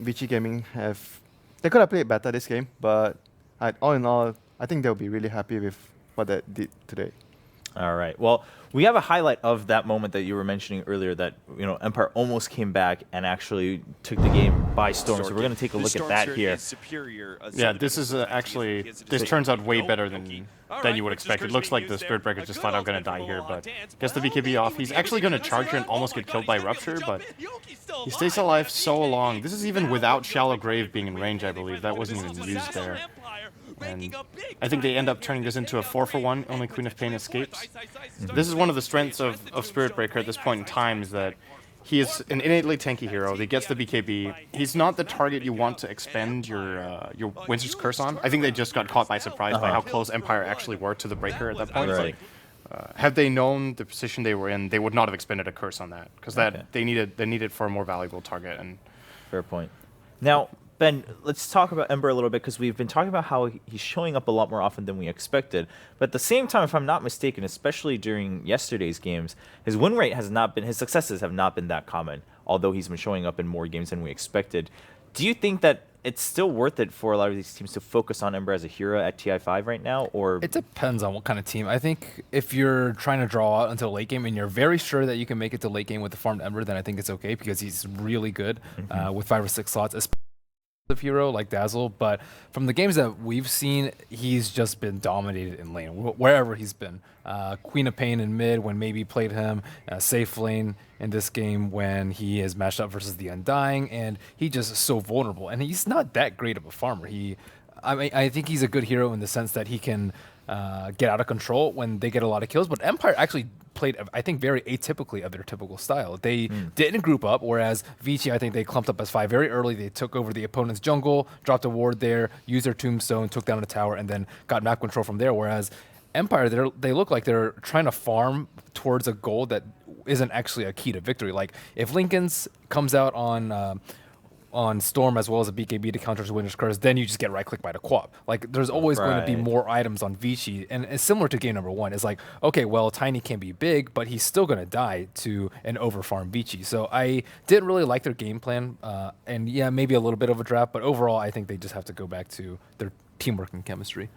Vici Gaming they could have played better this game, but all in all, I think they'll be really happy with what they did today. All right. Well, we have a highlight of that moment that you were mentioning earlier that, Empire almost came back and actually took the game by storm. So we're going to take a look at that here. Yeah, this is actually, this turns out way better than you would expect. It looks like the Spirit Breaker is just flat out going to die here, but gets the BKB off. He's actually going to charge here and almost get killed by Rupture, but he stays alive so long. This is even without Shallow Grave being in range, I believe. That wasn't even used there. And I think they end up turning this into a 4-for-1, only Queen of Pain escapes. This is one of the strengths of Spirit Breaker at this point in time, is that he is an innately tanky hero. He gets the BKB. He's not the target you want to expend your Winter's Curse on. I think they just got caught by surprise by how close Empire actually were to the Breaker at that point. Right. Had they known the position they were in, they would not have expended a curse on that, because they needed for a more valuable target. And fair point. Now, Ben, let's talk about Ember a little bit, because we've been talking about how he's showing up a lot more often than we expected. But at the same time, if I'm not mistaken, especially during yesterday's games, his win rate has not been, his successes have not been that common, although he's been showing up in more games than we expected. Do you think that it's still worth it for a lot of these teams to focus on Ember as a hero at TI5 right now, or? It depends on what kind of team. I think if you're trying to draw out until late game and you're very sure that you can make it to late game with the farmed Ember, then I think it's okay, because he's really good with 5 or 6 slots, especially hero like Dazzle. But from the games that we've seen, he's just been dominated in lane wherever he's been. Queen of Pain in mid when maybe played him, safe lane in this game when he is matched up versus the Undying, and he just is so vulnerable, and he's not that great of a farmer. I think he's a good hero in the sense that he can get out of control when they get a lot of kills, but Empire actually played, I think, very atypically of their typical style. They didn't group up, whereas Vici, I think they clumped up as 5 very early. They took over the opponent's jungle, dropped a ward there, used their tombstone, took down a tower, and then got map control from there, whereas Empire, they look like they're trying to farm towards a goal that isn't actually a key to victory. Like, if Lincoln's comes out on Storm as well as a BKB to counter his Winter's Curse, then you just get right-clicked by the Quap. Like, there's always going to be more items on Vici, and it's similar to game number 1. It's like, okay, well, Tiny can be big, but he's still going to die to an over-farm Vici. So I didn't really like their game plan, and yeah, maybe a little bit of a draft, but overall, I think they just have to go back to their teamwork and chemistry.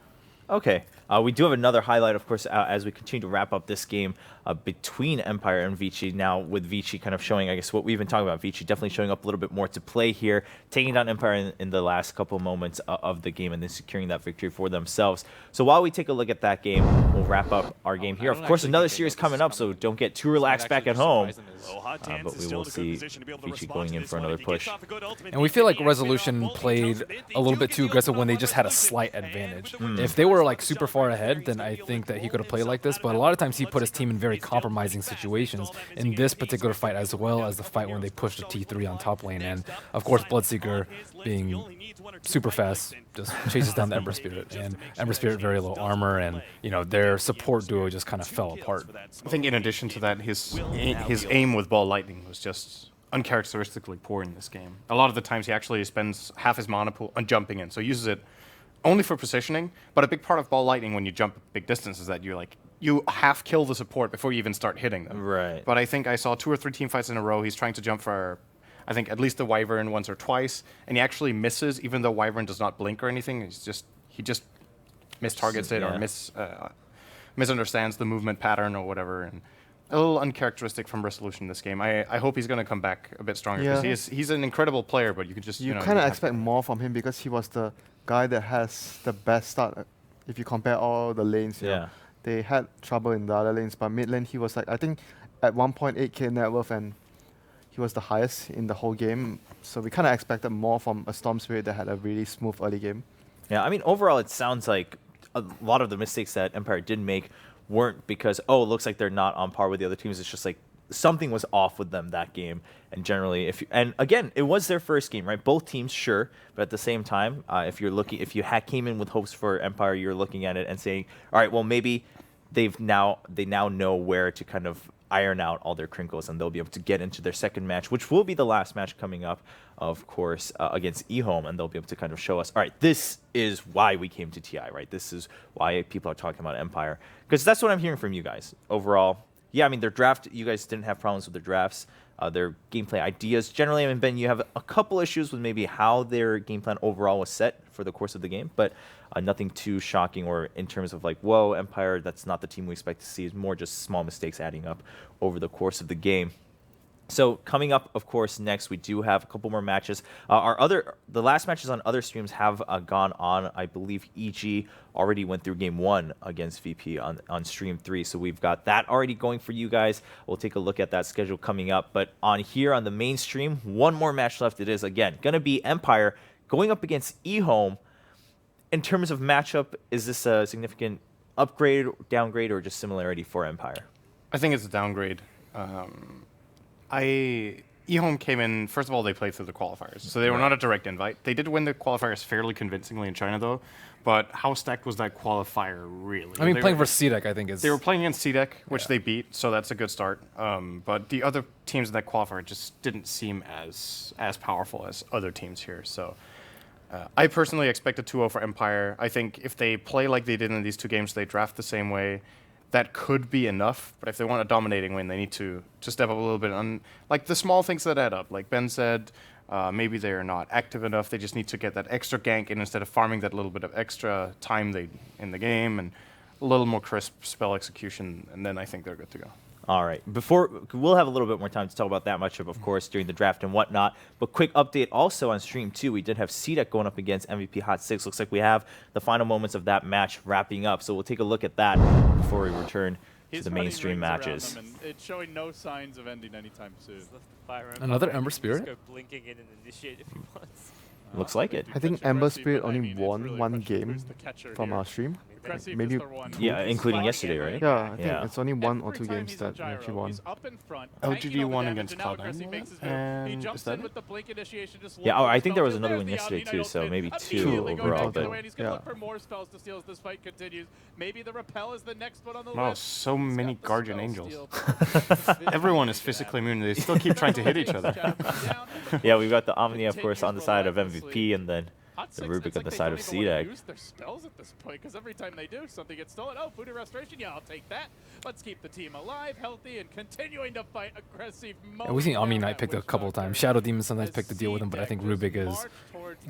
Okay. We do have another highlight, of course, as we continue to wrap up this game between Empire and Vici. Now, with Vici kind of showing, I guess, what we've been talking about, Vici definitely showing up a little bit more to play here, taking down Empire in the last couple moments of the game and then securing that victory for themselves. So while we take a look at that game, we'll wrap up our game here. Of course, another series coming up, so don't get too relaxed back at home. But we will see Vici going in for another push. And we feel like Resolution played a little bit too aggressive when they just had a slight advantage. If they were like super far ahead, then I think that he could have played like this, but a lot of times he put his team in very compromising situations in this particular fight, as well as the fight when they pushed the T3 on top lane, and of course Bloodseeker being super fast just chases down the Ember Spirit, and Ember Spirit very low armor, and their support duo just kind of fell apart. I think in addition to that, his aim with Ball Lightning was just uncharacteristically poor in this game. A lot of the times he actually spends half his mana pool on jumping in, so he uses it only for positioning, but a big part of Ball Lightning when you jump big distance is that you half kill the support before you even start hitting them. Right. But I think I saw 2 or 3 team fights in a row. He's trying to jump for, I think, at least the Wyvern once or twice, and he actually misses, even though Wyvern does not blink or anything. He just mistargets it or misunderstands the movement pattern or whatever. And a little uncharacteristic from Resolution in this game. I hope he's going to come back a bit stronger, because he's an incredible player, but you could just you kind of expect more from him, because he was the guy that has the best start. If you compare all the lanes, they had trouble in the other lanes, but mid lane he was like, I think at 1.8k net worth, and he was the highest in the whole game. So we kind of expected more from a Storm Spirit that had a really smooth early game. Yeah, I mean, overall it sounds like a lot of the mistakes that Empire did make weren't because, it looks like they're not on par with the other teams. It's just like something was off with them that game. And generally, and again, it was their first game, right? Both teams, sure, but at the same time, if you came in with hopes for Empire, you're looking at it and saying, all right, well, maybe they now know where to kind of iron out all their crinkles, and they'll be able to get into their second match, which will be the last match coming up, of course, against Ehome, and they'll be able to kind of show us, all right, this is why we came to TI, right? This is why people are talking about Empire, because that's what I'm hearing from you guys. Overall, yeah, I mean, their draft, you guys didn't have problems with their drafts. Their gameplay ideas. Generally, I mean, Ben, you have a couple issues with maybe how their game plan overall was set for the course of the game, but nothing too shocking or in terms of like, whoa, Empire, that's not the team we expect to see. It's more just small mistakes adding up over the course of the game. So coming up, of course, next we do have a couple more matches. The last matches on other streams have gone on. I believe EG already went through game 1 against VP on stream 3. So we've got that already going for you guys. We'll take a look at that schedule coming up. But on here on the main stream, one more match left. It is again going to be Empire going up against Ehome. In terms of matchup, is this a significant upgrade, downgrade, or just similarity for Empire? I think it's a downgrade. Ehome came in, first of all, they played through the qualifiers, so they were not a direct invite. They did win the qualifiers fairly convincingly in China, though, but how stacked was that qualifier, really? I mean, playing for CDEC, I think, is... They were playing against CDEC, which they beat, so that's a good start. But the other teams in that qualifier just didn't seem as powerful as other teams here, so... I personally expect a 2-0 for Empire. I think if they play like they did in these 2 games, they draft the same way, that could be enough, but if they want a dominating win, they need to step up a little bit on, like, the small things that add up. Like Ben said, maybe they're not active enough. They just need to get that extra gank in instead of farming that little bit of extra time in the game, and a little more crisp spell execution, and then I think they're good to go. All right. We'll have a little bit more time to talk about that matchup, of course, during the draft and whatnot. But quick update also on stream 2. We did have CDEC going up against MVP Hot 6. Looks like we have the final moments of that match wrapping up. So we'll take a look at that before we return to the mainstream matches. It's showing no signs of ending anytime soon. Another Ember Spirit? Blinking in and initiate if he wants. Looks like it. I think Ember Spirit only won one game from our stream. Maybe, yeah, including yesterday, right? Yeah, I think it's only 1 or 2 games that he won. LGD won against Cloud9, and is that it? Yeah, I think there was another one yesterday too, so maybe 2 overall. But yeah. Wow, so many Guardian Angels. Everyone is physically immune. They still keep trying to hit each other. yeah, we've got the Omni, of course, on the side of MVP, and then the Rubik on the side of CDEC. Use their spells at this point, because every time they do, something gets stolen. Oh, Food and Restoration, yeah, I'll take that. Let's keep the team alive, healthy, and continuing to fight aggressive. Yeah, we've seen Omni Knight picked a couple of times. Shadow Demon sometimes picked to deal with him, but I think Rubik is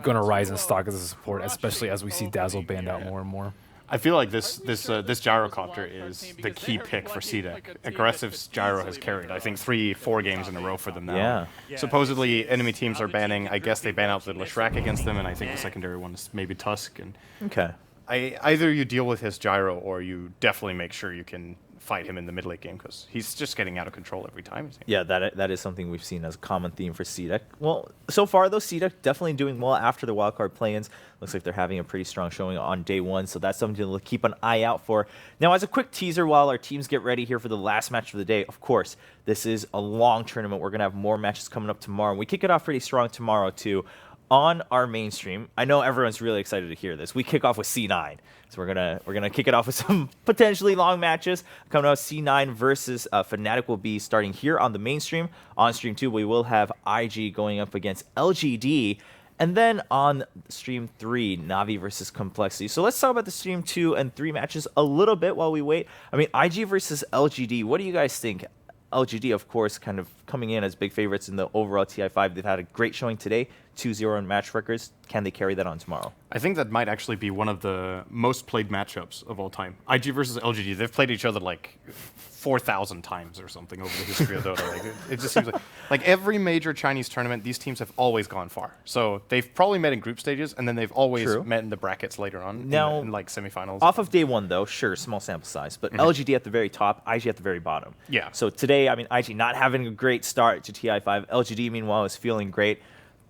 going to rise in stock as a support, especially as we see Dazzle banned out more and more. I feel like this gyrocopter is the key pick for CDEC. Aggressive gyro has carried, I think, 3-4 games in a row for them now. Yeah. Supposedly, enemy teams are banning. I guess they ban out the Leshrac against them, and I think the secondary one is maybe Tusk. And Okay. either you deal with his gyro, or you definitely make sure you can fight him in the mid-late game, because he's just getting out of control every time. Yeah, that is something we've seen as a common theme for CDEC. Well, so far, though, CDEC definitely doing well after the wildcard play-ins. Looks like they're having a pretty strong showing on day 1, so that's something to keep an eye out for. Now, as a quick teaser while our teams get ready here for the last match of the day, of course, this is a long tournament. We're going to have more matches coming up tomorrow, and we kick it off pretty strong tomorrow, too. On our mainstream, I know everyone's really excited to hear this. We kick off with C9, so we're gonna kick it off with some potentially long matches. Coming out, C9 versus Fnatic will be starting here on the mainstream. On stream 2, we will have IG going up against LGD, and then on stream 3, Navi versus Complexity. So let's talk about the stream 2 and 3 matches a little bit while we wait. I mean, IG versus LGD. What do you guys think? LGD, of course, kind of coming in as big favorites in the overall TI5. They've had a great showing today, 2-0 in match records. Can they carry that on tomorrow? I think that might actually be one of the most played matchups of all time. IG versus LGD, they've played each other like 4,000 times or something over the history of Dota. Like, it just seems like every major Chinese tournament, these teams have always gone far. So they've probably met in group stages, and then they've always met in the brackets later on, now, in like semifinals. Off of day 1, though, sure, small sample size, but LGD at the very top, IG at the very bottom. Yeah. So today, I mean, IG not having a great start to TI5. LGD, meanwhile, is feeling great.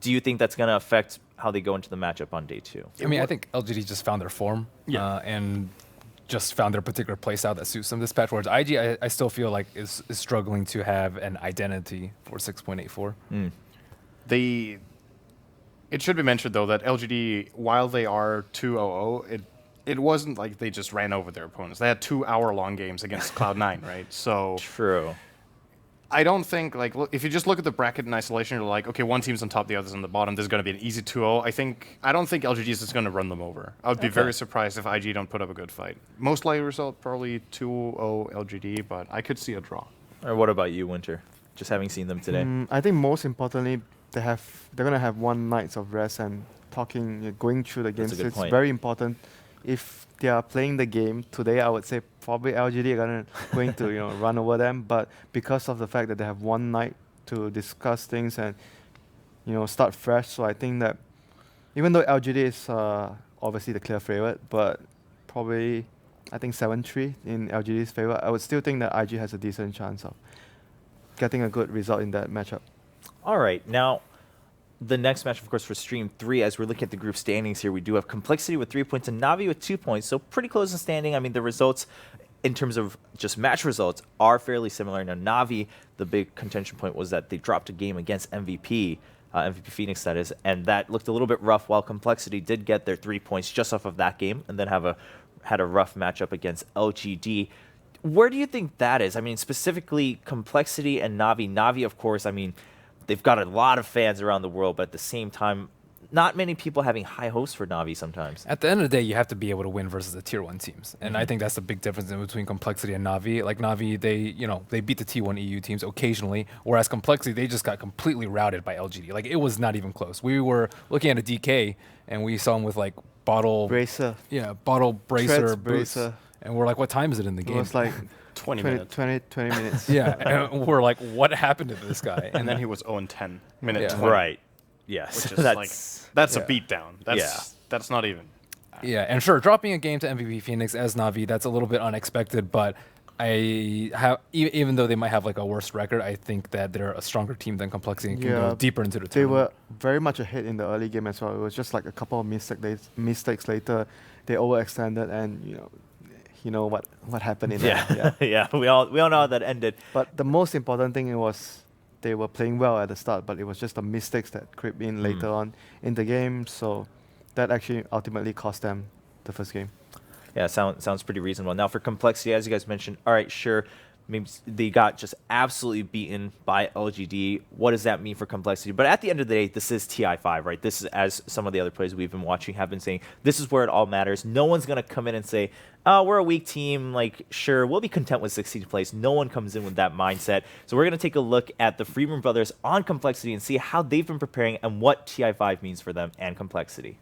Do you think that's going to affect how they go into the matchup on day 2? I mean, I think LGD just found their form and just found their particular playstyle that suits them this patch. Whereas IG, I still feel like is struggling to have an identity for 6.84. It should be mentioned, though, that LGD, while they are 2-0-0, it wasn't like they just ran over their opponents. They had 2-hour-long games against Cloud9, right? So True. I don't think, like, if you just look at the bracket in isolation, you're like, okay, one team's on top, the other's on the bottom. This is going to be an easy 2-0. I don't think LGD is just going to run them over. I would be very surprised if IG don't put up a good fight. Most likely result, probably 2-0 LGD, but I could see a draw. Or what about you, Winter? Just having seen them today. I think most importantly, they're gonna have one night of rest and going through the games. That's a good It's point. very important. If they are playing the game today, I would say probably LGD are going to run over them. But because of the fact that they have one night to discuss things and start fresh, so I think that even though LGD is obviously the clear favorite, but probably I think 7-3 in LGD's favor, I would still think that IG has a decent chance of getting a good result in that matchup. All right, now the next match, of course, for Stream 3, as we're looking at the group standings here, we do have Complexity with 3 points and Navi with 2 points, so pretty close in standing. I mean, the results, in terms of just match results, are fairly similar. Now, Navi, the big contention point was that they dropped a game against MVP Phoenix, that is, and that looked a little bit rough, while Complexity did get their 3 points just off of that game, and then had a rough matchup against LGD. Where do you think that is? I mean, specifically Complexity and Navi. Navi, of course, I mean, they've got a lot of fans around the world, but at the same time, not many people having high hopes for Navi sometimes. At the end of the day, you have to be able to win versus the tier 1 teams. And I think that's the big difference in between Complexity and Navi. Like Navi, they beat the T1 EU teams occasionally, whereas Complexity, they just got completely routed by LGD. Like, it was not even close. We were looking at a DK, and we saw him with, like, bottle Bracer. Yeah, bottle bracer Treads boots. bracer. And we're like, what time is it in the It game? was like 20 minutes. 20 minutes. yeah, and we're like, what happened to this guy? And then he was 0-10, minute Yeah. 20. Right. Yes. Which is that's yeah. a beatdown. That's not even. Yeah, and sure, dropping a game to MVP Phoenix as Navi, that's a little bit unexpected, but even though they might have like a worse record, I think that they're a stronger team than Complexity and can go deeper into the They tournament. were very much ahead in the early game as well. It was just like a couple of mistakes later. They overextended, and you know what happened in that. Yeah. Yeah, we all know how that ended. But the most important thing was they were playing well at the start, but it was just the mistakes that crept in later on in the game. So that actually ultimately cost them the first game. Yeah, sounds pretty reasonable. Now for Complexity, as you guys mentioned, all right, sure, maybe they got just absolutely beaten by LGD. What does that mean for Complexity? But at the end of the day, this is TI5, right? This is, as some of the other players we've been watching have been saying, this is where it all matters. No one's going to come in and say, oh, we're a weak team. Like, sure, we'll be content with 16th place. No one comes in with that mindset. So we're going to take a look at the Freeman brothers on Complexity and see how they've been preparing and what TI5 means for them and Complexity.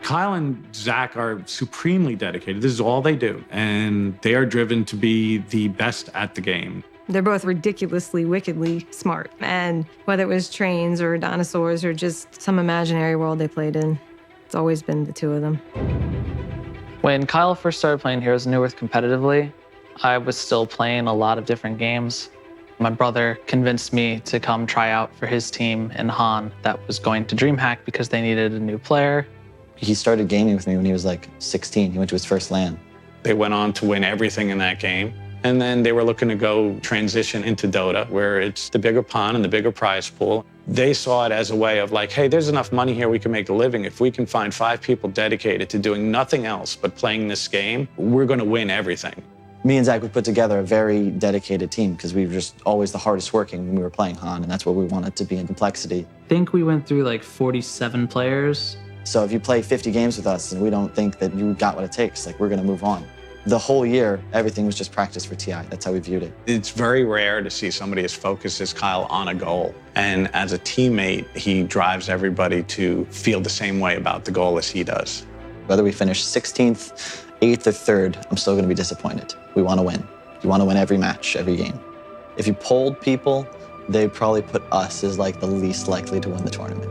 Kyle and Zach are supremely dedicated. This is all they do, and they are driven to be the best at the game. They're both ridiculously, wickedly smart. And whether it was trains or dinosaurs or just some imaginary world they played in, it's always been the two of them. When Kyle first started playing Heroes of New Earth competitively, I was still playing a lot of different games. My brother convinced me to come try out for his team in Han that was going to DreamHack because they needed a new player. He started gaming with me when he was like 16. He went to his first LAN. They went on to win everything in that game. And then they were looking to go transition into Dota, where it's the bigger pond and the bigger prize pool. They saw it as a way of like, hey, there's enough money here we can make a living. If we can find 5 people dedicated to doing nothing else but playing this game, we're going to win everything. Me and Zach would put together a very dedicated team because we were just always the hardest working when we were playing Han, and that's what we wanted to be in Complexity. I think we went through like 47 players. So if you play 50 games with us and we don't think that you got what it takes, like we're going to move on. The whole year, everything was just practice for TI. That's how we viewed it. It's very rare to see somebody as focused as Kyle on a goal. And as a teammate, he drives everybody to feel the same way about the goal as he does. Whether we finish 16th, 8th, or 3rd, I'm still going to be disappointed. We want to win. You want to win every match, every game. If you polled people, they'd probably put us as like the least likely to win the tournament.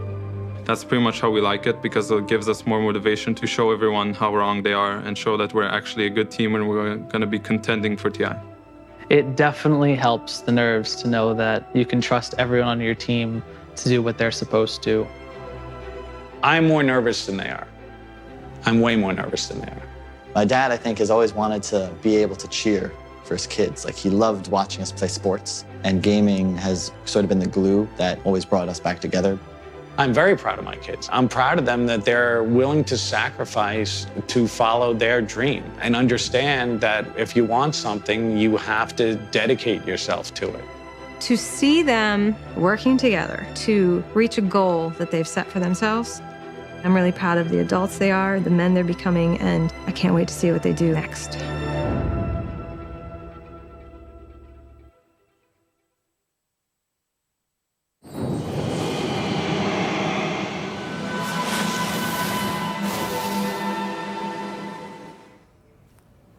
That's pretty much how we like it, because it gives us more motivation to show everyone how wrong they are and show that we're actually a good team and we're going to be contending for TI. It definitely helps the nerves to know that you can trust everyone on your team to do what they're supposed to. I'm more nervous than they are. I'm way more nervous than they are. My dad, I think, has always wanted to be able to cheer for his kids. Like, he loved watching us play sports, and gaming has sort of been the glue that always brought us back together. I'm very proud of my kids. I'm proud of them that they're willing to sacrifice to follow their dream and understand that if you want something, you have to dedicate yourself to it. To see them working together to reach a goal that they've set for themselves, I'm really proud of the adults they are, the men they're becoming, and I can't wait to see what they do next.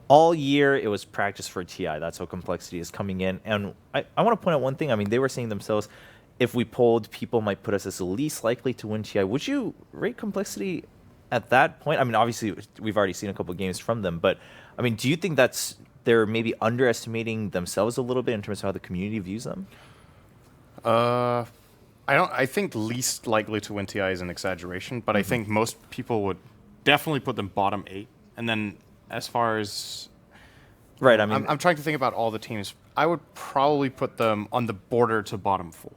All year, it was practice for TI. That's how complexity is coming in. And I want to point out one thing. I mean, they were saying themselves, if we polled, people might put us as the least likely to win TI. Would you rate complexity at that point? I mean, obviously, we've already seen a couple games from them. But, I mean, do you think they're maybe underestimating themselves a little bit in terms of how the community views them? I think least likely to win TI is an exaggeration, but I think most people would definitely put them bottom 8. And then as far as right, I mean, I'm trying to think about all the teams. I would probably put them on the border to bottom 4.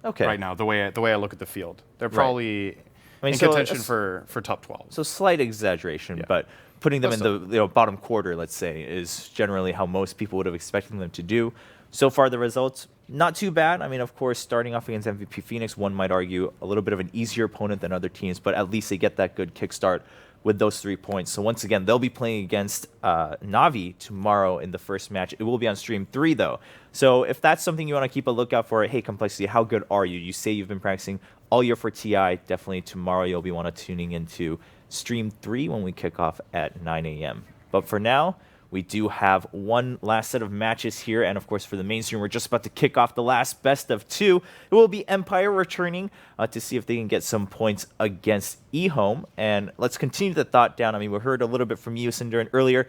Okay. Right now, the way I look at the field, they're probably in so contention for top 12. So slight exaggeration, but putting them in the bottom quarter, let's say, is generally how most people would have expected them to do. So far, the results not too bad. I mean, of course, starting off against MVP Phoenix, one might argue a little bit of an easier opponent than other teams, but at least they get that good kickstart with those 3 points. So once again, they'll be playing against Navi tomorrow in the first match. It will be on stream 3, though. So if that's something you want to keep a lookout for, hey, Complexity, how good are you? You say you've been practicing all year for TI. Definitely tomorrow you'll be tuning into stream 3 when we kick off at 9 a.m. But for now, we do have one last set of matches here, and of course for the main stream, we're just about to kick off the last best of 2. It will be Empire returning to see if they can get some points against Ehome. And let's continue the thought down. I mean, we heard a little bit from you, Cinder, earlier.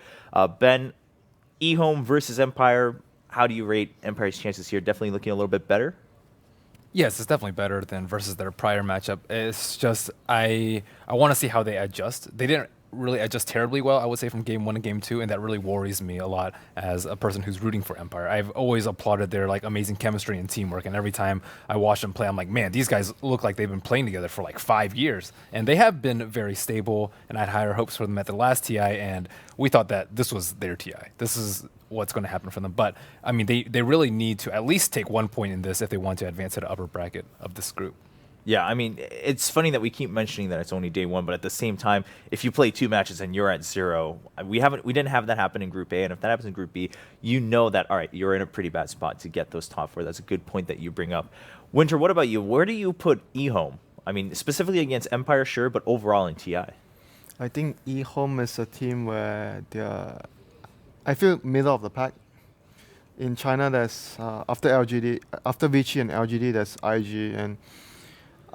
Ben, Ehome versus Empire, how do you rate Empire's chances here? Definitely looking a little bit better? Yes, it's definitely better than versus their prior matchup. It's just I want to see how they adjust. They didn't really adjust terribly well, I would say, from game 1 and game 2, and that really worries me a lot as a person who's rooting for Empire. I've always applauded their amazing chemistry and teamwork, and every time I watch them play, I'm like, man, these guys look like they've been playing together for 5 years, and they have been very stable, and I had higher hopes for them at the last TI, and we thought that this was their TI. This is what's going to happen for them, but I mean, they really need to at least take 1 point in this if they want to advance to the upper bracket of this group. Yeah, I mean, it's funny that we keep mentioning that it's only day 1, but at the same time, if you play 2 matches and you're at 0, we didn't have that happen in Group A, and if that happens in Group B, you know that, all right, you're in a pretty bad spot to get those top 4. That's a good point that you bring up. Winter, what about you? Where do you put Ehome? I mean, specifically against Empire, sure, but overall in TI? I think Ehome is a team where they're, I feel, middle of the pack. In China, there's, after Vici and LGD, there's IG, and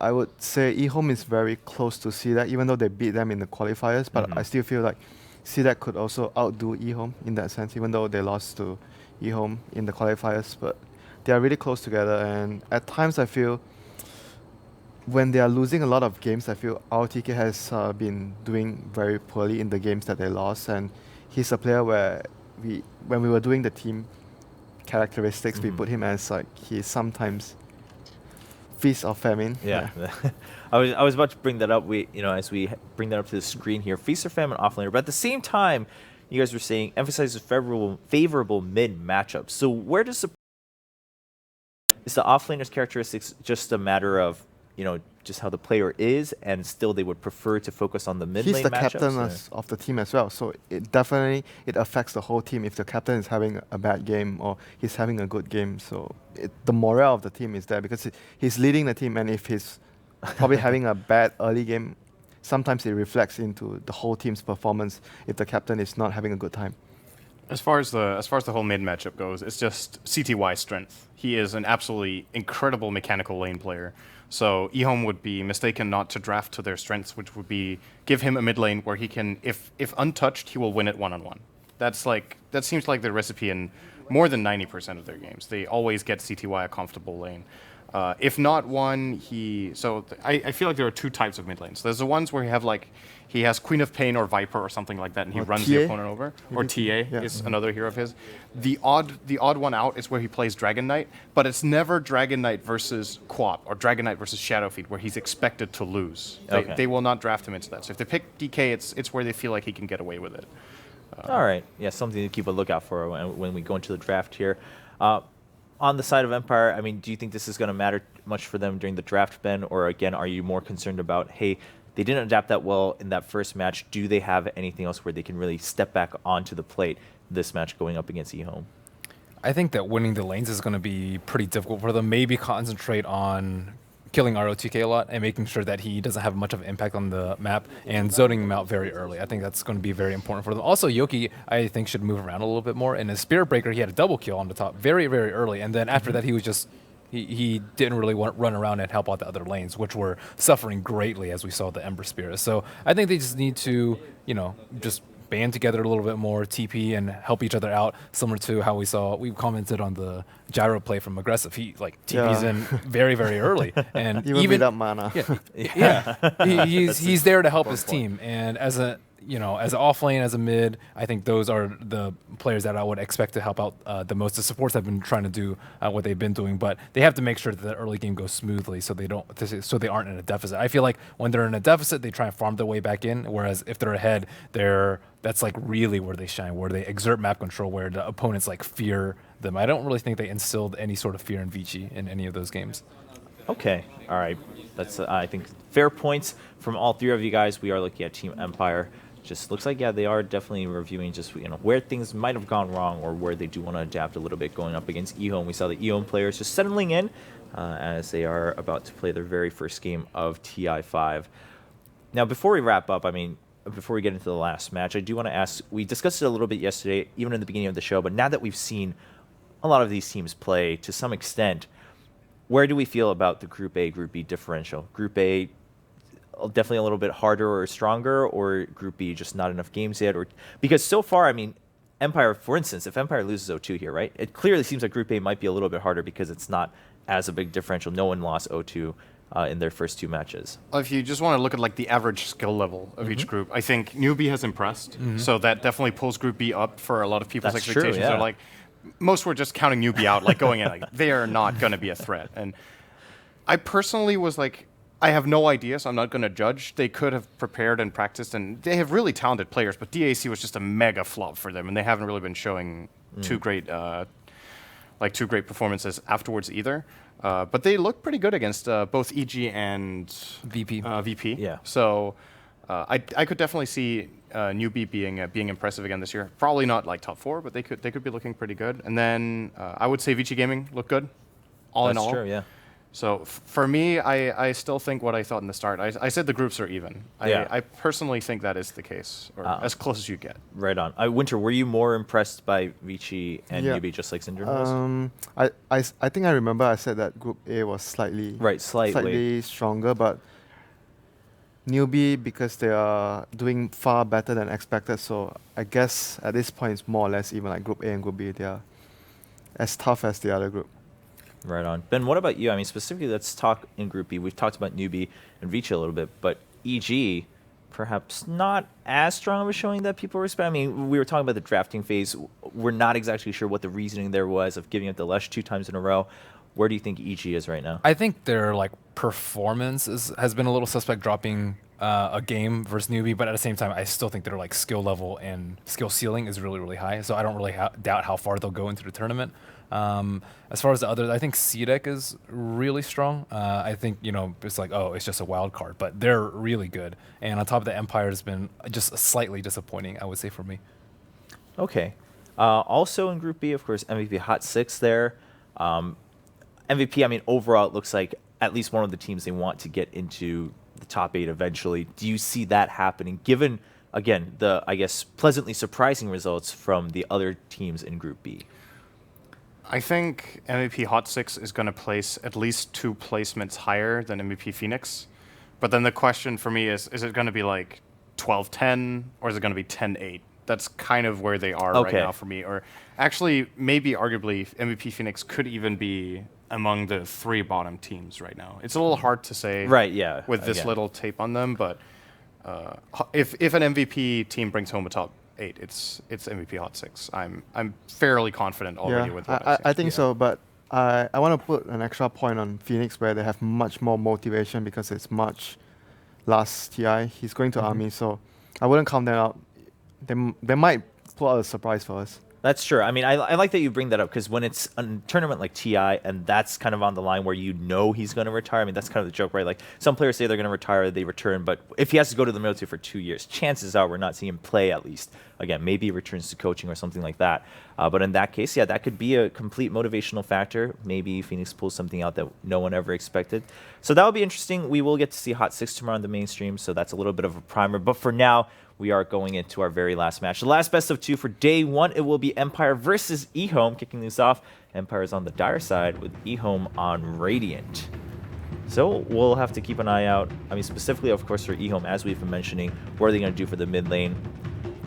I would say Ehome is very close to CDAC, even though they beat them in the qualifiers. But I still feel like CDAC could also outdo Ehome in that sense, even though they lost to Ehome in the qualifiers. But they are really close together. And at times I feel when they are losing a lot of games, I feel RTK has been doing very poorly in the games that they lost. And he's a player where when we were doing the team characteristics, we put him as he's sometimes feast or famine. Yeah. I was about to bring that up. As we bring that up to the screen here, feast or famine offlaner. But at the same time, you guys were saying emphasizes favorable mid matchups. So where does is the offlaner's characteristics just a matter of just how the player is, and still they would prefer to focus on the mid lane matchups? He's the captain of the team as well, so it definitely affects the whole team if the captain is having a bad game or he's having a good game. So the morale of the team is there because he's leading the team, and if he's probably having a bad early game, sometimes it reflects into the whole team's performance if the captain is not having a good time. As far as the whole mid matchup goes, it's just CTY's strength. He is an absolutely incredible mechanical lane player. So Ehome would be mistaken not to draft to their strengths, which would be give him a mid lane where he can, if untouched, he will win it 1-on-1. That seems like the recipe in more than 90% of their games. They always get CTY a comfortable lane. If not one, I feel like there are two types of mid lanes. There's the ones where he has Queen of Pain or Viper or something like that, and he runs the opponent over. Or TA is another hero of his. The odd one out is where he plays Dragon Knight, but it's never Dragon Knight versus QoP or Dragon Knight versus Shadowfeet where he's expected to lose. They will not draft him into that. So if they pick DK, it's where they feel like he can get away with it. All right. Yeah, something to keep a lookout for when we go into the draft here. On the side of Empire, I mean, do you think this is going to matter much for them during the draft, Ben? Or again, are you more concerned about, hey, they didn't adapt that well in that first match. Do they have anything else where they can really step back onto the plate this match going up against Ehome? I think that winning the lanes is going to be pretty difficult for them. Maybe concentrate on killing ROTK a lot and making sure that he doesn't have much of an impact on the map and zoning him out very early. I think that's going to be very important for them. Also, Yoki, I think, should move around a little bit more. In his Spirit Breaker, he had a double kill on the top very, very early. And then after that, he was just... He didn't really run around and help out the other lanes, which were suffering greatly as we saw the Ember Spirit. So I think they just need to, just band together a little bit more, TP, and help each other out, similar to how we commented on the Gyro play from Aggressive. He TP's in very, very early. And even without mana. He's there to help his team. And as as an off lane, as a mid, I think those are the players that I would expect to help out the most. The supports have been trying to do what they've been doing, but they have to make sure that the early game goes smoothly so they aren't in a deficit. I feel like when they're in a deficit, they try and farm their way back in, whereas if they're ahead, that's like really where they shine, where they exert map control, where the opponents like fear them. I don't really think they instilled any sort of fear in Vici in any of those games. Okay, all right. That's I think fair points from all three of you guys. We are looking at Team Empire. Just looks like, they are definitely reviewing just, where things might have gone wrong or where they do want to adapt a little bit going up against Ehome. We saw the Ehome players just settling in as they are about to play their very first game of TI5. Now, before we wrap up, before we get into the last match, I do want to ask, we discussed it a little bit yesterday, even in the beginning of the show, but now that we've seen a lot of these teams play to some extent, where do we feel about the Group A, Group B differential? Group A, definitely a little bit harder or stronger, or Group B, just not enough games yet? Or because so far, Empire, for instance, if Empire loses 0-2 here, right, it clearly seems like Group A might be a little bit harder because it's not as a big differential. No one lost 0-2 in their first two matches. If you just want to look at the average skill level of each group, I think Newbie has impressed. So that definitely pulls Group B up for a lot of people's expectations. True, yeah. They're most were just counting Newbie out, going in, they are not going to be a threat. And I personally was I have no idea, so I'm not going to judge. They could have prepared and practiced, and they have really talented players, but DAC was just a mega flop for them, and they haven't really been showing two great performances afterwards either. But they look pretty good against both EG and VP. VP. Yeah. So I could definitely see Newbie being impressive again this year. Probably not top 4, but they could be looking pretty good. And then I would say Vici Gaming looked good, all in all. That's true, yeah. So for me, I still think what I thought in the start. I said the groups are even. I personally think that is the case, or as close as you get. Right on. Winter, were you more impressed by Vici and Newbie just like Syndrome was? I think I remember I said that Group A was slightly stronger, but Newbie, because they are doing far better than expected, so I guess at this point it's more or less even like Group A and Group B. They are as tough as the other group. Right on. Ben, what about you? Specifically, let's talk in Group B. We've talked about Newbie and Vici a little bit, but EG, perhaps not as strong of a showing that people respect. We were talking about the drafting phase. We're not exactly sure what the reasoning there was of giving up the Lesh 2 times in a row. Where do you think EG is right now? I think their performance has been a little suspect, dropping a game versus Newbie, but at the same time, I still think their skill level and skill ceiling is really, really high. So I don't really doubt how far they'll go into the tournament. As far as the others, I think CDEC is really strong. I think, it's it's just a wild card, but they're really good. And on top of that, Empire has been just slightly disappointing, I would say, for me. Okay. Also in Group B, of course, MVP Hot 6 there. MVP, overall, it looks like at least one of the teams they want to get into the top 8 eventually. Do you see that happening, given, again, the, pleasantly surprising results from the other teams in Group B? I think MVP Hot 6 is going to place at least 2 placements higher than MVP Phoenix. But then the question for me is it going to be 12-10 or is it going to be 10-8? That's kind of where they are right now for me. Or actually, maybe arguably, MVP Phoenix could even be among the 3 bottom teams right now. It's a little hard to say Right, yeah. with this little tape on them, but if an MVP team brings home a top 8, it's MVP Hot 6. I'm fairly confident already with what I think so, but I want to put an extra point on Phoenix where they have much more motivation because it's March last TI. He's going to Army, so I wouldn't count them out. They might pull out a surprise for us. That's true. I mean, I like that you bring that up because when it's a tournament like TI and that's kind of on the line where you know he's going to retire, I mean, that's kind of the joke, right? Like some players say they're going to retire, they return, but if he has to go to the military for 2 years, chances are we're not seeing him play at least. Again, maybe he returns to coaching or something like that. But in that case, yeah, that could be a complete motivational factor. Maybe Phoenix pulls something out that no one ever expected. So that would be interesting. We will get to see Hot 6 tomorrow on the mainstream, so that's a little bit of a primer. But for now, we are going into our very last match. The last best of 2 for day 1. It will be Empire versus Ehome. Kicking this off, Empire is on the dire side with Ehome on Radiant. So we'll have to keep an eye out. I mean, specifically, of course, for Ehome, as we've been mentioning, what are they going to do for the mid lane?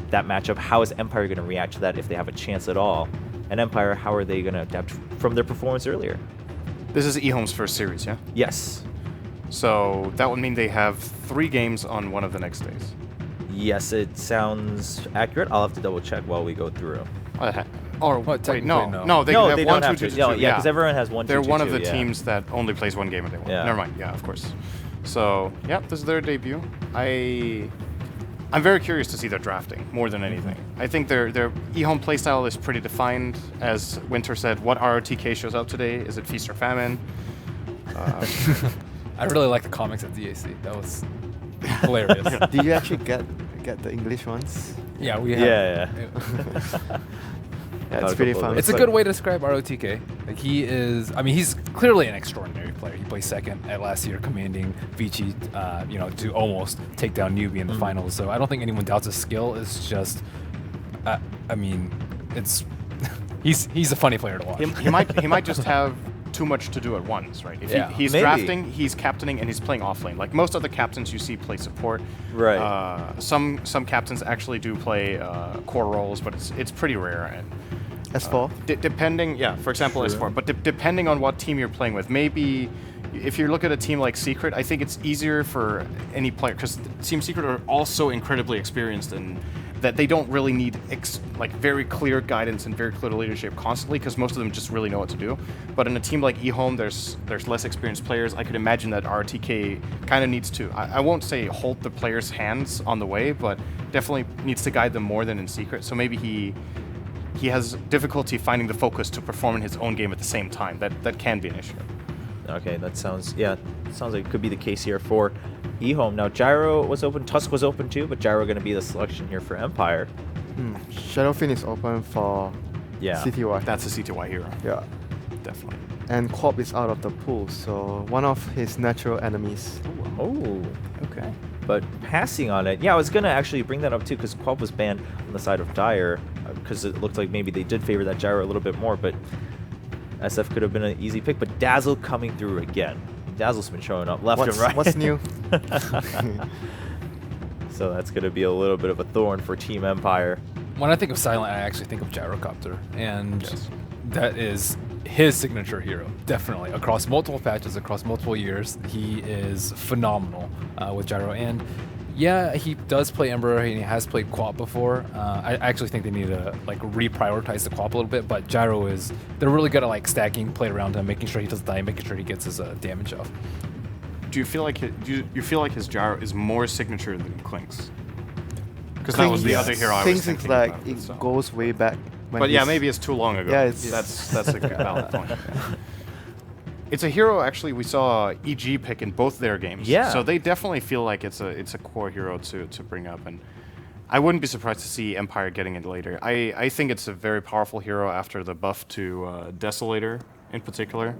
That matchup, how is Empire going to react to that if they have a chance at all? And Empire, how are they going to adapt from their performance earlier? This is Ehome's first series, yeah? Yes. So that would mean they have 3 games on one of the next days. Yes, it sounds accurate. I'll have to double check while we go through. Or What, wait, no, technically, no, they No, can have they 1, don't 2, have 2, to. 2, No, 2. yeah, because everyone has 1, 2, They're 2, one of 2, the yeah. teams that only plays 1 game a day. Yeah. Never mind. Yeah, of course. So, yeah, this is their debut. I'm very curious to see their drafting more than anything. I think their Ehome playstyle is pretty defined. As Winter said, what ROTK shows up today? Is it Feast or Famine? I really like the comics at DAC. That was hilarious. Did you actually get the English ones? Yeah, we have. Yeah. Yeah, it's pretty fun. It's a good way to describe ROTK. Like he's clearly an extraordinary player. He placed second at last year, commanding Vici, to almost take down Newbie in the finals. So I don't think anyone doubts his skill. It's just, he's a funny player to watch. He might just have too much to do at once, right? If he's Maybe. drafting, he's captaining, and he's playing off lane. Like most other captains you see play support. Right. Some captains actually do play core roles, but it's pretty rare. And S4? Depending, for example, S4. But depending on what team you're playing with, maybe if you look at a team like Secret, I think it's easier for any player because Team Secret are also incredibly experienced and that they don't really need very clear guidance and very clear leadership constantly because most of them just really know what to do. But in a team like Ehome, there's less experienced players. I could imagine that RTK kind of needs to, I won't say hold the players' hands on the way, but definitely needs to guide them more than in Secret. So maybe he has difficulty finding the focus to perform in his own game at the same time. That can be an issue. Okay, that sounds like it could be the case here for Ehome. Now, Gyro was open, Tusk was open too, but Gyro going to be the selection here for Empire. Shadowfin is open for CTY. That's a CTY hero. Yeah. Definitely. And Quap is out of the pool, so one of his natural enemies. Oh, okay. But passing on it, I was going to actually bring that up too because Quap was banned on the side of Dire because it looked like maybe they did favor that Gyro a little bit more, but SF could have been an easy pick, but Dazzle coming through again. Dazzle's been showing up left and right. What's new? So that's going to be a little bit of a thorn for Team Empire. When I think of Silent, I actually think of Gyrocopter, and that is his signature hero, definitely. Across multiple patches, across multiple years, he is phenomenal with Gyro. And yeah, he does play Ember, and he has played Quap before. I actually think they need to reprioritize the Quap a little bit, but Gyro they're really good at stacking, play around him, making sure he doesn't die, making sure he gets his damage off. Do you feel like his Gyro is more signature than Klink's? Because that was the other hero I was Things thinking like about. it goes way back. But maybe it's too long ago. Yeah, that's a good valid point. Yeah. It's a hero actually we saw EG pick in both their games. Yeah. So they definitely feel like it's a core hero to bring up, and I wouldn't be surprised to see Empire getting it later. I think it's a very powerful hero after the buff to Desolator in particular.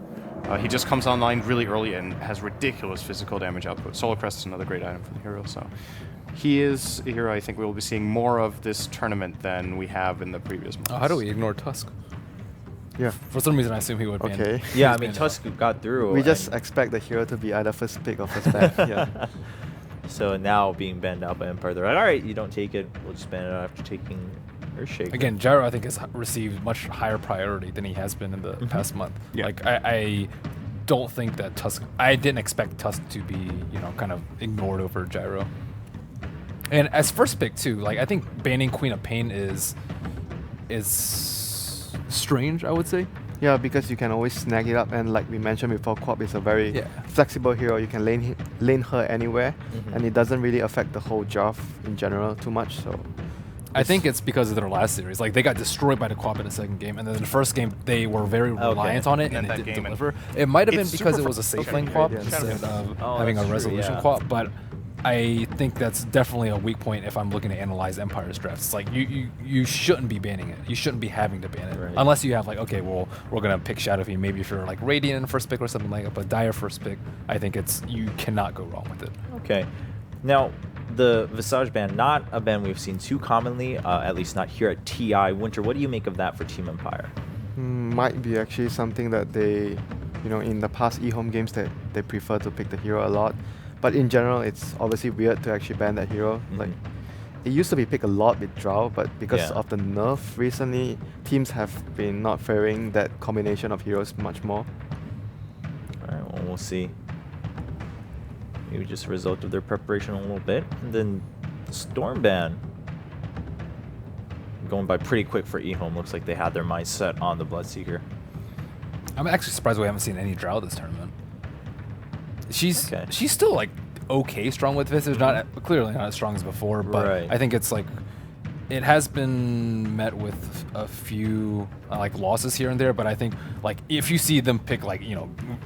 He just comes online really early and has ridiculous physical damage output. Solar Crest is another great item for the hero, so he is a hero I think we will be seeing more of this tournament than we have in the previous months. How do we ignore Tusk? Yeah. For some reason, I assume he would be. Okay. Yeah, I mean, Tusk got through. We just expect the hero to be either first pick or first ban. Yeah. So now being banned out by Empire, they're like, all right, you don't take it. We'll just ban it out after taking Earthshaker. Again, Gyro I think has received much higher priority than he has been in the past month. Yeah. Like I don't think that Tusk. I didn't expect Tusk to be kind of ignored over Gyro. And as first pick too, like I think banning Queen of Pain is strange, I would say. Yeah, because you can always snag it up, and like we mentioned before, Quap is a very flexible hero. You can lane her anywhere, and it doesn't really affect the whole Jarv in general too much. So I think it's because of their last series. Like they got destroyed by the Quap in the second game, and then in the first game they were very reliant on it, and it didn't deliver. It might have been because it was a safe lane Quap instead of having a resolution Quap, but I think that's definitely a weak point if I'm looking to analyze Empire's drafts. It's like you shouldn't be banning it. You shouldn't be having to ban it. Unless you have like, okay, well, we're going to pick Shadow Fiend. Maybe if you're like Radiant in first pick or something like that, but Dire first pick, I think you cannot go wrong with it. Okay. Now, the Visage ban, not a ban we've seen too commonly, at least not here at TI. Winter, what do you make of that for Team Empire? Might be actually something that they, in the past Ehome games that they prefer to pick the hero a lot. But in general, it's obviously weird to actually ban that hero. Like, it used to be picked a lot with Drow, but because of the nerf recently, teams have been not favoring that combination of heroes much more. Alright, well, we'll see. Maybe just a result of their preparation a little bit. And then Storm ban. Going by pretty quick for Ehome. Looks like they had their mind set on the Bloodseeker. I'm actually surprised we haven't seen any Drow this tournament. She's still like okay strong with Visage, clearly not as strong as before, but I think it's like it has been met with a few like losses here and there. But I think like if you see them pick like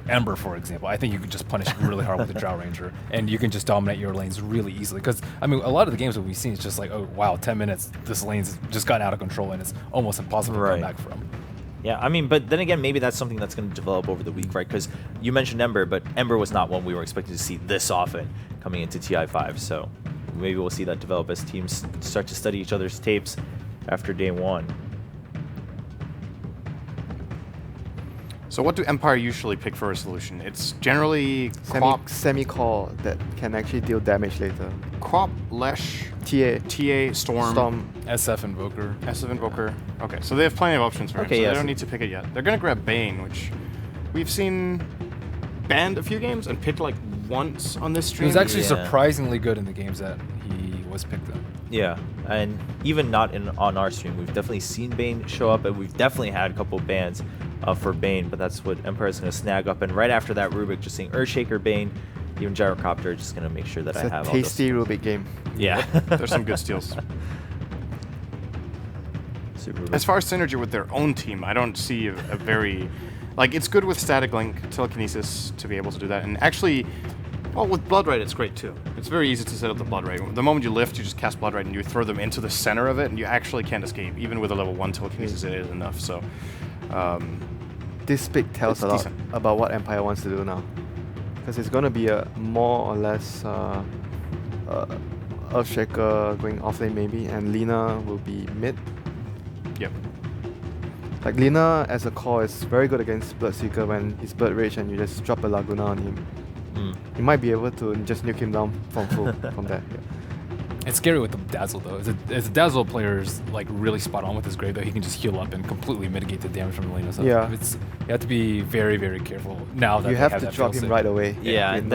Ember for example, I think you can just punish really hard with the Drow Ranger, and you can just dominate your lanes really easily. Because I mean, a lot of the games that we've seen is just like, oh wow, 10 minutes, this lane's just gotten out of control, and it's almost impossible to come back from. Yeah, I mean, but then again, maybe that's something that's going to develop over the week, right? Because you mentioned Ember, but Ember was not one we were expecting to see this often coming into TI5. So maybe we'll see that develop as teams start to study each other's tapes after day one. So what do Empire usually pick for a solution? It's generally Semi-core that can actually deal damage later. Quap, Lesh, TA, Storm, SF Invoker. SF Invoker. Okay, so they have plenty of options for him, so they don't need to pick it yet. They're going to grab Bane, which we've seen banned a few games and picked like once on this stream. He was actually surprisingly good in the games that he was picked in. Yeah, and even not on our stream, we've definitely seen Bane show up, and we've definitely had a couple bans for Bane, but that's what Empire's going to snag up. And right after that, Rubik just saying Earthshaker, Bane, even Gyrocopter, just going to make sure that I have all those. It's a tasty Rubik game. Yeah. There's some good steals. As far as synergy with their own team, I don't see a very... Like, it's good with Static Link, Telekinesis to be able to do that. And actually, well, with Blood Right, it's great too. It's very easy to set up the Blood Right. The moment you lift, you just cast Blood Right and you throw them into the center of it, and you actually can't escape. Even with a level 1 Telekinesis, it is enough. So, this pick tells a lot about what Empire wants to do now. Because it's going to be a more or less Earthshaker going offlane maybe, and Lina will be mid. Yep. Like Lina as a core is very good against Bloodseeker when he's Blood Rage and you just drop a Laguna on him. You might be able to just nuke him down from full from that. Yeah. It's scary with the Dazzle though. As a Dazzle player is like really spot on with his grave though, he can just heal up and completely mitigate the damage from the Lina. So you have to be very, very careful now that you have to drop him right away. Yeah, and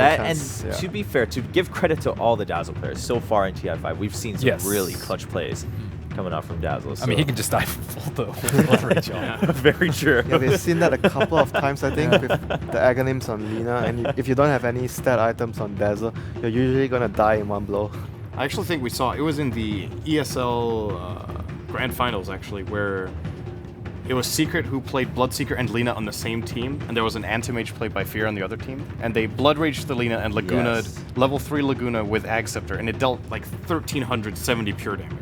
to be fair, to give credit to all the Dazzle players so far in TI5, we've seen some really clutch plays coming out from Dazzle. So. I mean, he can just die from full though. Very true. Yeah, we've seen that a couple of times, I think, with the Aghanims on Lina. And if you don't have any stat items on Dazzle, you're usually going to die in one blow. I actually think we saw, it was in the ESL Grand Finals, actually, where it was Secret who played Bloodseeker and Lina on the same team, and there was an Anti-Mage played by Fear on the other team, and they Blood Raged the Lina and Laguna, level 3 Laguna with Ag Scepter, and it dealt like 1,370 pure damage.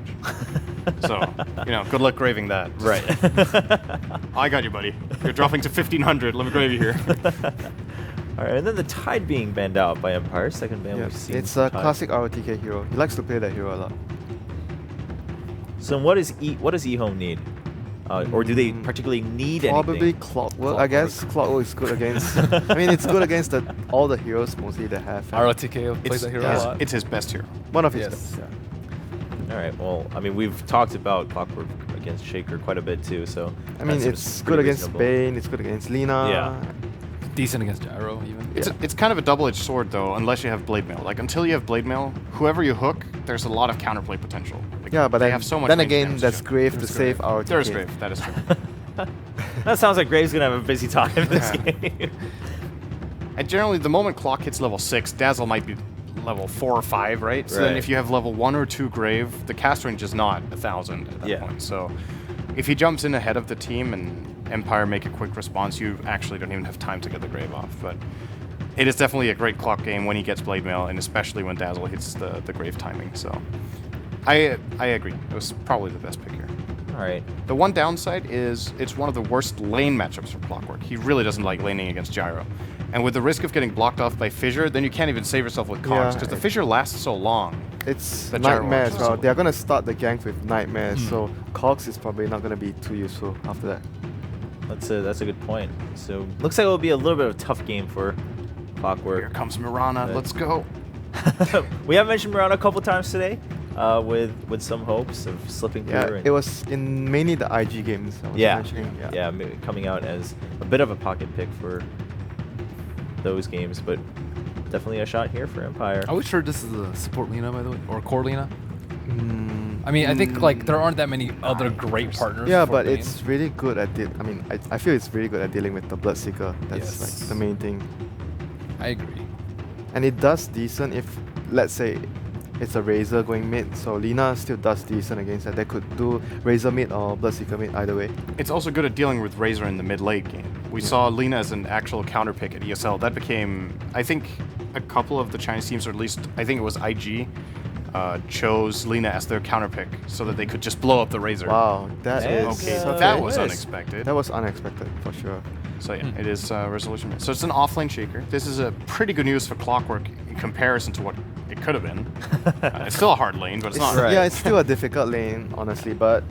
So, good luck graving that. Right. I got you, buddy. You're dropping to 1,500. Let me grave you here. All right, and then the Tide being banned out by Empire. Second ban we've seen. It's a classic ROTK hero. He likes to play that hero a lot. So what does Ehome need? Or do they particularly need anything? Probably Clockwork. I guess Clockwork is good against... I mean, it's good against all the heroes mostly that have... ROTK plays that hero a lot. It's his best hero. One of his best, All right. Well, I mean, we've talked about Clockwork against Shaker quite a bit too. So I mean, that seems it's pretty good against reasonable. Bane. It's good against Lina. Yeah. Decent against Gyro, even. It's kind of a double-edged sword, though, unless you have Blade Mail. Like, until you have Blade Mail, whoever you hook, there's a lot of counterplay potential. Like, Yeah, but they then, have so much then range again, damage there's too. Grave to save our There is TK. Grave, that is true. That sounds like Graves gonna have a busy time in this Yeah. game. And generally, the moment Clock hits level 6, Dazzle might be level 4 or 5, right? So then Right. if you have level 1 or 2 Grave, the cast range is not 1,000 at that Yeah. point. So if he jumps in ahead of the team and Empire make a quick response, you actually don't even have time to get the Grave off. But it is definitely a great Clock game when he gets Blade Mail, and especially when Dazzle hits the Grave timing. So I agree. It was probably the best pick here. All right. The one downside is it's one of the worst lane matchups for Clockwork. He really doesn't like laning against Gyro. And with the risk of getting blocked off by Fissure, then you can't even save yourself with Cogs, because the Fissure lasts so long. It's that Gyro Nightmare as launches. well. They're going to start the gank with Nightmare, so Cogs is probably not going to be too useful after that. That's a good point. So looks like it will be a little bit of a tough game for Clockwork. Here comes Mirana. But- Let's go. We have mentioned Mirana a couple times today, with some hopes of slipping through. Yeah, and it was in mainly the IG games I was mentioning. yeah, coming out as a bit of a pocket pick for those games, but definitely a shot here for Empire. Are we sure this is a support Lina, by the way, or core Lina? I mean, I think like there aren't that many other great partners. Yeah, for but Bane. it's really good at I mean, I feel it's really good at dealing with the Bloodseeker. That's like the main thing. I agree. And it does decent if, let's say, it's a Razor going mid, so Lina still does decent against that. They could do Razor mid or Bloodseeker mid either way. It's also good at dealing with Razor in the mid-late game. We saw Lina as an actual counter pick at ESL. That became, I think, a couple of the Chinese teams, or at least I think it was IG, chose Lina as their counter pick so that they could just blow up the Razor. Wow, that is Okay, okay. that was unexpected. That was unexpected for sure. So yeah, it is resolution. So it's an offlane shaker. This is a pretty good news for Clockwork in comparison to what it could have been. It's still a hard lane, but it's not. Yeah, it's still a difficult lane, honestly, but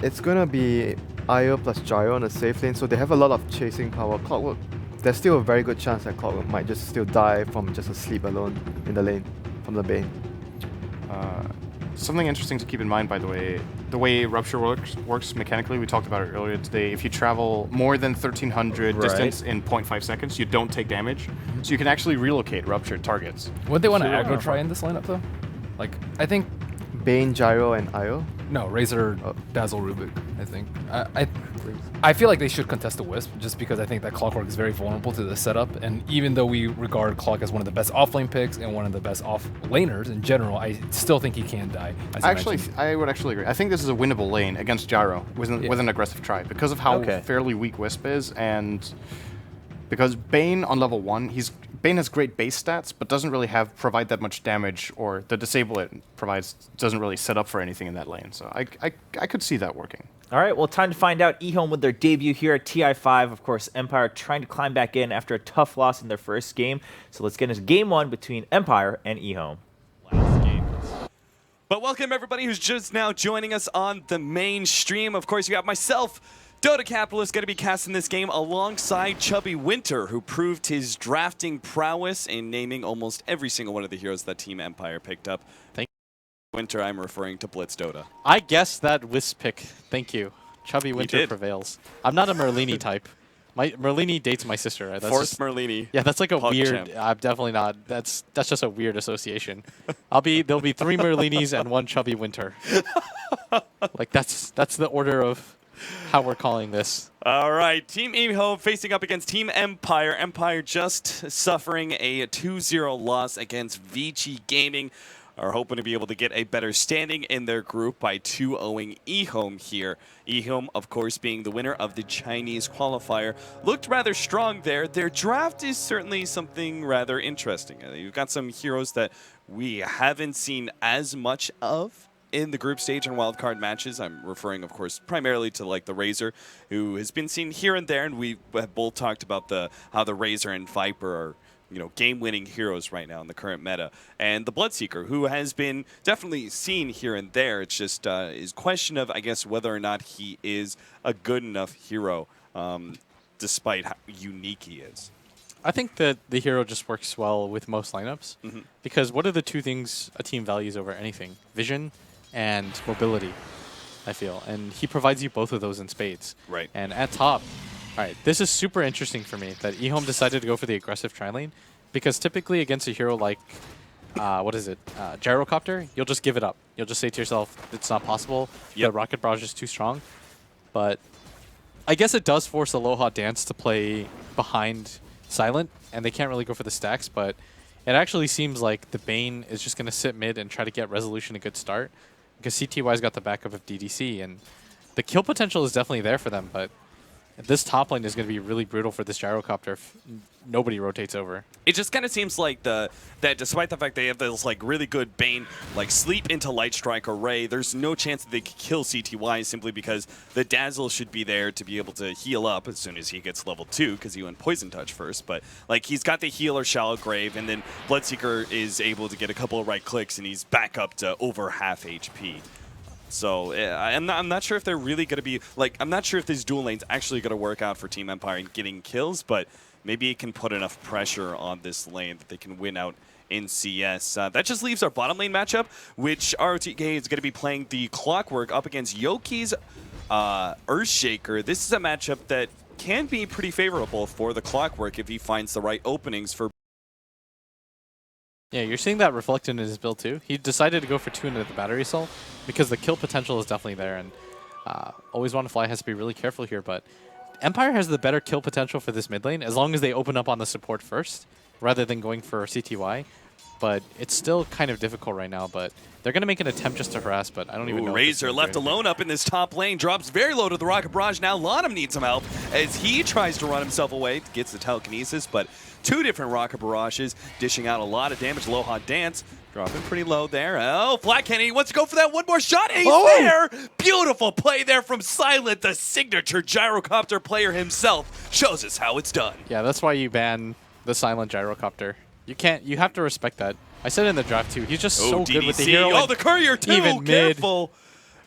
it's gonna be Io plus Gyro on the safe lane, so they have a lot of chasing power. Clockwork, there's still a very good chance that Clockwork might just still die from just a sleep alone in the lane from the Bane. Something interesting to keep in mind, by the way Rupture works mechanically, we talked about it earlier today. If you travel more than 1,300 distance in 0.5 seconds, you don't take damage. So you can actually relocate Ruptured targets. Would they want to So, aggro try in this lineup though? Like, I think Bane, Gyro, and Io? no, Razor, Dazzle, Rubik. I think. I feel like they should contest the Wisp just because I think that Clockwork is very vulnerable to the setup. And even though we regard Clock as one of the best offlane picks and one of the best off laners in general, I still think he can die. As I mentioned. I would actually agree. I think this is a winnable lane against Gyro with an aggressive try because of how fairly weak Wisp is, and because Bane on level 1, Bane has great base stats, but doesn't really provide that much damage, or the disable it provides doesn't really set up for anything in that lane. So I could see that working. All right, well, time to find out. Ehome with their debut here at TI5. Of course, Empire trying to climb back in after a tough loss in their first game. So let's get into game 1 between Empire and Ehome. Last game. But welcome everybody who's just now joining us on the main stream. Of course, you have myself, Dota Capitalist, going to be casting this game alongside Chubby Winter, who proved his drafting prowess in naming almost every single one of the heroes that Team Empire picked up. Thank you, Winter. I'm referring to Blitz Dota. I guessed that Wisp pick. Thank you. Chubby Winter prevails. I'm not a Merlini type. Merlini dates my sister. Right? Forced Merlini. Yeah, that's like a Pug weird. champ. I'm definitely not. That's just a weird association. There'll be 3 Merlinis and 1 Chubby Winter. Like that's the order of how we're calling this. All right, Team Ehome facing up against Team Empire. Empire just suffering a 2-0 loss against Vici Gaming. Are hoping to be able to get a better standing in their group by 2-0ing Ehome here. Ehome, of course, being the winner of the Chinese qualifier. Looked rather strong there. Their draft is certainly something rather interesting. You've got some heroes that we haven't seen as much of in the group stage and wildcard matches. I'm referring, of course, primarily to like the Razor, who has been seen here and there, and we have both talked about how the Razor and Viper are, game-winning heroes right now in the current meta. And the Bloodseeker, who has been definitely seen here and there. It's just is question of, I guess, whether or not he is a good enough hero, despite how unique he is. I think that the hero just works well with most lineups because what are the two things a team values over anything? Vision and mobility, I feel. And he provides you both of those in spades. Right. And at top, all right, this is super interesting for me that Ehome decided to go for the aggressive tri-lane because typically against a hero like, what is it, Gyrocopter, you'll just give it up. You'll just say to yourself, it's not possible. The Rocket Barrage is too strong. But I guess it does force Aloha Dance to play behind Silent, and they can't really go for the stacks, but it actually seems like the Bane is just going to sit mid and try to get Resolution a good start because CTY's got the backup of DDC, and the kill potential is definitely there for them, but this top lane is going to be really brutal for this Gyrocopter if nobody rotates over. It just kind of seems like that despite the fact they have this like really good Bane, like sleep into Light Strike array, there's no chance that they could kill CTY simply because the Dazzle should be there to be able to heal up as soon as he gets level 2 because he went Poison Touch first. But like he's got the healer Shallow Grave, and then Bloodseeker is able to get a couple of right clicks, and he's back up to over half HP. So I'm not sure if they're really going to be like, I'm not sure if this dual lane's actually going to work out for Team Empire in getting kills, but maybe it can put enough pressure on this lane that they can win out in CS. That just leaves our bottom lane matchup, which ROTK is going to be playing the Clockwork up against Yoki's Earthshaker. This is a matchup that can be pretty favorable for the Clockwork if he finds the right openings for. Yeah, you're seeing that reflected in his build too. He decided to go for 2 into the battery assault because the kill potential is definitely there, and Always Want to Fly has to be really careful here, but Empire has the better kill potential for this mid lane as long as they open up on the support first rather than going for CTY. But it's still kind of difficult right now, but they're going to make an attempt just to harass, but I don't even know. Razor left alone up in this top lane, drops very low to the Rocket Barrage. Now Lanham needs some help as he tries to run himself away, gets the telekinesis, but 2 different Rocket Barrages dishing out a lot of damage. Aloha Dance dropping pretty low there. Oh, Flat Cannon wants to go for that one more shot. He's there. Beautiful play there from Silent, the signature Gyrocopter player himself. Shows us how it's done. Yeah, that's why you ban the Silent Gyrocopter. You can't. You have to respect that. I said in the draft too. He's just so DDC. good with the hero. Oh, the Courier too. Even Careful.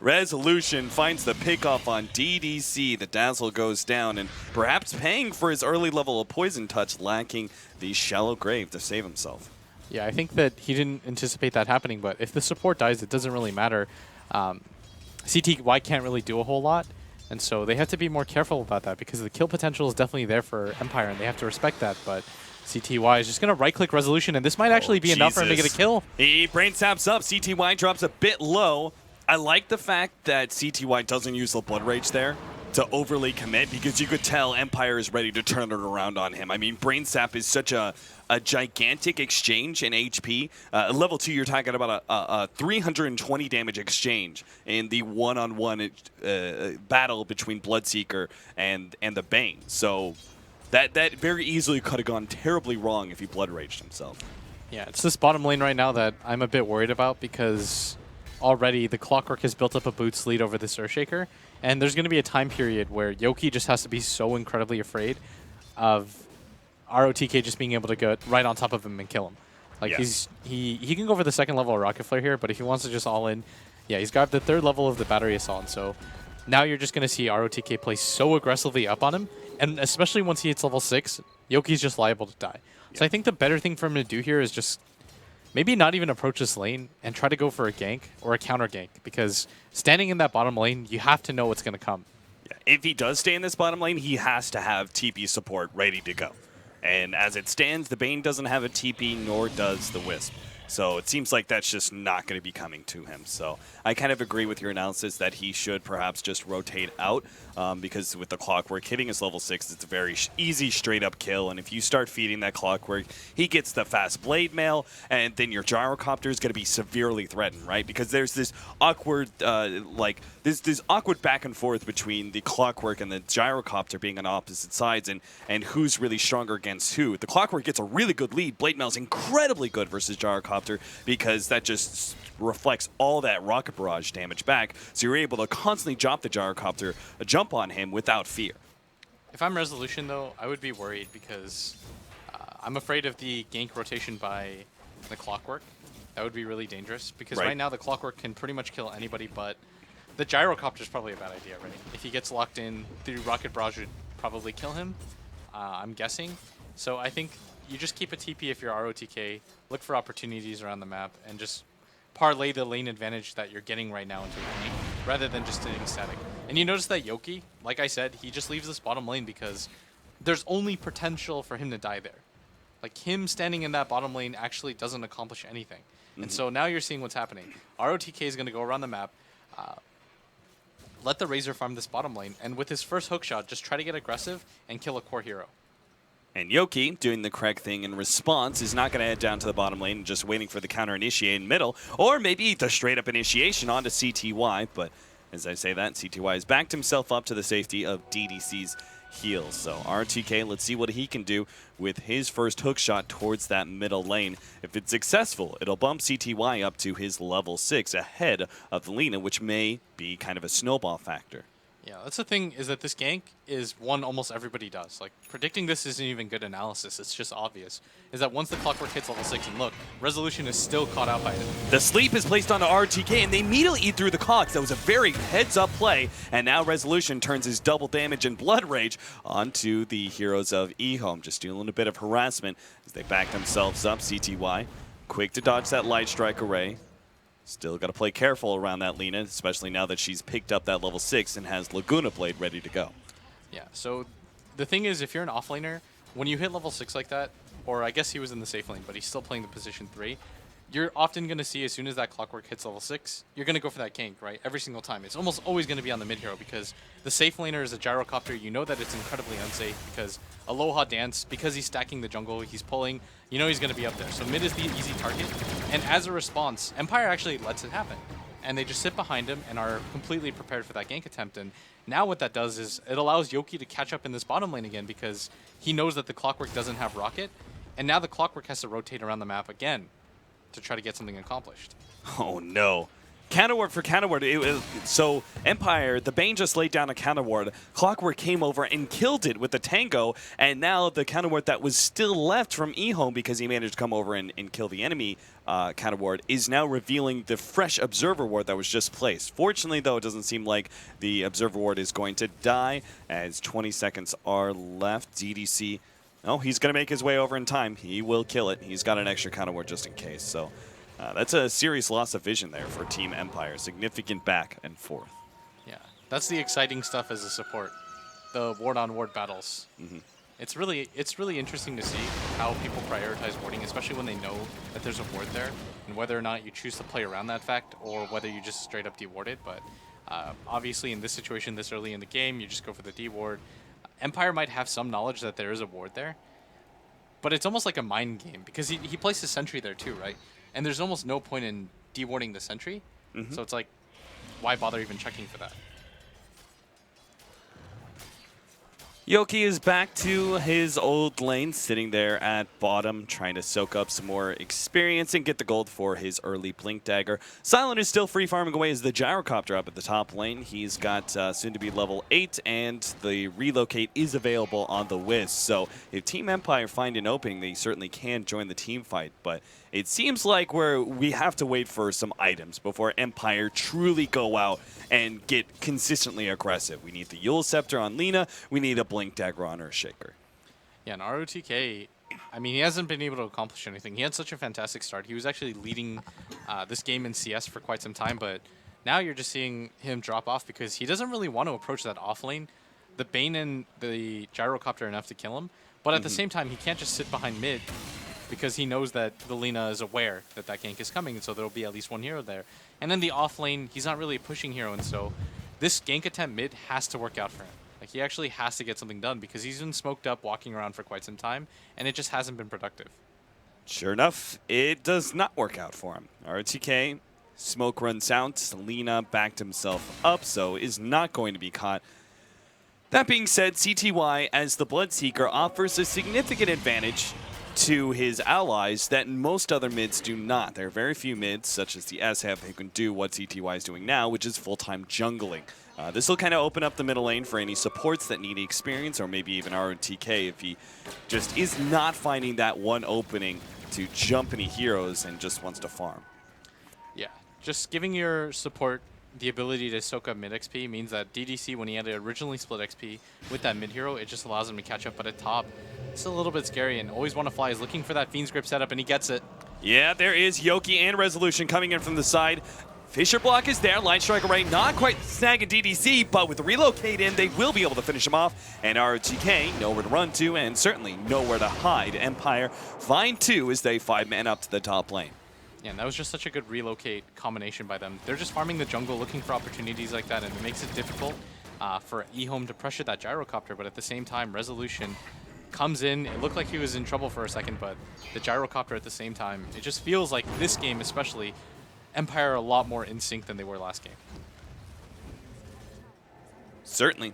Resolution finds the pickoff on DDC. The Dazzle goes down, and perhaps paying for his early level of Poison Touch, lacking the Shallow Grave to save himself. Yeah, I think that he didn't anticipate that happening, but if the support dies, it doesn't really matter. CTY can't really do a whole lot, and so they have to be more careful about that because the kill potential is definitely there for Empire, and they have to respect that, but CTY is just going to right-click Resolution, and this might actually be enough for him to get a kill. He brain saps up. CTY drops a bit low. I like the fact that CTY doesn't use the Blood Rage there to overly commit because you could tell Empire is ready to turn it around on him. I mean, Brain Sap is such a gigantic exchange in HP. Level 2, you're talking about a 320 damage exchange in the one-on-one battle between Bloodseeker and the Bane. So that very easily could have gone terribly wrong if he Blood Raged himself. Yeah, it's this bottom lane right now that I'm a bit worried about because already the Clockwork has built up a boots lead over this Earthshaker, and there's going to be a time period where Yoki just has to be so incredibly afraid of ROTK just being able to go right on top of him and kill him. Like he can go for the second level of Rocket Flare here, but if he wants to just all in, yeah, he's got the 3rd level of the Battery Assault, so now you're just going to see ROTK play so aggressively up on him, and especially once he hits level 6, Yoki's just liable to die. So I think the better thing for him to do here is just maybe not even approach this lane and try to go for a gank or a counter gank, because standing in that bottom lane, you have to know what's going to come. Yeah. If he does stay in this bottom lane, he has to have TP support ready to go. And as it stands, the Bane doesn't have a TP, nor does the Wisp. So it seems like that's just not going to be coming to him. So I kind of agree with your analysis that he should perhaps just rotate out because with the Clockwork hitting his level 6, it's a very easy straight up kill. And if you start feeding that Clockwork, he gets the fast blade mail, and then your Gyrocopter is going to be severely threatened, right? Because there's this awkward, this awkward back and forth between the Clockwork and the Gyrocopter being on opposite sides, and who's really stronger against who. The Clockwork gets a really good lead. Blade mail is incredibly good versus Gyrocopter, because that just reflects all that Rocket Barrage damage back, so you're able to constantly drop the Gyrocopter, jump on him without fear. If I'm Resolution, though, I would be worried because I'm afraid of the gank rotation by the Clockwork. That would be really dangerous, because right now the Clockwork can pretty much kill anybody, but the Gyrocopter is probably a bad idea, right? If he gets locked in, the Rocket Barrage would probably kill him, I'm guessing. So I think you just keep a TP if you're ROTK, look for opportunities around the map, and just parlay the lane advantage that you're getting right now into a lane, rather than just sitting static. And you notice that Yoki, like I said, he just leaves this bottom lane because there's only potential for him to die there. Like, him standing in that bottom lane actually doesn't accomplish anything. And so now you're seeing what's happening. ROTK is going to go around the map, let the Razor farm this bottom lane, and with his first hook shot, just try to get aggressive and kill a core hero. And Yoki, doing the correct thing in response, is not going to head down to the bottom lane and just waiting for the counter initiate in middle, or maybe the straight up initiation onto CTY. But as I say that, CTY has backed himself up to the safety of DDC's heals. So RTK, let's see what he can do with his first hook shot towards that middle lane. If it's successful, it'll bump CTY up to his level 6 ahead of Lina, which may be kind of a snowball factor. Yeah, that's the thing, is that this gank is one almost everybody does. Like, predicting this isn't even good analysis, it's just obvious. Is that once the Clockwork hits level 6, and look, Resolution is still caught out by it. The sleep is placed onto RTK, and they immediately eat through the cogs. That was a very heads-up play, and now Resolution turns his double damage and Blood Rage onto the heroes of Ehome, just dealing a bit of harassment as they back themselves up. CTY, quick to dodge that Light Strike array. Still got to play careful around that Lina, especially now that she's picked up that level 6 and has Laguna Blade ready to go. Yeah, so the thing is, if you're an offlaner, when you hit level 6 like that, or I guess he was in the safe lane, but he's still playing the position 3, you're often going to see, as soon as that Clockwork hits level 6, you're going to go for that gank, right? Every single time. It's almost always going to be on the mid hero, because the safe laner is a gyrocopter. You know that it's incredibly unsafe, because Aloha Dance, because he's stacking the jungle, he's pulling, you know he's going to be up there. So mid is the easy target, and as a response, Empire actually lets it happen. And they just sit behind him and are completely prepared for that gank attempt. And now what that does is it allows Yoki to catch up in this bottom lane again, because he knows that the Clockwork doesn't have Rocket, and now the Clockwork has to rotate around the map again to try to get something accomplished. Oh no. Counterward for counterward. So Empire, the Bane just laid down a counterward. Clockwork came over and killed it with the Tango, and now the counterward that was still left from Ehome, because he managed to come over and kill the enemy counterward, is now revealing the fresh Observer Ward that was just placed. Fortunately, though, it doesn't seem like the Observer Ward is going to die, as 20 seconds are left. DDC, oh, he's going to make his way over in time. He will kill it. He's got an extra counterward just in case. So that's a serious loss of vision there for Team Empire. Significant back and forth. Yeah, that's the exciting stuff as a support. The ward-on-ward battles. It's really interesting to see how people prioritize warding, especially when they know that there's a ward there, and whether or not you choose to play around that fact or whether you just straight up deward it. But obviously in this situation, this early in the game, you just go for the deward. Empire might have some knowledge that there is a ward there, but it's almost like a mind game, because he placed a sentry there too, right? And there's almost no point in dewarding the sentry, so it's like, why bother even checking for that? Yoki is back to his old lane, sitting there at bottom, trying to soak up some more experience and get the gold for his early Blink Dagger. Silent is still free farming away as the Gyrocopter up at the top lane. He's got soon to be level 8, and the relocate is available on the Wisp. So if Team Empire find an opening, they certainly can join the team fight. But it seems like we have to wait for some items before Empire truly go out and get consistently aggressive. We need the Yule Scepter on Lina. We need a Blink Dagger on Earthshaker. Yeah, and ROTK, I mean, he hasn't been able to accomplish anything. He had such a fantastic start. He was actually leading this game in CS for quite some time, but now you're just seeing him drop off because he doesn't really want to approach that off lane. The Bane and the Gyrocopter are enough to kill him, but at the same time, he can't just sit behind mid, because he knows that the Lina is aware that that gank is coming, and so there will be at least one hero there. And then the off lane, he's not really a pushing hero, and so this gank attempt mid has to work out for him. Like, he actually has to get something done, because he's been smoked up walking around for quite some time, and it just hasn't been productive. Sure enough, it does not work out for him. RTK, smoke runs out. Lina backed himself up, so is not going to be caught. That being said, CTY, as the Bloodseeker, offers a significant advantage to his allies that most other mids do not. There are very few mids, such as the SF, who can do what CTY is doing now, which is full-time jungling. This will kind of open up the middle lane for any supports that need experience, or maybe even ROTK if he just is not finding that one opening to jump any heroes and just wants to farm. Yeah, just giving your support the ability to soak up mid XP means that DDC, when he had to originally split XP with that mid hero, it just allows him to catch up. But at top, it's a little bit scary, and Always Wanna Fly is looking for that Fiend's Grip setup, and he gets it. Yeah, there is Yoki and Resolution coming in from the side. Fisher Block is there, Line Strike Array not quite snagging DDC, but with the relocate in, they will be able to finish him off. And ROTK nowhere to run to, and certainly nowhere to hide. Empire find 2 as they 5-man up to the top lane. Yeah, and that was just such a good relocate combination by them. They're just farming the jungle, looking for opportunities like that, and it makes it difficult for Ehome to pressure that gyrocopter, but at the same time, Resolution comes in. It looked like he was in trouble for a second, but the gyrocopter at the same time, it just feels like this game especially, Empire are a lot more in sync than they were last game. Certainly.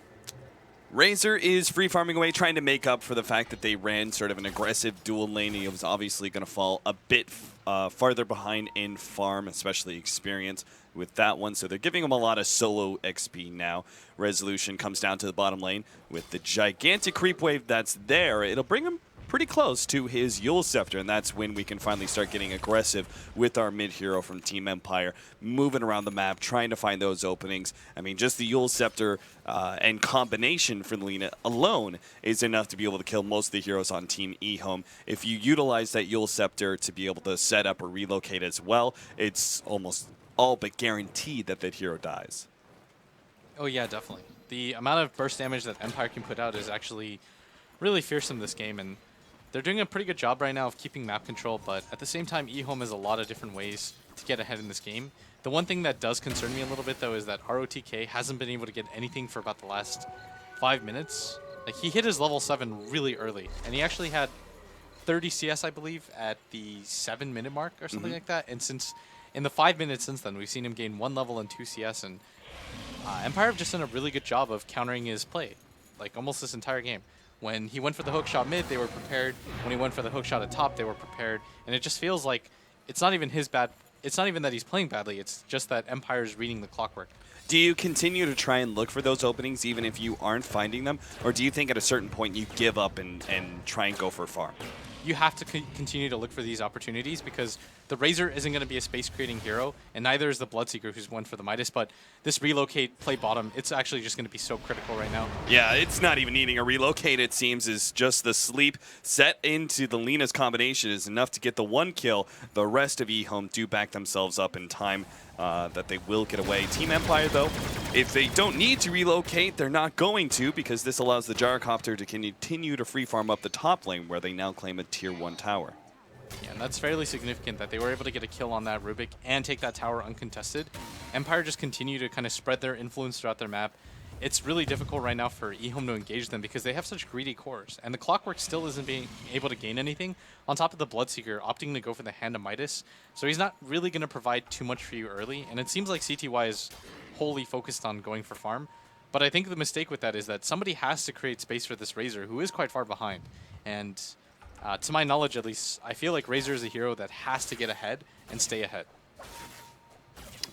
Razor is free farming away, trying to make up for the fact that they ran sort of an aggressive dual lane. He was obviously going to fall a bit farther behind in farm, especially experience with that one. So they're giving him a lot of solo XP now. Resolution comes down to the bottom lane with the gigantic creep wave that's there. It'll bring him pretty close to his Yule Scepter, and that's when we can finally start getting aggressive with our mid-hero from Team Empire, moving around the map, trying to find those openings. I mean, just the Yule Scepter and combination for Lina alone is enough to be able to kill most of the heroes on Team Ehome. If you utilize that Yule Scepter to be able to set up or relocate as well, it's almost all but guaranteed that that hero dies. Oh yeah, definitely. The amount of burst damage that Empire can put out is actually really fearsome this game, and they're doing a pretty good job right now of keeping map control, but at the same time, Ehome has a lot of different ways to get ahead in this game. The one thing that does concern me a little bit, though, is that ROTK hasn't been able to get anything for about the last 5 minutes. Like, he hit his level 7 really early, and he actually had 30 CS, I believe, at the 7-minute mark or something like that. And since in the 5 minutes since then, we've seen him gain 1 level and 2 CS, and Empire have just done a really good job of countering his play, like almost this entire game. When he went for the hook shot mid, they were prepared. When he went for the hook shot at top, they were prepared. And it just feels like it's not even his bad. It's not even that he's playing badly. It's just that Empire's reading the clockwork. Do you continue to try and look for those openings even if you aren't finding them? Or do you think at a certain point you give up and try and go for farm? You have to continue to look for these opportunities because the Razor isn't going to be a space-creating hero, and neither is the Bloodseeker, who's one for the Midas, but this relocate, play bottom, it's actually just going to be so critical right now. Yeah, it's not even needing a relocate, it seems, is just the sleep set into the Lina's combination is enough to get the 1 kill. The rest of Ehome do back themselves up in time that they will get away. Team Empire, though, if they don't need to relocate, they're not going to, because this allows the Gyrocopter to continue to free farm up the top lane, where they now claim a tier 1 tower. Yeah, and that's fairly significant that they were able to get a kill on that Rubik and take that tower uncontested. Empire just continue to kind of spread their influence throughout their map. It's really difficult right now for Ehome to engage them because they have such greedy cores, and the Clockwork still isn't being able to gain anything. On top of the Bloodseeker opting to go for the Hand of Midas, so he's not really going to provide too much for you early, and it seems like CTY is wholly focused on going for farm. But I think the mistake with that is that somebody has to create space for this Razor, who is quite far behind. And to my knowledge, at least, I feel like Razor is a hero that has to get ahead and stay ahead.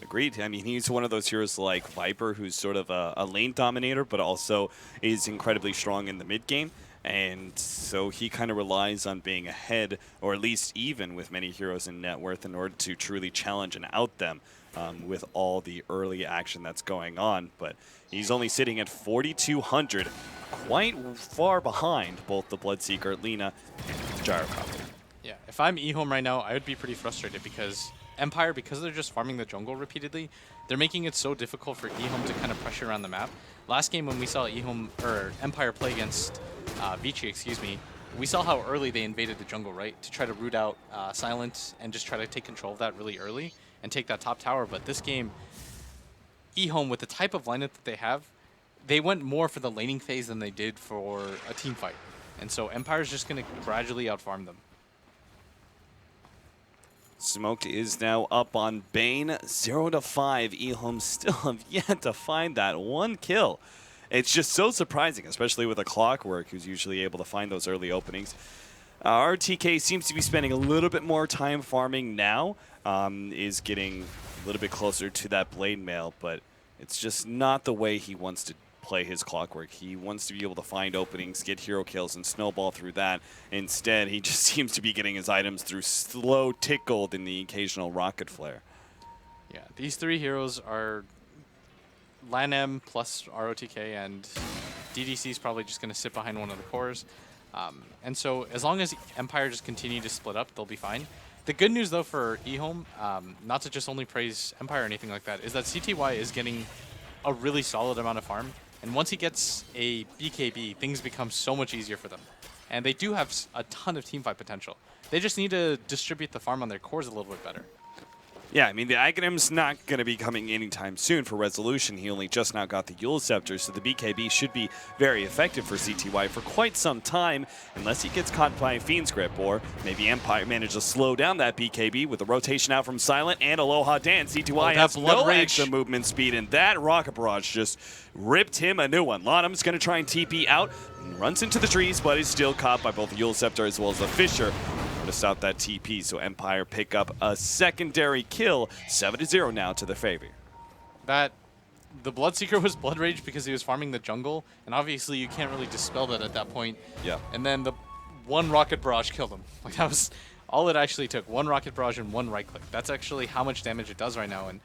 Agreed. I mean, he's one of those heroes like Viper, who's sort of a lane dominator, but also is incredibly strong in the mid game. And so he kind of relies on being ahead, or at least even with many heroes in net worth, in order to truly challenge and out them with all the early action that's going on. But he's only sitting at 4,200, quite far behind both the Bloodseeker, Lina, and the Gyrocopter. Yeah, if I'm Ehome right now, I would be pretty frustrated because Empire, because they're just farming the jungle repeatedly, they're making it so difficult for Ehome to kind of pressure around the map. Last game when we saw Empire play against Vici, we saw how early they invaded the jungle, right? To try to root out Silent and just try to take control of that really early and take that top tower. But this game, Ehome, with the type of lineup that they have, they went more for the laning phase than they did for a team fight. And so Empire's just going to gradually outfarm them. Smoked is now up on Bane, 0-5. Ehome still have yet to find that 1 kill. It's just so surprising, especially with a Clockwork, who's usually able to find those early openings. RTK seems to be spending a little bit more time farming now, is getting a little bit closer to that Blade Mail, but it's just not the way he wants to play his Clockwork. He wants to be able to find openings, get hero kills, and snowball through that. Instead, he just seems to be getting his items through slow tick gold and the occasional rocket flare. Yeah, these 3 heroes are LANM plus ROTK, and DDC is probably just going to sit behind one of the cores. And so as long as Empire just continue to split up, they'll be fine. The good news, though, for Ehome, not to just only praise Empire or anything like that, is that CTY is getting a really solid amount of farm. And once he gets a BKB, things become so much easier for them. And they do have a ton of teamfight potential. They just need to distribute the farm on their cores a little bit better. Yeah, I mean, the Aghanim's not going to be coming anytime soon for Resolution. He only just now got the Yule Scepter, so the BKB should be very effective for CTY for quite some time, unless he gets caught by Fiend's Grip, or maybe Empire manages to slow down that BKB with a rotation out from Silent and Aloha Dance. CTY has no extra movement speed, and that Rocket Barrage just ripped him a new one. Lanham's going to try and TP out, and runs into the trees, but is still caught by both the Yule Scepter as well as the Fisher to stop that TP, so Empire pick up a secondary kill, 7-0 now to the favor. The Bloodseeker was Blood Rage because he was farming the jungle, and obviously you can't really dispel that at that point. Yeah. And then the one Rocket Barrage killed him. Like, that was all it actually took. One Rocket Barrage and one right click. That's actually how much damage it does right now, and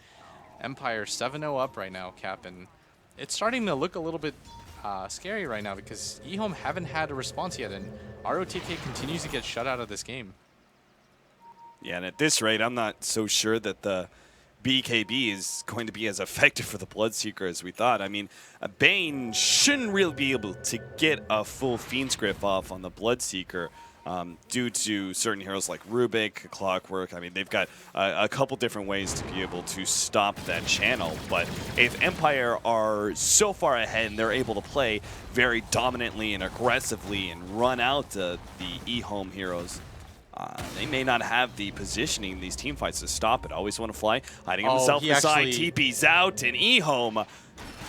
Empire 7-0 up right now, Cap, and it's starting to look a little bit scary right now because Ehome haven't had a response yet, and ROTK continues to get shut out of this game. Yeah, and at this rate, I'm not so sure that the BKB is going to be as effective for the Bloodseeker as we thought. I mean, Bane shouldn't really be able to get a full Fiend's Grip off on the Bloodseeker due to certain heroes like Rubik, Clockwork. I mean, they've got a couple different ways to be able to stop that channel. But if Empire are so far ahead and they're able to play very dominantly and aggressively and run out the Ehome heroes, they may not have the positioning in these team fights to stop it. Always want to fly, hiding himself inside, TP's out, and Ehome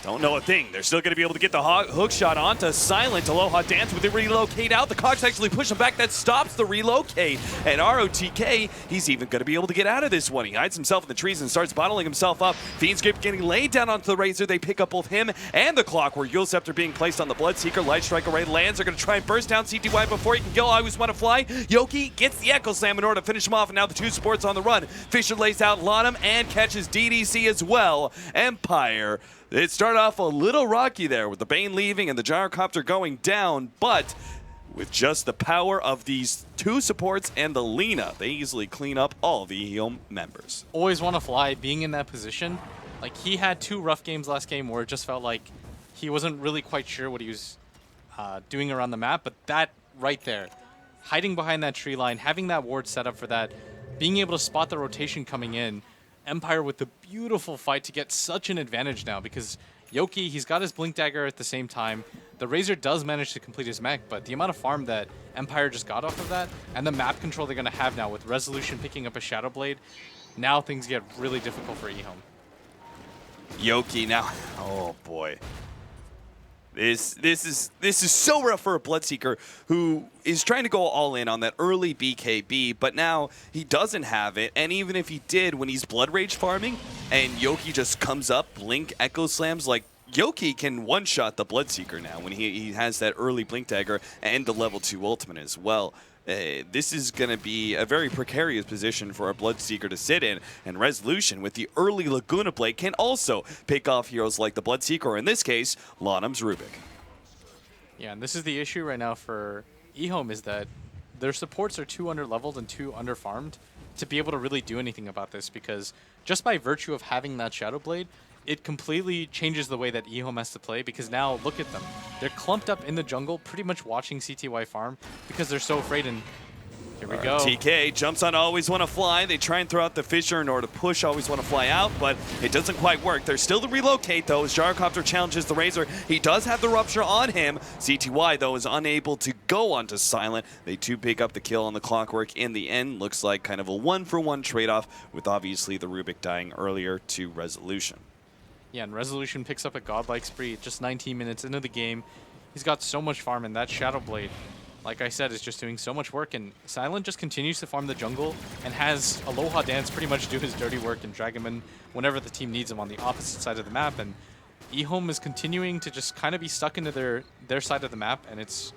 don't know a thing. They're still going to be able to get the hook shot onto Silent. Aloha Dance with the relocate out. The Cogs actually push him back. That stops the relocate. And ROTK, he's even going to be able to get out of this one. He hides himself in the trees and starts bottling himself up. Fiend's Grip getting laid down onto the Razor. They pick up both him and the Clockwork. Yule Scepter being placed on the Bloodseeker. Light Strike Array lands. They're going to try and burst down CTY before he can kill. I Always Want to Fly. Yoki gets the Echo Slam in order to finish him off. And now the two supports on the run. Fisher lays out Lanham and catches DDC as well. Empire. It started off a little rocky there with the Bane leaving and the Gyrocopter going down, but with just the power of these two supports and the Lina, they easily clean up all the Ehome members. Always Want to Fly, being in that position, like he had two rough games last game where it just felt like he wasn't really quite sure what he was doing around the map, but that right there, hiding behind that tree line, having that ward set up for that, being able to spot the rotation coming in, Empire with the beautiful fight to get such an advantage now because Yoki, he's got his Blink Dagger at the same time. The Razor does manage to complete his mech, but the amount of farm that Empire just got off of that and the map control they're going to have now with Resolution picking up a Shadow Blade, now things get really difficult for Ehome. Yoki now, oh boy. This is so rough for a Bloodseeker who is trying to go all in on that early BKB, but now he doesn't have it. And even if he did, when he's Blood Rage farming and Yoki just comes up, Blink Echo Slams, like Yoki can one-shot the Bloodseeker now when he has that early Blink Dagger and the level 2 ultimate as well. This is going to be a very precarious position for a Bloodseeker to sit in, and Resolution with the early Laguna Blade can also pick off heroes like the Bloodseeker, or in this case, Lanham's Rubik. Yeah, and this is the issue right now for Ehome is that their supports are too under-leveled and too under-farmed to be able to really do anything about this, because just by virtue of having that Shadow Blade, it completely changes the way that Ehome has to play, because now look at them. They're clumped up in the jungle, pretty much watching CTY farm because they're so afraid, and here we go. TK jumps on Always Want to Fly. They try and throw out the Fisher in order to push Always Want to Fly out, but it doesn't quite work. There's still the relocate, though, as Gyrocopter challenges the Razor. He does have the Rupture on him. CTY, though, is unable to go onto Silent. They too pick up the kill on the Clockwork in the end. Looks like kind of a one-for-one trade-off, with obviously the Rubik dying earlier to Resolution. Yeah, and Resolution picks up a godlike spree just 19 minutes into the game. He's got so much farm, and that Shadow Blade, like I said, is just doing so much work. And Silent just continues to farm the jungle and has Aloha Dance pretty much do his dirty work and drag him in whenever the team needs him on the opposite side of the map. And Ehome is continuing to just kind of be stuck into their side of the map, and it's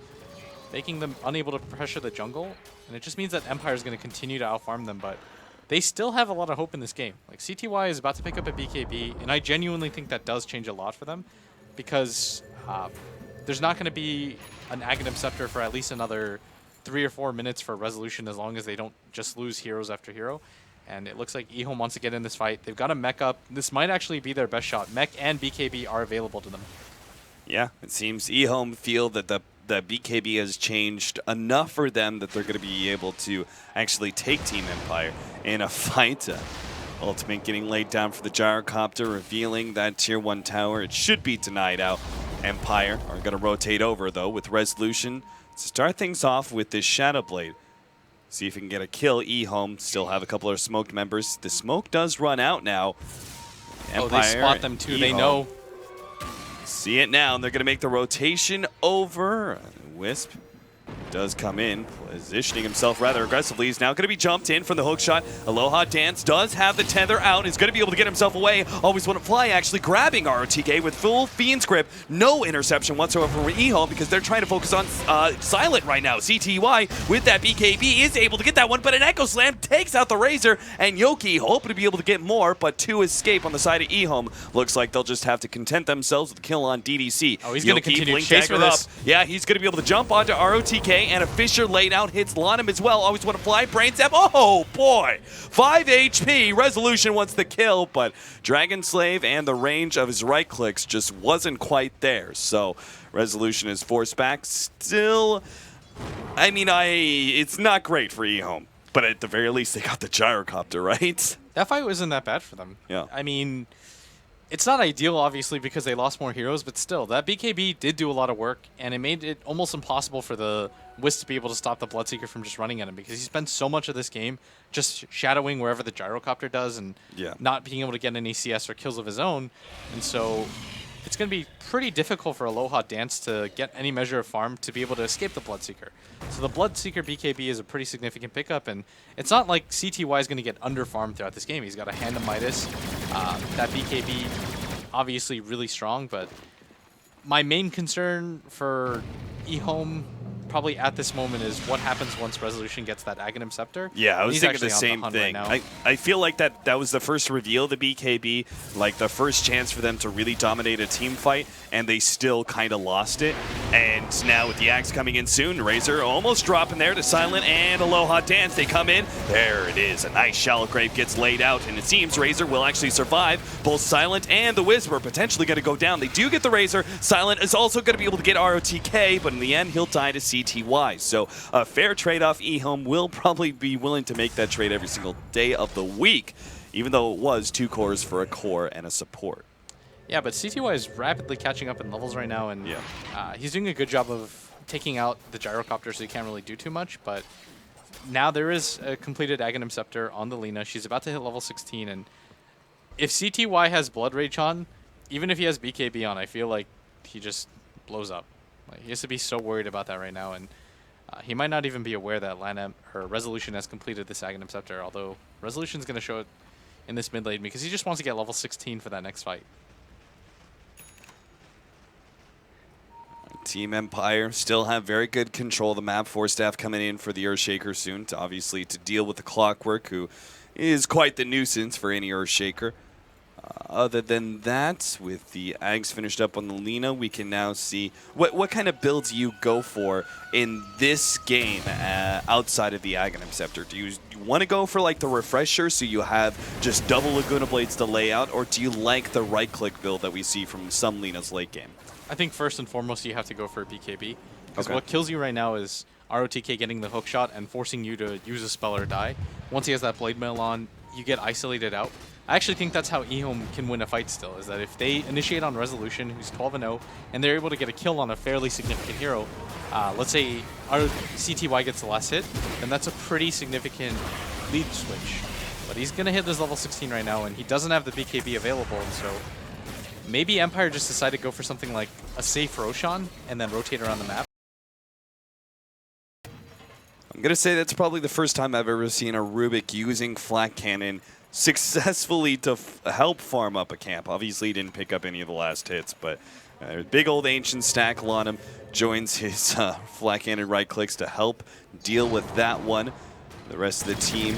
making them unable to pressure the jungle. And it just means that Empire is going to continue to outfarm them, but they still have a lot of hope in this game. Like, CTY is about to pick up a BKB, and I genuinely think that does change a lot for them, because there's not going to be an Aghanim Scepter for at least another 3 or 4 minutes for Resolution, as long as they don't just lose heroes after hero. And it looks like Ehome wants to get in this fight. They've got a mech up. This might actually be their best shot. Mech and BKB are available to them. Yeah, it seems Ehome feel that the BKB has changed enough for them that they're going to be able to actually take Team Empire in a fight. Ultimate getting laid down for the gyrocopter, revealing that Tier 1 tower. It should be denied out. Empire are going to rotate over, though, with Resolution to start things off with this Shadow Blade. See if he can get a kill. Ehome still have a couple of smoked members. The smoke does run out now. Empire, they spot them too. They know. See it now, and they're going to make the rotation over. Wisp does come in, positioning himself rather aggressively. He's now going to be jumped in from the hook shot. Aloha Dance does have the tether out. He's going to be able to get himself away. Always Want to Fly actually grabbing ROTK with full Fiend's Grip. No interception whatsoever from Ehome because they're trying to focus on Silent right now. CTY with that BKB is able to get that one, but an Echo Slam takes out the Razor, and Yoki hoping to be able to get more, but 2 escape on the side of Ehome. Looks like they'll just have to content themselves with a kill on DDC. Oh, he's going to continue chase for this. this. Yeah, he's going to be able to jump onto ROTK, and a Fisher laid out hits Lanham as well. Always Want to Fly. Brain Zap. Oh, boy. 5 HP. Resolution wants the kill, but Dragon Slave and the range of his right clicks just wasn't quite there. So Resolution is forced back. Still, I mean, it's not great for Ehome, but at the very least, they got the gyrocopter, right? That fight wasn't that bad for them. Yeah. I mean, it's not ideal, obviously, because they lost more heroes, but still, that BKB did do a lot of work, and it made it almost impossible for the Wisp to be able to stop the Bloodseeker from just running at him, because he spent so much of this game just shadowing wherever the gyrocopter does and not being able to get any CS or kills of his own. And so it's going to be pretty difficult for Aloha Dance to get any measure of farm to be able to escape the Bloodseeker. So the Bloodseeker BKB is a pretty significant pickup, and it's not like CTY is going to get under-farmed throughout this game. He's got a Hand of Midas. That BKB, obviously really strong, but my main concern for Ehome probably at this moment is what happens once Resolution gets that Aghanim Scepter. Yeah, I was thinking the same Right thing. now. I feel like that was the first reveal of the BKB, like the first chance for them to really dominate a team fight, and they still kind of lost it. And now with the Axe coming in soon, Razor almost dropping there to Silent and Aloha Dance. They come in. There it is. A nice Shallow Grave gets laid out, and it seems Razor will actually survive. Both Silent and the Wisp are potentially going to go down. They do get the Razor. Silent is also going to be able to get ROTK, but in the end, he'll die to CTY. So a fair trade-off. Ehome will probably be willing to make that trade every single day of the week, even though it was 2 cores for a core and a support. Yeah, but CTY is rapidly catching up in levels right now, and he's doing a good job of taking out the gyrocopter, so he can't really do too much. But now there is a completed Aghanim Scepter on the Lina. She's about to hit level 16, and if CTY has Blood Rage on, even if he has BKB on, I feel like he just blows up. Like, he has to be so worried about that right now, and he might not even be aware that Resolution has completed this Aghanim Scepter, although Resolution's going to show it in this mid lane because he just wants to get level 16 for that next fight. Team Empire still have very good control of the map. 4 staff coming in for the Earthshaker soon to obviously to deal with the Clockwork, who is quite the nuisance for any Earthshaker. Other than that, with the Ags finished up on the Lina, we can now see what kind of builds you go for in this game outside of the Aghanim Scepter. Do you want to go for like the Refresher so you have just double Laguna Blades to lay out, or do you like the right-click build that we see from some Lina's late game? I think first and foremost you have to go for a BKB, because what kills you right now is ROTK getting the hook shot and forcing you to use a spell or die. Once he has that Blade Mail on, you get isolated out. I actually think that's how Ehome can win a fight still, is that if they initiate on Resolution, who's 12-0, and they're able to get a kill on a fairly significant hero, let's say our CTY gets the last hit, then that's a pretty significant lead switch. But he's going to hit this level 16 right now, and he doesn't have the BKB available, and so maybe Empire just decided to go for something like a safe Roshan and then rotate around the map. I'm going to say that's probably the first time I've ever seen a Rubik using Flak Cannon successfully to help farm up a camp. Obviously, he didn't pick up any of the last hits, but big old Ancient stack. Lanham joins his Flak Cannon right clicks to help deal with that one. The rest of the team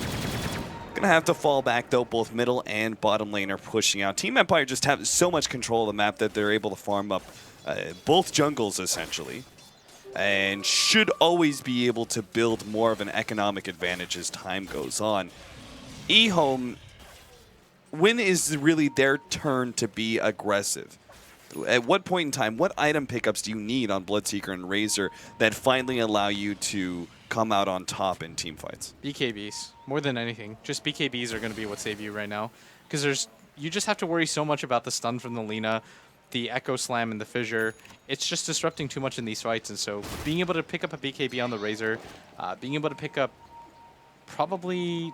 Gonna have to fall back though. Both middle and bottom lane are pushing out. Team Empire just have so much control of the map that they're able to farm up both jungles essentially, and should always be able to build more of an economic advantage as time goes on. Ehome, when is really their turn to be aggressive? At what point in time, what item pickups do you need on Bloodseeker and Razor that finally allow you to come out on top in team fights? BKBs, more than anything. Just BKBs are going to be what save you right now. Because you just have to worry so much about the stun from the Lina, the Echo Slam, and the Fissure. It's just disrupting too much in these fights. And so being able to pick up a BKB on the Razor, being able to pick up probably...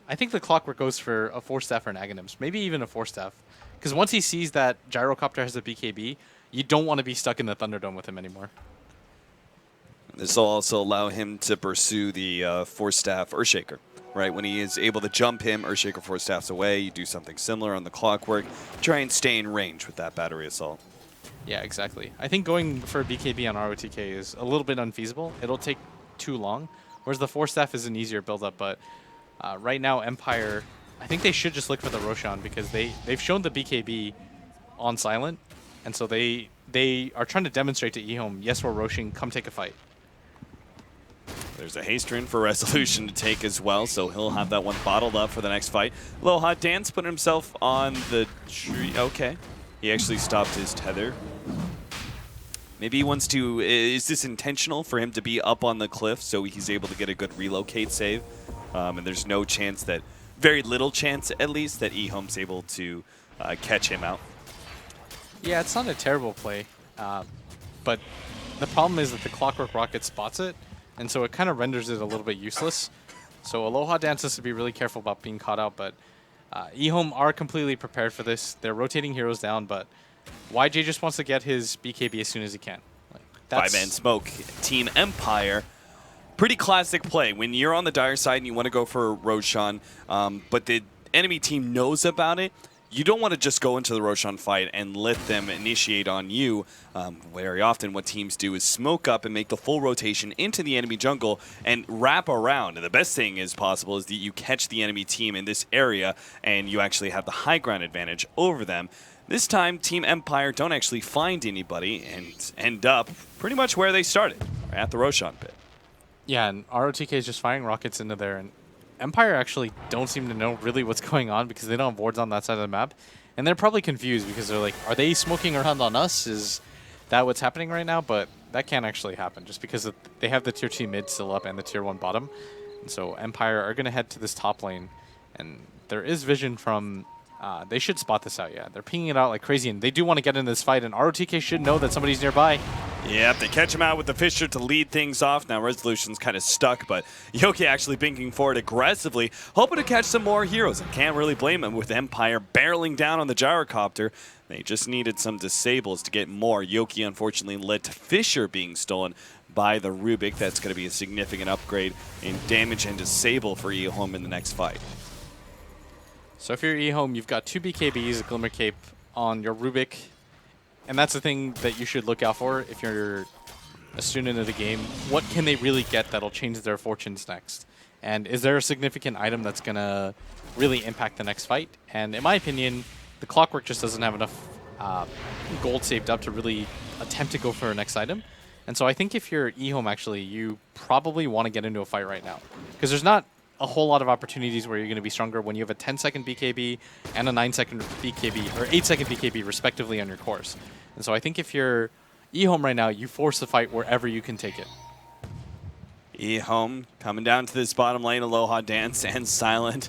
I think the Clockwork goes for a 4-staff or an Aghanims, maybe even a 4-staff. Because once he sees that Gyrocopter has a BKB, you don't want to be stuck in the Thunderdome with him anymore. This will also allow him to pursue the 4-staff Earthshaker, right? When he is able to jump him, Earthshaker 4 staffs away, you do something similar on the Clockwork. Try and stay in range with that Battery Assault. Yeah, exactly. I think going for a BKB on ROTK is a little bit unfeasible. It'll take too long, whereas the 4-staff is an easier build-up, but right now Empire, I think they should just look for the Roshan because they've shown the BKB on Silent, and so they are trying to demonstrate to Ehome, yes, we're Roshan, come take a fight. There's a haste rune for Resolution to take as well, so he'll have that one bottled up for the next fight. Lohot Dance putting himself on the tree. Okay. He actually stopped his tether. Maybe he wants to... Is this intentional for him to be up on the cliff so he's able to get a good relocate save? And there's no chance that... Very little chance, at least, that Ehome's able to catch him out. Yeah, it's not a terrible play, but the problem is that the Clockwork Rocket spots it, and so it kind of renders it a little bit useless. So Aloha Dance has to be really careful about being caught out, but Ehome are completely prepared for this. They're rotating heroes down, but YJ just wants to get his BKB as soon as he can. Five-man smoke. Team Empire. Pretty classic play. When you're on the Dire side and you want to go for Roshan, but the enemy team knows about it, you don't want to just go into the Roshan fight and let them initiate on you. Very often what teams do is smoke up and make the full rotation into the enemy jungle and wrap around. And the best thing is possible is that you catch the enemy team in this area and you actually have the high ground advantage over them. This time, Team Empire don't actually find anybody and end up pretty much where they started, at the Roshan pit. Yeah, and ROTK is just firing rockets into there, and Empire actually don't seem to know really what's going on because they don't have wards on that side of the map. And they're probably confused because they're like, are they smoking around on us? Is that what's happening right now? But that can't actually happen just because they have the tier 2 mid still up and the tier 1 bottom. And so Empire are going to head to this top lane. And there is vision from... they should spot this out, yeah. They're pinging it out like crazy, and they do want to get in this fight, and ROTK should know that somebody's nearby. Yep, they catch him out with the Fissure to lead things off. Now Resolution's kind of stuck, but Yoki actually binking forward aggressively, hoping to catch some more heroes. I can't really blame him with Empire barreling down on the Gyrocopter. They just needed some disables to get more. Yoki unfortunately led to Fissure being stolen by the Rubik. That's going to be a significant upgrade in damage and disable for Ehome in the next fight. So if you're Ehome, you've got 2 BKBs, a Glimmer Cape on your Rubik, and that's the thing that you should look out for if you're a student of the game. What can they really get that'll change their fortunes next? And is there a significant item that's going to really impact the next fight? And in my opinion, the Clockwork just doesn't have enough gold saved up to really attempt to go for a next item. And so I think if you're Ehome, actually, you probably want to get into a fight right now. Because there's not a whole lot of opportunities where you're going to be stronger when you have a 10-second BKB and a 9-second BKB, or 8-second BKB, respectively, on your course. And so I think if you're Ehome right now, you force the fight wherever you can take it. Ehome coming down to this bottom lane, Aloha Dance and Silent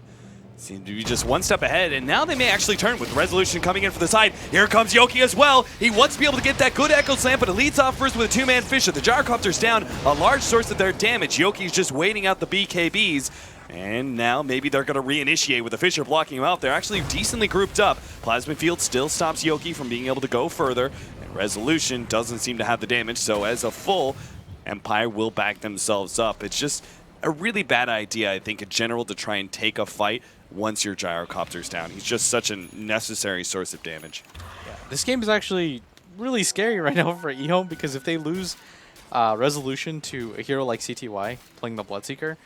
seem to be just one step ahead, and now they may actually turn with Resolution coming in for the side. Here comes Yoki as well. He wants to be able to get that good Echo Slam, but it leads off first with a 2-man Fissure. The Gyrocopter's down, a large source of their damage. Yoki's just waiting out the BKBs. And now maybe they're going to reinitiate with the Fissure blocking him out. They're actually decently grouped up. Plasma Field still stops Yoki from being able to go further. And Resolution doesn't seem to have the damage, so as a full, Empire will back themselves up. It's just a really bad idea, I think, in general, to try and take a fight once your Gyrocopter's down. He's just such a necessary source of damage. Yeah, this game is actually really scary right now for Ehome because if they lose Resolution to a hero like CTY playing the Bloodseeker,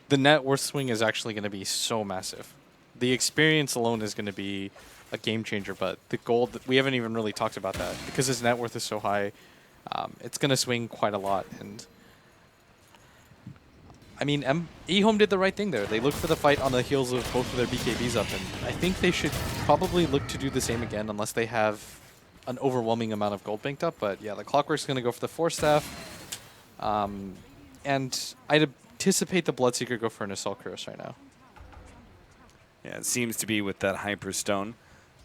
the net worth swing is actually going to be so massive. The experience alone is going to be a game changer, but the gold, we haven't even really talked about that. Because his net worth is so high, it's going to swing quite a lot. And I mean, Ehome did the right thing there. They looked for the fight on the heels of both of their BKBs up, and I think they should probably look to do the same again unless they have an overwhelming amount of gold banked up. But yeah, the Clockwork's going to go for the Force Staff. And I'd anticipate the Bloodseeker go for an Assault Cuirass right now. Yeah, it seems to be with that Hyperstone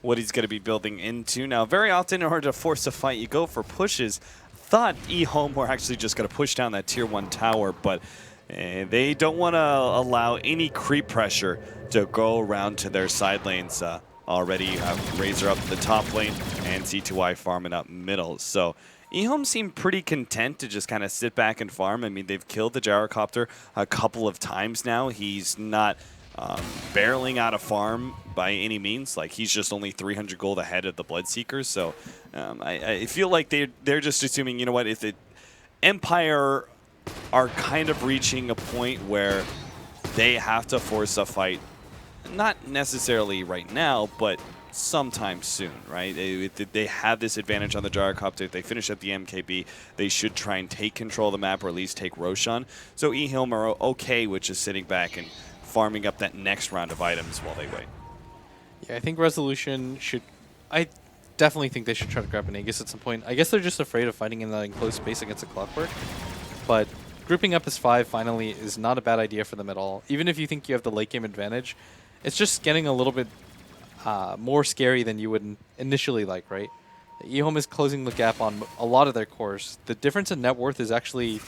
what he's going to be building into. Now, very often in order to force a fight, you go for pushes. Thought Ehome were actually just going to push down that Tier 1 tower, but they don't want to allow any creep pressure to go around to their side lanes. Already Razor up the top lane and C2I farming up middle. So Ehome seemed pretty content to just kind of sit back and farm. I mean, they've killed the Gyrocopter a couple of times now. He's not barreling out a farm by any means. Like, he's just only 300 gold ahead of the Bloodseekers. So I feel like they're just assuming, you know what, if the Empire are kind of reaching a point where they have to force a fight, not necessarily right now, but sometime soon, right? They have this advantage on the Gyrocopter. If they finish up the MKB, they should try and take control of the map, or at least take Roshan. So Ehome are okay with just sitting back and farming up that next round of items while they wait. Yeah, I think Resolution should... I definitely think they should try to grab an Aegis at some point. I guess they're just afraid of fighting in the enclosed space against a Clockwork. But grouping up as 5 finally is not a bad idea for them at all. Even if you think you have the late game advantage, it's just getting a little bit more scary than you would initially like, right? Ehome is closing the gap on a lot of their cores. The difference in net worth is actually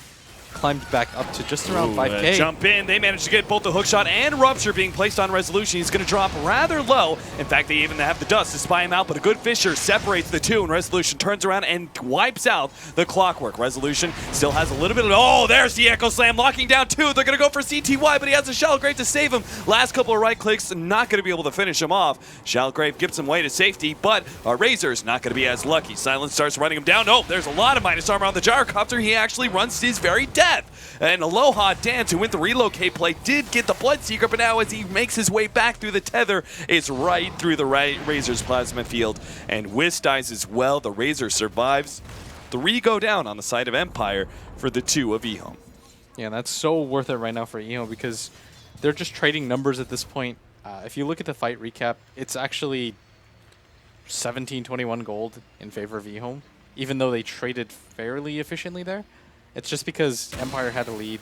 climbed back up to just around 5K. Jump in. They managed to get both the hookshot and Rupture being placed on Resolution. He's going to drop rather low. In fact, they even have the dust to spy him out, but a good Fissure separates the two, and Resolution turns around and wipes out the Clockwork. Resolution still has a little bit of... Oh, there's the Echo Slam, locking down 2. They're going to go for CTY, but he has a Shalgrave to save him. Last couple of right clicks, not going to be able to finish him off. Shalgrave gives him way to safety, but our Razor's not going to be as lucky. Silence starts running him down. Oh, there's a lot of minus armor on the Gyrocopter. He actually runs to his very death. And Aloha Dance, who went the relocate play, did get the Bloodseeker, but now as he makes his way back through the tether, it's right through the Razor's plasma field. And Whis dies as well. The Razor survives. 3 go down on the side of Empire for the 2 of Ehome. Yeah, that's so worth it right now for Ehome because they're just trading numbers at this point. If you look at the fight recap, it's actually 17-21 gold in favor of Ehome, even though they traded fairly efficiently there. It's just because Empire had a lead,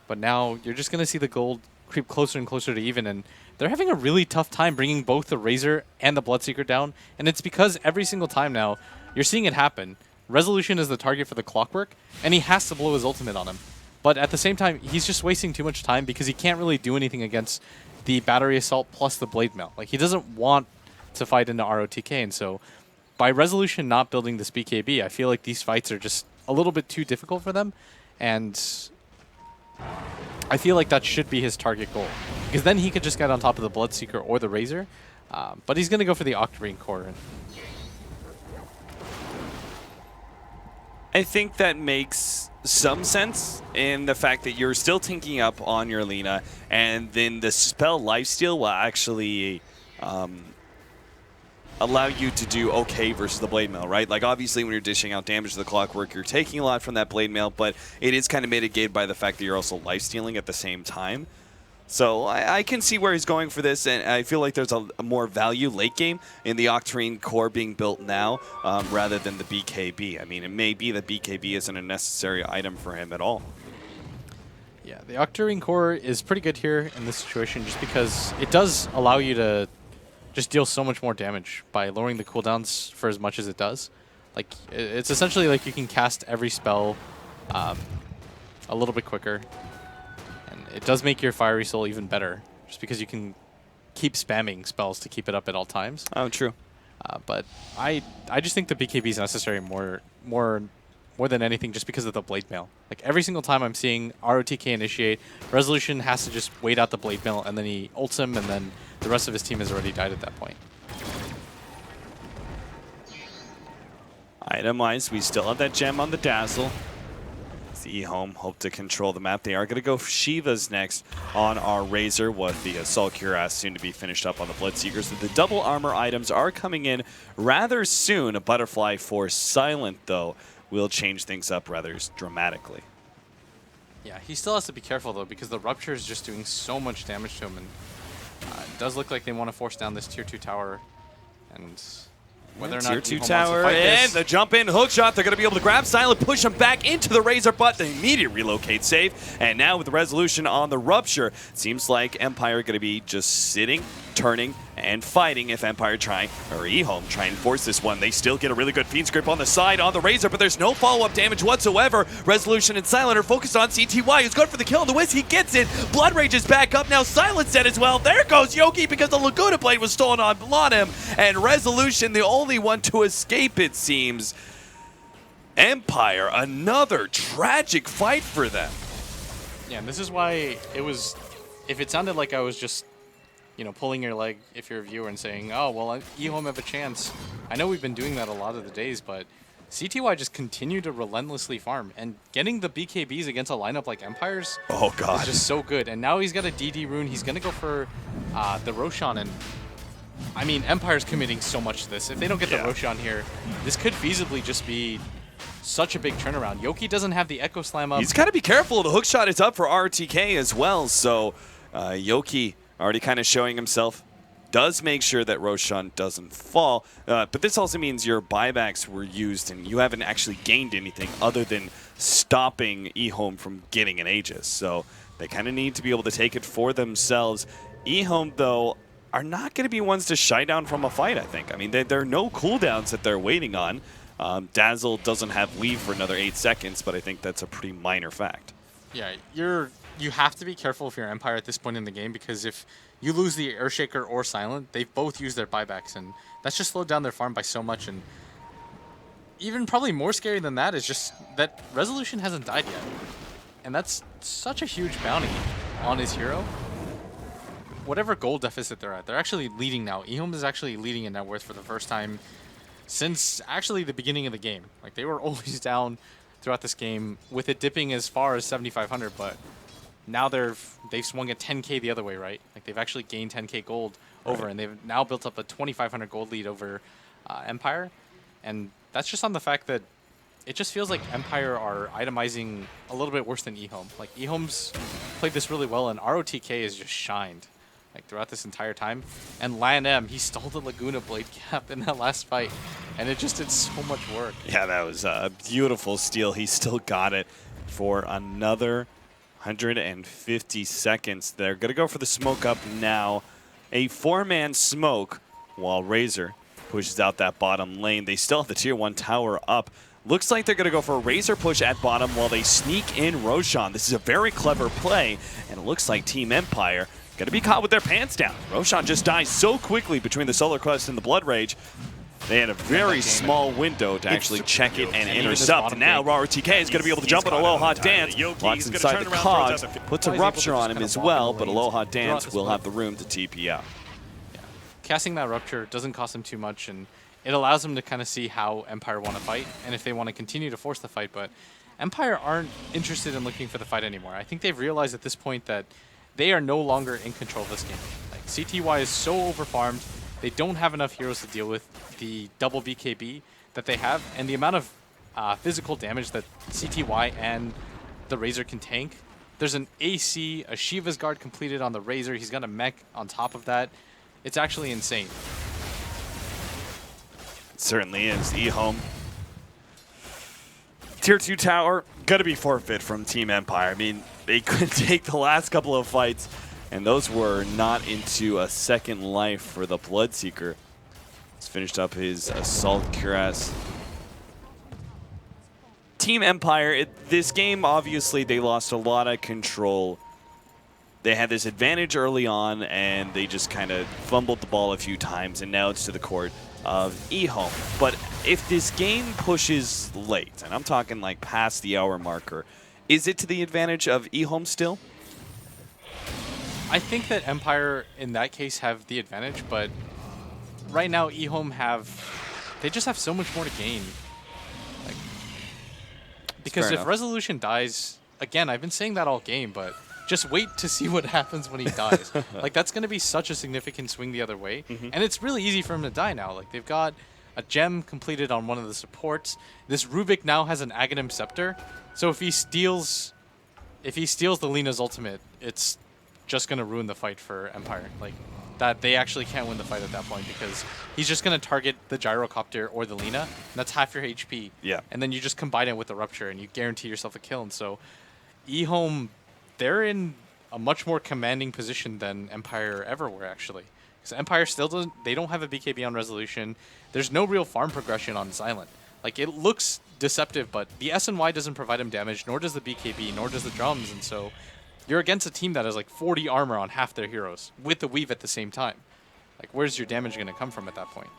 but now you're just going to see the gold creep closer and closer to even, and they're having a really tough time bringing both the Razor and the Bloodseeker down, and it's because every single time now, you're seeing it happen. Resolution is the target for the Clockwork, and he has to blow his ultimate on him. But at the same time, he's just wasting too much time because he can't really do anything against the Battery Assault plus the Blade Mail. Like, he doesn't want to fight into ROTK, and so by Resolution not building this BKB, I feel like these fights are just a little bit too difficult for them, and I feel like that should be his target goal, because then he could just get on top of the Bloodseeker or the Razor, but he's going to go for the Octarine core. I think that makes some sense in the fact that you're still tinking up on your Lina, and then the spell Lifesteal will actually allow you to do okay versus the Blade Mail, right? Like, obviously, when you're dishing out damage to the Clockwork, you're taking a lot from that Blade Mail, but it is kind of mitigated by the fact that you're also lifestealing at the same time. So I can see where he's going for this, and I feel like there's a more value late game in the Octarine core being built now rather than the BKB. I mean, it may be that BKB isn't a necessary item for him at all. Yeah, the Octarine core is pretty good here in this situation just because it does allow you to just deal so much more damage by lowering the cooldowns for as much as it does. Like, it's essentially like you can cast every spell a little bit quicker. And it does make your Fiery Soul even better, just because you can keep spamming spells to keep it up at all times. Oh, true. But I just think the BKB is necessary more than anything just because of the Blade Mail. Like, every single time I'm seeing ROTK initiate, Resolution has to just wait out the Blade Mail, and then he ults him, and then the rest of his team has already died at that point. Item-wise, we still have that gem on the Dazzle. As Ehome hope to control the map. They are going to go Shivas next on our Razor, with the Assault Cuirass soon to be finished up on the Bloodseekers. So the double armor items are coming in rather soon. A Butterfly for Silent, though, will change things up rather dramatically. Yeah, he still has to be careful, though, because the Rupture is just doing so much damage to him. And it does look like they want to force down this Tier 2 tower. And whether or not Tier 2 Ehome tower, wants to fight and this, the jump in hook shot. They're going to be able to grab Silent, push him back into the Razor, but the immediate relocate save. And now with the resolution on the Rupture, seems like Empire going to be just sitting, turning, and fighting if Empire Ehome try and force this one. They still get a really good Fiend's Grip on the side on the Razor, but there's no follow-up damage whatsoever. Resolution and Silent are focused on CTY, who's going for the kill on the Wiz. He gets it. Blood Rage is back up. Now Silent's dead as well. There goes Yoki because the Laguna Blade was stolen on him. And Resolution, the only one to escape, it seems. Empire, another tragic fight for them. yeah, and this is why it was, if it sounded like I was just, you know, pulling your leg if you're a viewer and saying, oh, well, Ehome have a chance. I know we've been doing that a lot of the days, but CTY just continue to relentlessly farm. And getting the BKBs against a lineup like Empire's is just so good. And now he's got a DD rune. He's going to go for the Roshan. And, I mean, Empire's committing so much to this. If they don't get the Roshan here, this could feasibly just be such a big turnaround. Yoki doesn't have the Echo Slam up. He's got to be careful. The hookshot is up for RTK as well. So Yoki already kind of showing himself, does make sure that Roshan doesn't fall. But this also means your buybacks were used and you haven't actually gained anything other than stopping Ehome from getting an Aegis. So they kind of need to be able to take it for themselves. Ehome, though, are not going to be ones to shy down from a fight, I think. I mean, there are no cooldowns that they're waiting on. Dazzle doesn't have Weave for another 8 seconds, but I think that's a pretty minor fact. Yeah, you have to be careful if you're Empire at this point in the game, because if you lose the Earthshaker or Silent, they've both used their buybacks, and that's just slowed down their farm by so much. And even probably more scary than that is just that Resolution hasn't died yet. And that's such a huge bounty on his hero. Whatever gold deficit they're at, they're actually leading now. Ehome is actually leading in net worth for the first time since actually the beginning of the game. Like, they were always down throughout this game, with it dipping as far as 7,500, but now they've swung at 10k the other way, right? Like, they've actually gained 10k gold over, and they've now built up a 2,500 gold lead over Empire. And that's just on the fact that it just feels like Empire are itemizing a little bit worse than Ehome. Like, Ehome's played this really well, and ROTK has just shined like throughout this entire time. And Lion M, he stole the Laguna Blade cap in that last fight, and it just did so much work. Yeah, that was a beautiful steal. He still got it for another 150 seconds. They're going to go for the smoke up now. A 4-man smoke while Razor pushes out that bottom lane. They still have the tier 1 tower up. Looks like they're going to go for a Razor push at bottom while they sneak in Roshan. This is a very clever play, and it looks like Team Empire going to be caught with their pants down. Roshan just dies so quickly between the Solar Quest and the Blood Rage. They had a very small window to actually check it and intercept. Now RTK is going to be able to jump on Aloha Dance. Locks inside the cogs, puts a Rupture on him as well, but Aloha Dance will have the room to TP out. Yeah. Casting that Rupture doesn't cost him too much, and it allows them to kind of see how Empire want to fight and if they want to continue to force the fight. But Empire aren't interested in looking for the fight anymore. I think they've realized at this point that they are no longer in control of this game. Like, CTY is so overfarmed. They don't have enough heroes to deal with the double BKB that they have, and the amount of physical damage that CTY and the Razor can tank. There's an AC, a Shiva's Guard completed on the Razor. He's got a mech on top of that. It's actually insane. It certainly is. Ehome. Tier 2 tower, gonna be forfeit from Team Empire. I mean, they could take the last couple of fights, and those were not into a second life for the Bloodseeker. He's finished up his Assault Cuirass. Team Empire, this game, obviously, they lost a lot of control. They had this advantage early on, and they just kind of fumbled the ball a few times, and now it's to the court of Ehome. But if this game pushes late, and I'm talking like past the hour marker, is it to the advantage of Ehome still? I think that Empire, in that case, have the advantage, but right now, Ehome they just have so much more to gain. Like, Because fair if enough. Resolution dies, again, I've been saying that all game, but just wait to see what happens when he dies. Like, that's going to be such a significant swing the other way. And it's really easy for him to die now. Like, they've got a gem completed on one of the supports. This Rubik now has an Aghanim Scepter. So if he steals the Lina's ultimate, it's just going to ruin the fight for Empire. Like, that they actually can't win the fight at that point because he's just going to target the Gyrocopter or the Lina, and that's half your HP. Yeah. And then you just combine it with the Rupture, and you guarantee yourself a kill. And so Ehome, they're in a much more commanding position than Empire ever were, actually. Because Empire still doesn't, they don't have a BKB on Resolution. There's no real farm progression on Silent. Like, it looks deceptive, but the SNY doesn't provide him damage, nor does the BKB, nor does the drums, and so you're against a team that has like 40 armor on half their heroes with the weave at the same time. Like, where's your damage going to come from at that point?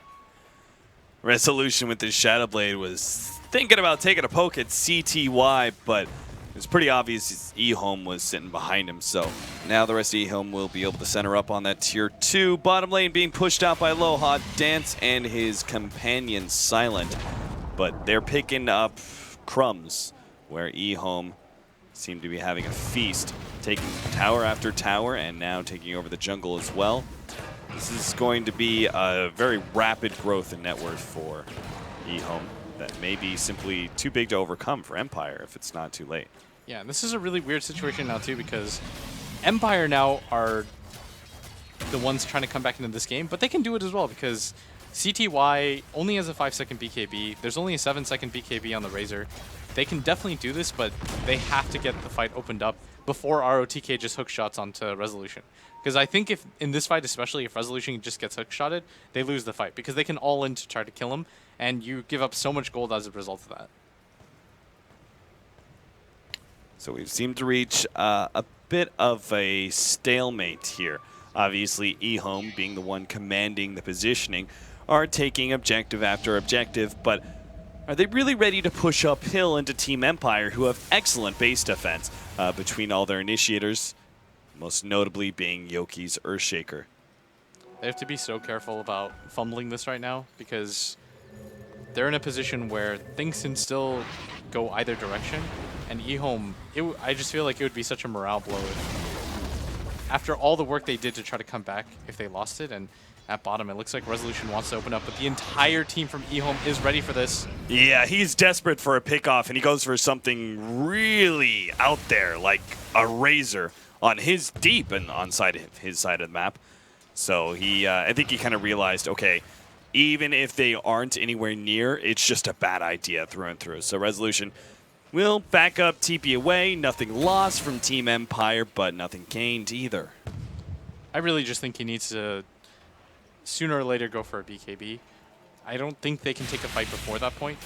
Resolution with his Shadow Blade was thinking about taking a poke at CTY, but it was pretty obvious Ehome was sitting behind him. So now the rest of Ehome will be able to center up on that tier 2. Bottom lane being pushed out by Aloha, Dance, and his companion Silent. But they're picking up crumbs where Ehome seemed to be having a feast, taking tower after tower and now taking over the jungle as well. This is going to be a very rapid growth in net worth for Ehome that may be simply too big to overcome for Empire if it's not too late. Yeah, and this is a really weird situation now too because Empire now are the ones trying to come back into this game, but they can do it as well because CTY only has a 5-second BKB. There's only a 7-second BKB on the Razor. They can definitely do this, but they have to get the fight opened up before ROTK just hook shots onto Resolution. Because I think if in this fight, especially if Resolution just gets hook shotted, they lose the fight because they can all in to try to kill him, and you give up so much gold as a result of that. So we've seemed to reach a bit of a stalemate here. Obviously, Ehome, being the one commanding the positioning, are taking objective after objective, but are they really ready to push uphill into Team Empire, who have excellent base defense between all their initiators, most notably being Yoki's Earthshaker? They have to be so careful about fumbling this right now because they're in a position where things can still go either direction. And Ehome, I just feel like it would be such a morale blow if, after all the work they did to try to come back, if they lost it. And at bottom, it looks like Resolution wants to open up, but the entire team from Ehome is ready for this. Yeah, he's desperate for a pickoff, and he goes for something really out there, like a Razor on his deep and on his side of the map. So he, I think he kind of realized, okay, even if they aren't anywhere near, it's just a bad idea through and through. So Resolution will back up, TP away. Nothing lost from Team Empire, but nothing gained either. I really just think he needs to sooner or later go for a BKB. I don't think they can take a fight before that point.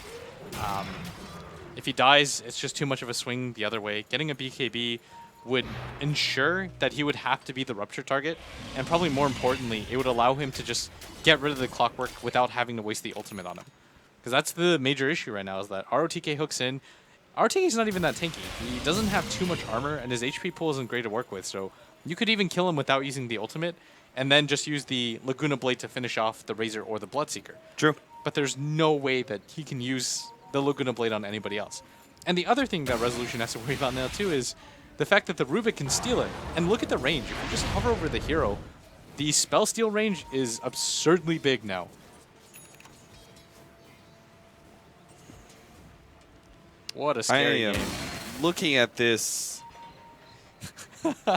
If he dies, it's just too much of a swing the other way. Getting a BKB would ensure that he would have to be the Rupture target, and probably more importantly, it would allow him to just get rid of the Clockwork without having to waste the ultimate on him. Because that's the major issue right now, is that ROTK hooks in. ROTK is not even that tanky. He doesn't have too much armor, and his HP pool isn't great to work with, so you could even kill him without using the ultimate, and then just use the Laguna Blade to finish off the Razor or the Bloodseeker. True. But there's no way that he can use the Laguna Blade on anybody else. And the other thing that Resolution has to worry about now, too, is the fact that the Rubik can steal it. And look at the range. If you just hover over the hero, the spell steal range is absurdly big now. What a scary game. Looking at this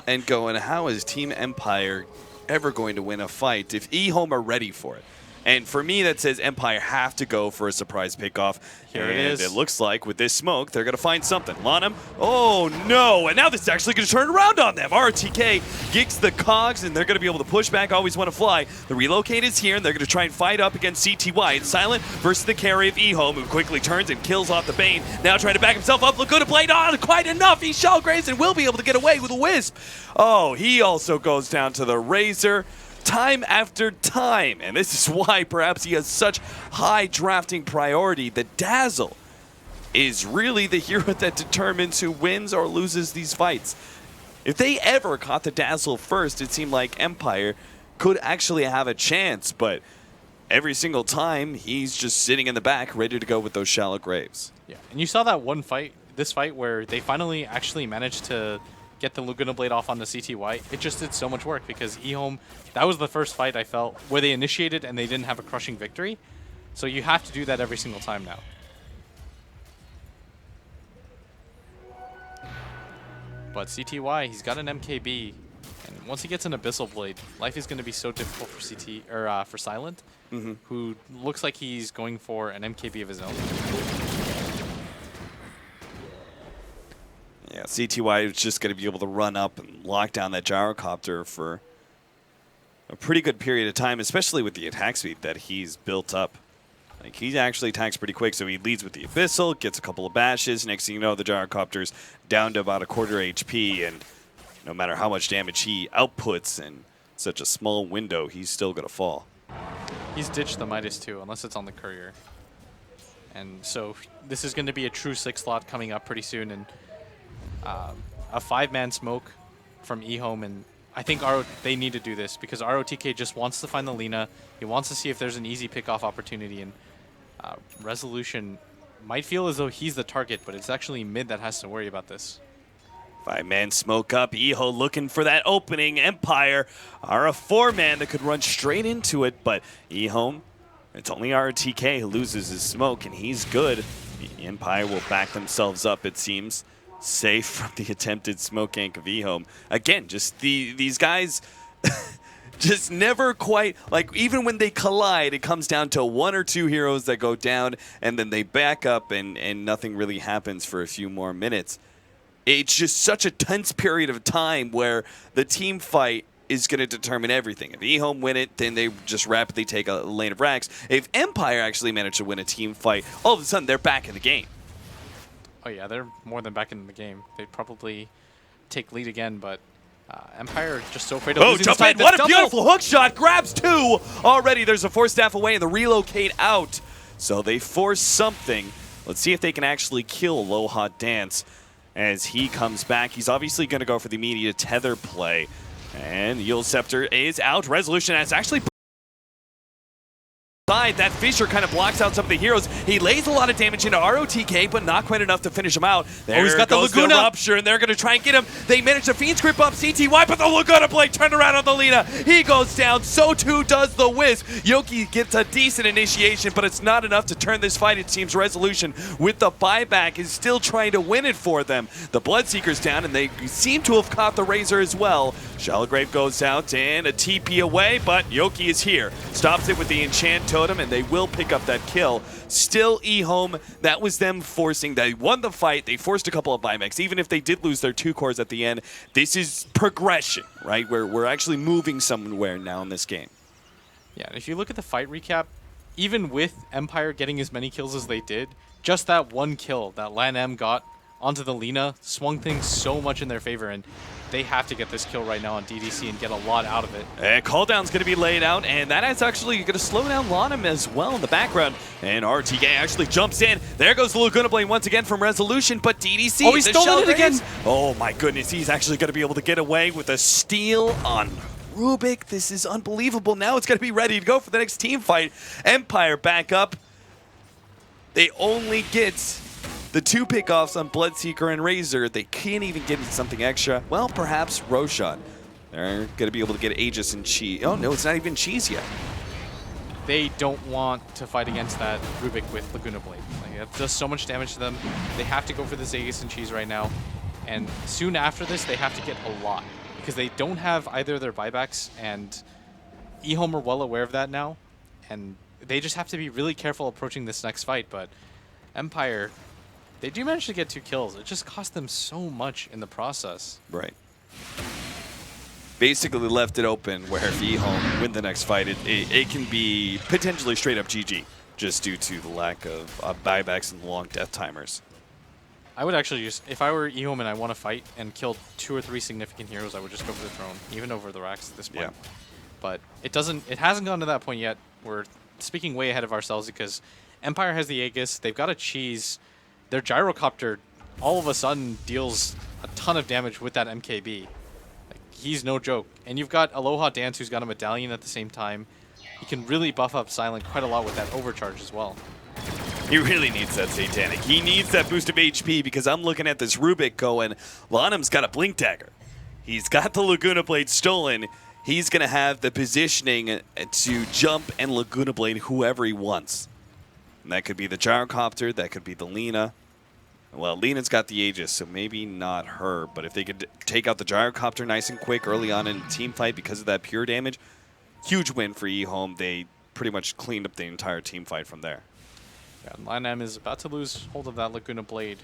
and going, how is Team Empire ever going to win a fight if Ehome are ready for it? And for me, that says Empire have to go for a surprise pickoff. Here and it is. It looks like with this smoke, they're going to find something. Lonham, oh no, and now this is actually going to turn around on them. RTK gigs the cogs, and they're going to be able to push back, always want to fly. The relocate is here, and they're going to try and fight up against CTY. It's Silent versus the carry of Ehome, who quickly turns and kills off the Bane. Now trying to back himself up. Laguna Blade on, quite enough. He shell graves and will be able to get away with a Wisp. Oh, he also goes down to the Razor. Time after time, and this is why perhaps he has such high drafting priority. The Dazzle is really the hero that determines who wins or loses these fights. If they ever caught the Dazzle first, it seemed like Empire could actually have a chance, but every single time, he's just sitting in the back, ready to go with those shallow graves. Yeah, and you saw that one fight. this fight where they finally actually managed to get the Laguna Blade off on the CTY, it just did so much work because Ehome, that was the first fight I felt where they initiated and they didn't have a crushing victory. So you have to do that every single time now. But CTY, he's got an MKB, and once he gets an Abyssal Blade, life is going to be so difficult for CT or for Silent, who looks like he's going for an MKB of his own. Yeah, CTY is just going to be able to run up and lock down that gyrocopter for a pretty good period of time, especially with the attack speed that he's built up. Like, he actually attacks pretty quick, so he leads with the Abyssal, gets a couple of bashes. Next thing you know, the gyrocopter's down to about a quarter HP, and no matter how much damage he outputs in such a small window, he's still going to fall. He's ditched the Midas too, unless it's on the Courier. And so this is going to be a true 6 slot coming up pretty soon, and a 5-man smoke from Ehome, and I think they need to do this because ROTK just wants to find the Lina. He wants to see if there's an easy pickoff opportunity, and Resolution might feel as though he's the target, but it's actually mid that has to worry about this. 5-man smoke up. Eho looking for that opening. Empire are a 4-man that could run straight into it, but Ehome, it's only ROTK who loses his smoke, and he's good. The Empire will back themselves up, it seems, safe from the attempted smoke gank of Ehome. Again, just these guys just never quite, like, even when they collide, it comes down to 1 or 2 heroes that go down, and then they back up, and nothing really happens for a few more minutes. It's just such a tense period of time where the team fight is going to determine everything. If Ehome win it, then they just rapidly take a lane of racks. If Empire actually manage to win a team fight, all of a sudden they're back in the game. Oh yeah, they're more than back in the game. They'd probably take lead again, but Empire just so afraid of losing jump this in! fight. What a beautiful hook shot! Grabs 2 already. There's a 4-staff away and the relocate out. So they force something. Let's see if they can actually kill Aloha Dance as he comes back. He's obviously going to go for the immediate tether play. And Yield Scepter is out. Resolution has actually that Fissure kind of blocks out some of the heroes. He lays a lot of damage into ROTK, but not quite enough to finish him out. There he's got the Laguna Rupture, and they're going to try and get him. They manage to Fiend's Grip up CTY, but the Laguna Blade turned around on the Lina. He goes down, so too does the Wisp. Yoki gets a decent initiation, but it's not enough to turn this fight. It seems Resolution, with the buyback, is still trying to win it for them. The Bloodseeker's down, and they seem to have caught the Razor as well. Shallowgrave goes out, and a TP away, but Yoki is here. Stops it with the Enchant Totem, and they will pick up that kill. Still Ehome, that was them forcing. They won the fight. They forced a couple of buybacks. Even if they did lose their 2 cores at the end, this is progression, right? We're actually moving somewhere now in this game. Yeah, if you look at the fight recap, even with Empire getting as many kills as they did, just that 1 kill that Lan M got onto the Lina swung things so much in their favor, and they have to get this kill right now on DDC and get a lot out of it. And cooldown's going to be laid out, and that is actually going to slow down Lanham as well in the background. And RTK actually jumps in. There goes the Laguna Blade once again from Resolution, but DDC... Oh, he's stolen it again! Oh my goodness, he's actually going to be able to get away with a steal on Rubik. This is unbelievable. Now it's going to be ready to go for the next team fight. Empire back up. They only get the 2 pickoffs on Bloodseeker and Razor. They can't even get something extra. Well, perhaps Roshan. They're going to be able to get Aegis and Cheese. Oh, no, it's not even Cheese yet. They don't want to fight against that Rubik with Laguna Blade. Like, it does so much damage to them. They have to go for this Aegis and Cheese right now. And soon after this, they have to get a lot, because they don't have either of their buybacks, and Ehome are well aware of that now. And they just have to be really careful approaching this next fight. But Empire, they do manage to get 2 kills. It just cost them so much in the process. Right. Basically left it open where if Ehome win the next fight, it can be potentially straight up GG, just due to the lack of buybacks and long death timers. I would actually just, if I were Ehome and I want to fight and kill 2 or 3 significant heroes, I would just go for the throne, even over the racks at this point. Yeah. But it hasn't gone to that point yet. We're speaking way ahead of ourselves because Empire has the Aegis, they've got a Cheese. Their Gyrocopter all of a sudden deals a ton of damage with that MKB. Like, he's no joke. And you've got Aloha Dance, who's got a Medallion at the same time. He can really buff up Silent quite a lot with that overcharge as well. He really needs that Satanic. He needs that boost of HP because I'm looking at this Rubik going, Lanham's got a Blink Dagger. He's got the Laguna Blade stolen. He's going to have the positioning to jump and Laguna Blade whoever he wants. And that could be the Gyrocopter, that could be the Lina. Well, Lina's got the Aegis, so maybe not her. But if they could take out the Gyrocopter nice and quick early on in a team fight because of that pure damage, huge win for Ehome. They pretty much cleaned up the entire team fight from there. Yeah, Linam is about to lose hold of that Laguna Blade.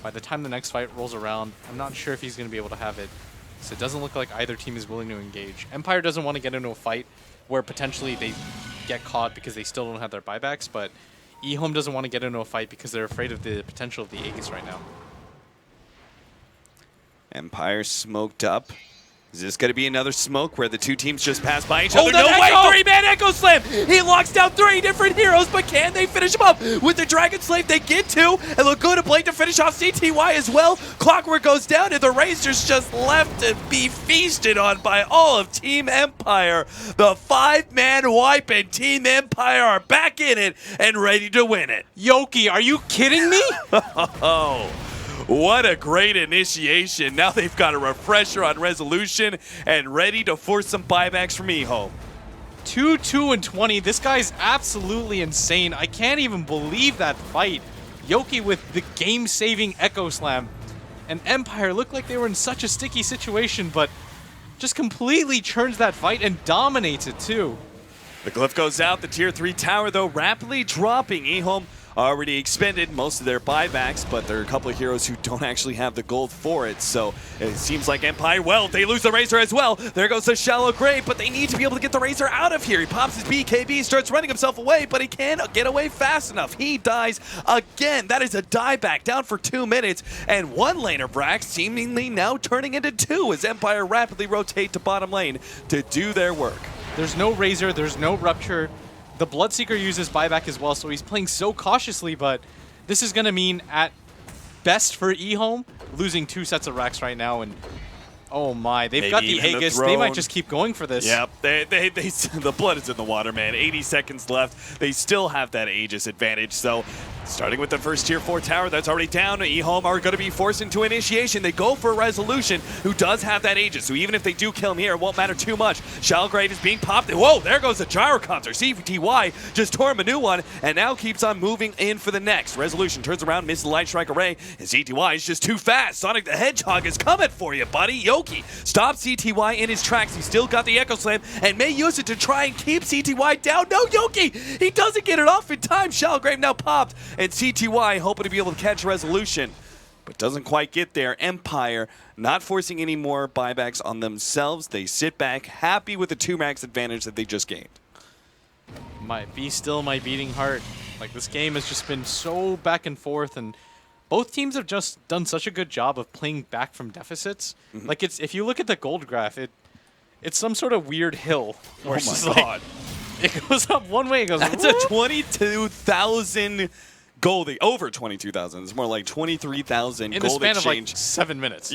By the time the next fight rolls around, I'm not sure if he's going to be able to have it. So it doesn't look like either team is willing to engage. Empire doesn't want to get into a fight where potentially they get caught because they still don't have their buybacks, but Ehome doesn't want to get into a fight because they're afraid of the potential of the Aegis right now. Empire smoked up. Is this going to be another smoke where the two teams just pass by each other? No way! Echo! 3-man Echo Slam! He locks down 3 different heroes, but can they finish him up? With the Dragon Slave, they get 2, and Laguna Blade to finish off CTY as well. Clockwork goes down, and the Razors just left to be feasted on by all of Team Empire. The 5-man wipe and Team Empire are back in it and ready to win it. Yoki, are you kidding me? Oh. What a great initiation. Now they've got a refresher on Resolution and ready to force some buybacks from Ehome. 2-2-20. This guy's absolutely insane. I can't even believe that fight. Yoki with the game-saving Echo Slam. And Empire looked like they were in such a sticky situation, but just completely churns that fight and dominates it too. The glyph goes out. The tier 3 tower, though, rapidly dropping. Ehome already expended most of their buybacks, but there are a couple of heroes who don't actually have the gold for it, so it seems like Empire, well, they lose the Razor as well. There goes the Shallow Grave, but they need to be able to get the Razor out of here. He pops his BKB, starts running himself away, but he can't get away fast enough. He dies again. That is a dieback down for 2 minutes, and one laner, Brax, seemingly now turning into 2 as Empire rapidly rotate to bottom lane to do their work. There's no Razor, there's no Rupture. The Bloodseeker uses buyback as well, so he's playing so cautiously, but this is going to mean, at best for Ehome, losing 2 sets of racks right now, and oh my, they've got the Aegis. They might just keep going for this. Yep, the blood is in the water, man. 80 seconds left. They still have that Aegis advantage, so starting with the first tier 4 tower, that's already down. Ehome are going to be forced into initiation. They go for Resolution, who does have that Aegis, so even if they do kill him here, it won't matter too much. Shalgrave is being popped. Whoa, there goes the Gyrocopter. CTY just tore him a new one, and now keeps on moving in for the next. Resolution turns around, misses the Light Strike Array, and CTY is just too fast. Sonic the Hedgehog is coming for you, buddy. Yoki stops CTY in his tracks. He's still got the Echo Slam, and may use it to try and keep CTY down. No, Yoki! He doesn't get it off in time. Shalgrave now popped, and CTY hoping to be able to catch Resolution, but doesn't quite get there. Empire not forcing any more buybacks on themselves. They sit back, happy with the 2 max advantage that they just gained. Be still my beating heart. Like, this game has just been so back and forth, and both teams have just done such a good job of playing back from deficits. Like, if you look at the gold graph, it's some sort of weird hill. Where Oh my God. It goes up one way, it goes That's a 22,000 gold, over 22,000. It's more like 23,000 in gold the span exchange. of like 7 minutes.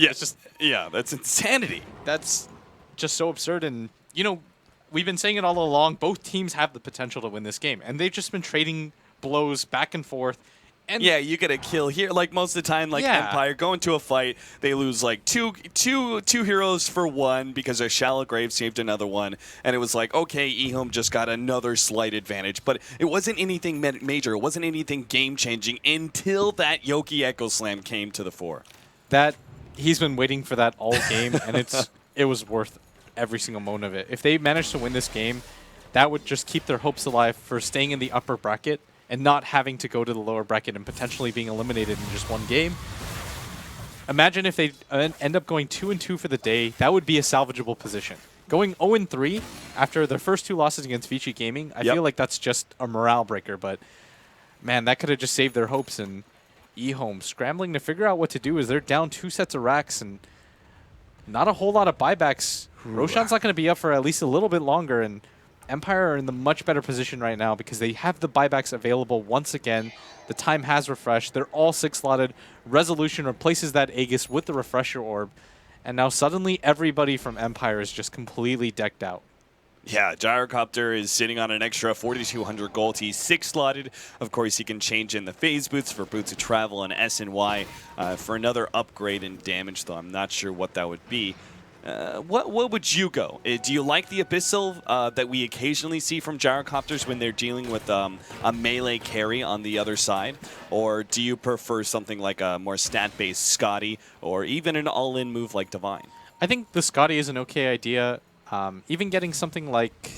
Yeah, that's insanity. That's just so absurd. And, you know, we've been saying it all along. Both teams have the potential to win this game, and they've just been trading blows back and forth. And yeah, you get a kill here. Like most of the time, like Empire go into a fight, they lose like two heroes for 1 because a Shallow Grave saved another one, and it was like, okay, Ehome just got another slight advantage, but it wasn't anything major. It wasn't anything game changing until that Yoki Echo Slam came to the fore. That he's been waiting for that all game, and it was worth every single moment of it. If they managed to win this game, that would just keep their hopes alive for staying in the upper bracket and not having to go to the lower bracket and potentially being eliminated in just 1 game. Imagine if they end up going 2-2 for the day. That would be a salvageable position. Going 0-3 after their first 2 losses against Vici Gaming, I feel like that's just a morale breaker, but man, that could have just saved their hopes. And Ehome scrambling to figure out what to do as they're down 2 sets of racks and not a whole lot of buybacks. Roshan's not going to be up for at least a little bit longer, and Empire are in the much better position right now because they have the buybacks available once again. The time has refreshed. They're all 6-slotted. Resolution replaces that Aegis with the Refresher Orb. And now suddenly everybody from Empire is just completely decked out. Yeah, Gyrocopter is sitting on an extra 4,200 gold. He's 6 slotted. Of course, he can change in the phase boots for Boots of Travel and SNY for another upgrade in damage, though I'm not sure what that would be. What would you go? Do you like the Abyssal that we occasionally see from Gyrocopters when they're dealing with a melee carry on the other side? Or do you prefer something like a more stat-based Scotty or even an all-in move like Divine? I think the Scotty is an okay idea. Even getting something like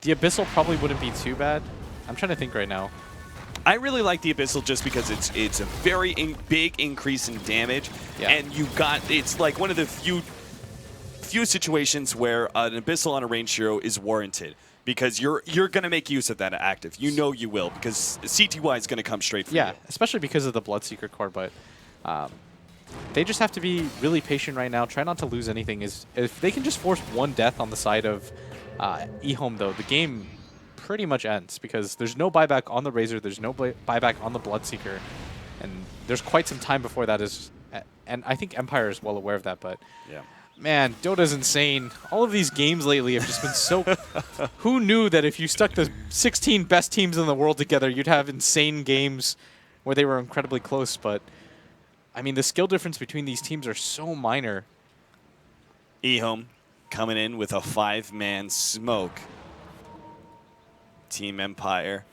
the Abyssal probably wouldn't be too bad. I'm trying to think right now. I really like the Abyssal just because it's a very big increase in damage, and it's like one of the few situations where an Abyssal on a ranged hero is warranted because you're going to make use of that active. You know you will because CTY is going to come straight for you. Yeah, especially because of the Bloodseeker core, but they just have to be really patient right now. Try not to lose anything. If they can just force one death on the side of Ehome, though, the game pretty much ends because there's no buyback on the Razor, there's no buyback on the Bloodseeker, and there's quite some time before that is, and I think Empire is well aware of that, but man, Dota's insane. All of these games lately have just been so... Who knew that if you stuck the 16 best teams in the world together, you'd have insane games where they were incredibly close, but I mean, the skill difference between these teams are so minor. Ehome coming in with a 5-man smoke. Team Empire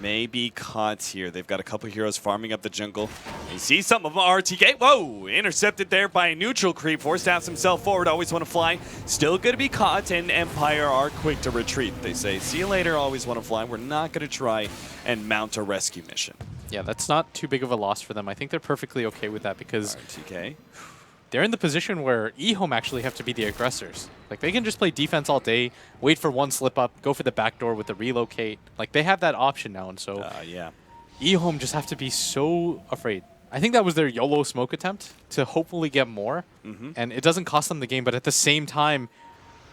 may be caught here. They've got a couple heroes farming up the jungle. You see some of them RTK. Whoa! Intercepted there by a neutral creep. Forced out himself forward. Always want to fly. Still going to be caught, and Empire are quick to retreat. They say, see you later, always want to fly. We're not going to try and mount a rescue mission. Yeah, that's not too big of a loss for them. I think they're perfectly okay with that because RTK. They're in the position where Ehome actually have to be the aggressors. Like, they can just play defense all day, wait for one slip up, go for the backdoor with the relocate. Like, they have that option now, and so Ehome just have to be so afraid. I think that was their YOLO smoke attempt to hopefully get more, and it doesn't cost them the game, but at the same time,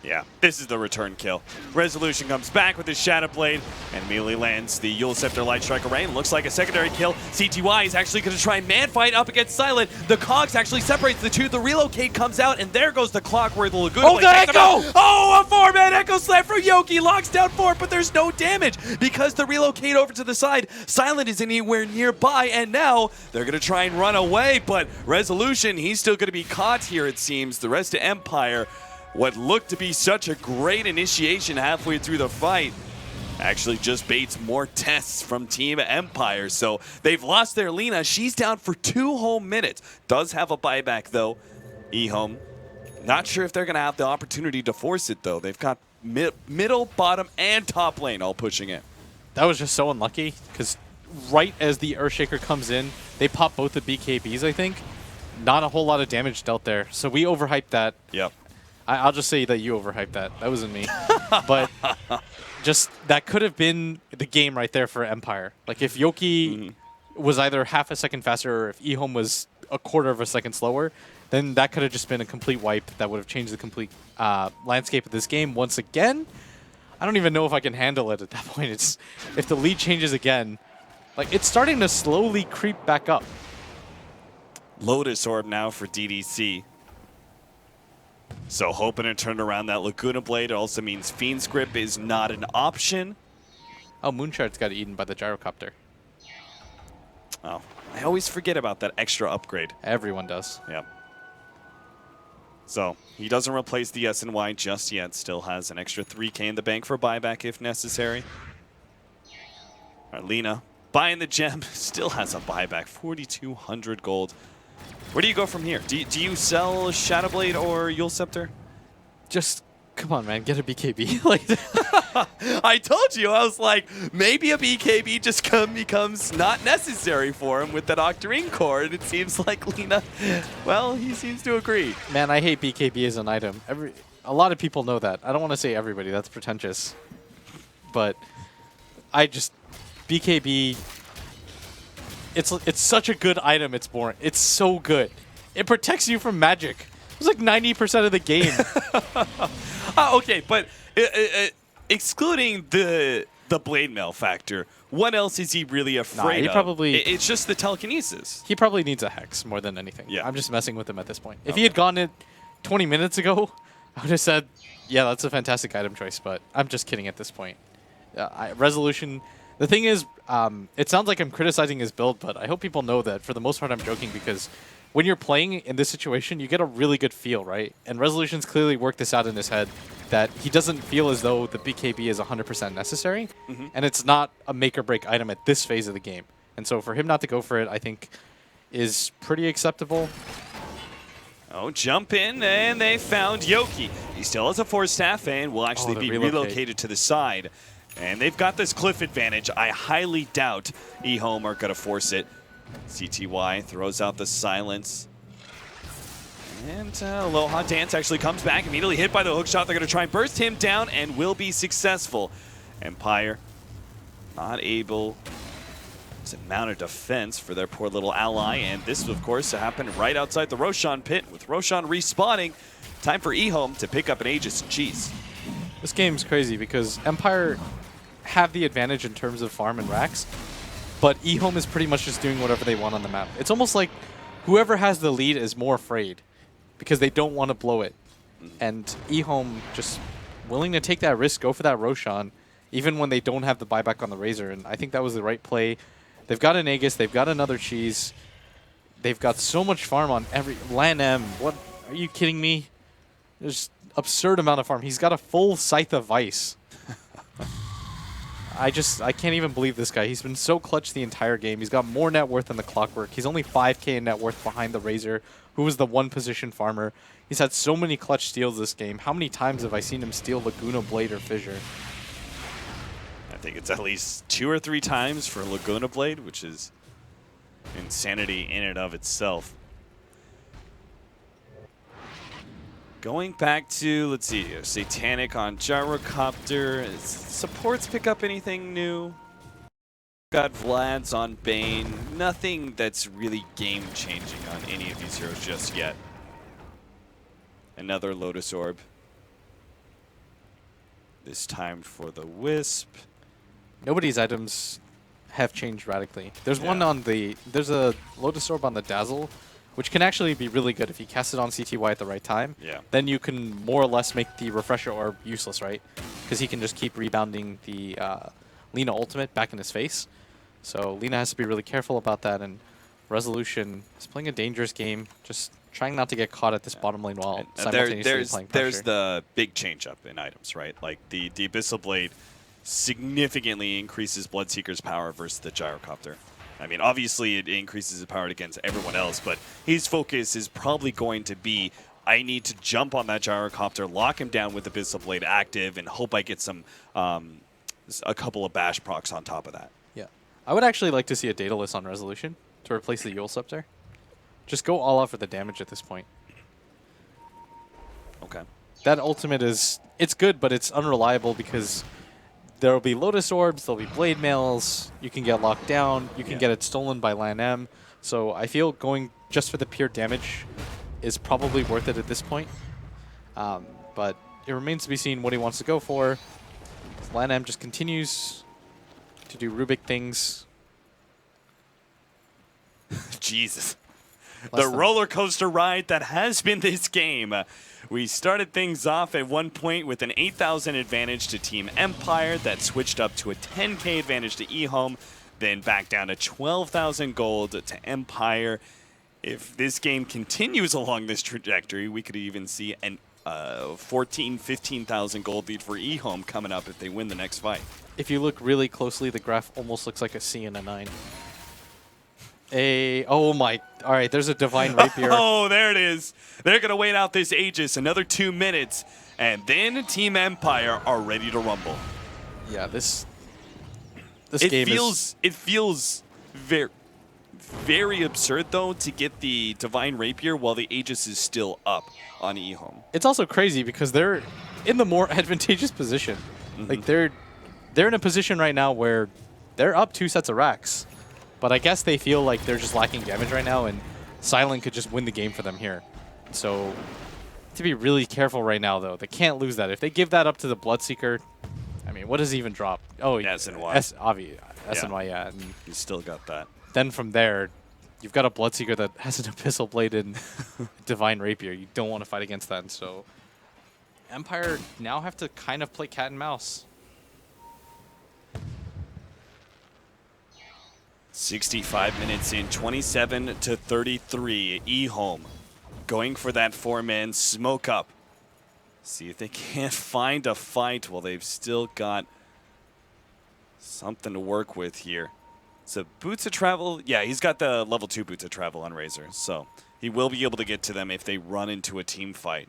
yeah, this is the return kill. Resolution comes back with his Shadow Blade and immediately lands the Yule Scepter Light Strike Array. Looks like a secondary kill. CTY is actually going to try and man fight up against Silent. The Cogs actually separates the two. The relocate comes out, and there goes the clock where the Laguna Blade takes him out. Oh, a 4-man Echo Slam from Yoki. Locks down 4, but there's no damage because the relocate over to the side. Silent isn't anywhere nearby, and now they're going to try and run away, but Resolution, he's still going to be caught here, it seems. The rest of Empire, what looked to be such a great initiation halfway through the fight, actually just baits more tests from Team Empire. So they've lost their Lina. She's down for 2 whole minutes. Does have a buyback, though. Ehome, not sure if they're going to have the opportunity to force it, though. They've got middle, bottom, and top lane all pushing it. That was just so unlucky because right as the Earthshaker comes in, they pop both the BKBs, I think. Not a whole lot of damage dealt there. So we overhyped that. Yep. I'll just say that you overhyped that. That wasn't me. But just that could have been the game right there for Empire. Like if Yoki was either half a second faster or if Ehome was a quarter of a second slower, then that could have just been a complete wipe that would have changed the complete landscape of this game once again. I don't even know if I can handle it at that point. It's if the lead changes again, like it's starting to slowly creep back up. Lotus Orb now for DDC. So hoping to turn around that Laguna Blade. It also means Fiend's Grip is not an option. Oh, Moonshard's got eaten by the Gyrocopter. Oh, I always forget about that extra upgrade. Everyone does. Yep. So he doesn't replace the SNY just yet. Still has an extra 3K in the bank for buyback if necessary. Arlena buying the gem. Still has a buyback. 4,200 gold. Where do you go from here? Do you sell Shadow Blade or Yule Scepter? Just, come on, man. Get a BKB. Like, I told you. I was like, maybe a BKB just becomes not necessary for him with that Octarine core. And it seems like Lina, well, he seems to agree. Man, I hate BKB as an item. A lot of people know that. I don't want to say everybody. That's pretentious. But I just, BKB... It's such a good item, it's boring. It's so good. It protects you from magic. It's like 90% of the game. Okay, but excluding the blade mail factor, what else is he really afraid of? Probably, it's just the telekinesis. He probably needs a hex more than anything. Yeah. I'm just messing with him at this point. If he had gone it 20 minutes ago, I would have said, yeah, that's a fantastic item choice, but I'm just kidding at this point. Resolution. The thing is, it sounds like I'm criticizing his build, but I hope people know that for the most part I'm joking, because when you're playing in this situation, you get a really good feel, right? And Resolution's clearly worked this out in his head, that he doesn't feel as though the BKB is 100% necessary, and it's not a make-or-break item at this phase of the game. And so for him not to go for it, I think, is pretty acceptable. Oh, jump in, and they found Yoki. He still has a Force Staff and will actually be relocated to the side. And they've got this cliff advantage. I highly doubt Ehome are going to force it. CTY throws out the silence. And Aloha Dance actually comes back, immediately hit by the hook shot. They're going to try and burst him down and will be successful. Empire not able to mount a defense for their poor little ally. And this, of course, happened right outside the Roshan pit with Roshan respawning. Time for Ehome to pick up an Aegis and cheese. This game's crazy because Empire have the advantage in terms of farm and racks, but Ehome is pretty much just doing whatever they want on the map. It's almost like whoever has the lead is more afraid because they don't want to blow it. And Ehome just willing to take that risk, go for that Roshan, even when they don't have the buyback on the Razor. And I think that was the right play. They've got an Aegis, they've got another cheese. They've got so much farm on every... Lan M, what? Are you kidding me? There's absurd amount of farm. He's got a full Scythe of Vice. I can't even believe this guy. He's been so clutch the entire game. He's got more net worth than the Clockwork. He's only 5k in net worth behind the Razor, who was the one position farmer. He's had so many clutch steals this game. How many times have I seen him steal Laguna Blade or Fissure? I think it's at least 2 or 3 times for Laguna Blade, which is insanity in and of itself. Going back to, let's see, Satanic on Gyrocopter. Supports pick up anything new? Got Vlad's on Bane. Nothing that's really game-changing on any of these heroes just yet. Another Lotus Orb. This time for the Wisp. Nobody's items have changed radically. There's one on the... There's a Lotus Orb on the Dazzle, which can actually be really good if you cast it on CTY at the right time. Yeah. Then you can more or less make the Refresher Orb useless, right? Because he can just keep rebounding the Lina ultimate back in his face. So Lina has to be really careful about that, and Resolution is playing a dangerous game, just trying not to get caught at this bottom lane while simultaneously playing pressure. There's the big change-up in items, right? Like the Abyssal Blade significantly increases Bloodseeker's power versus the Gyrocopter. I mean, obviously it increases his power against everyone else, but his focus is probably going to be, I need to jump on that Gyrocopter, lock him down with Abyssal Blade active, and hope I get some a couple of bash procs on top of that. Yeah. I would actually like to see a Daedalus on Resolution to replace the Yule Scepter. Just go all out for the damage at this point. Okay. That ultimate is... It's good, but it's unreliable because there will be Lotus Orbs, there'll be Blade Mails, you can get locked down, you can get it stolen by Lan M. So I feel going just for the pure damage is probably worth it at this point. But it remains to be seen what he wants to go for. Lan M just continues to do Rubik things. Jesus. The roller coaster ride that has been this game. We started things off at one point with an 8,000 advantage to Team Empire that switched up to a 10k advantage to Ehome, then back down to 12,000 gold to Empire. If this game continues along this trajectory, we could even see an 15,000 gold lead for Ehome coming up if they win the next fight. If you look really closely, the graph almost looks like a C and a 9. Oh my, all right, there's a Divine Rapier. Oh, there it is. They're going to wait out this Aegis another 2 minutes, and then Team Empire are ready to rumble. Yeah, this game It feels very, very absurd, though, to get the Divine Rapier while the Aegis is still up on Ehome. It's also crazy because they're in the more advantageous position. Like, they're in a position right now where they're up 2 sets of racks. But I guess they feel like they're just lacking damage right now, and Silent could just win the game for them here. So, to be really careful right now, though. They can't lose that. If they give that up to the Bloodseeker, I mean, what does he even drop? Oh, SNY. SNY, yeah. And you still got that. Then from there, you've got a Bloodseeker that has an Abyssal Blade and Divine Rapier. You don't want to fight against that. So, Empire now have to kind of play cat and mouse. 65 minutes in, 27-33. Ehome going for that 4-man smoke up. See if they can't find a fight. Well, they've still got something to work with here. So boots of travel, yeah, he's got the level 2 boots of travel on Razor, so he will be able to get to them if they run into a team fight.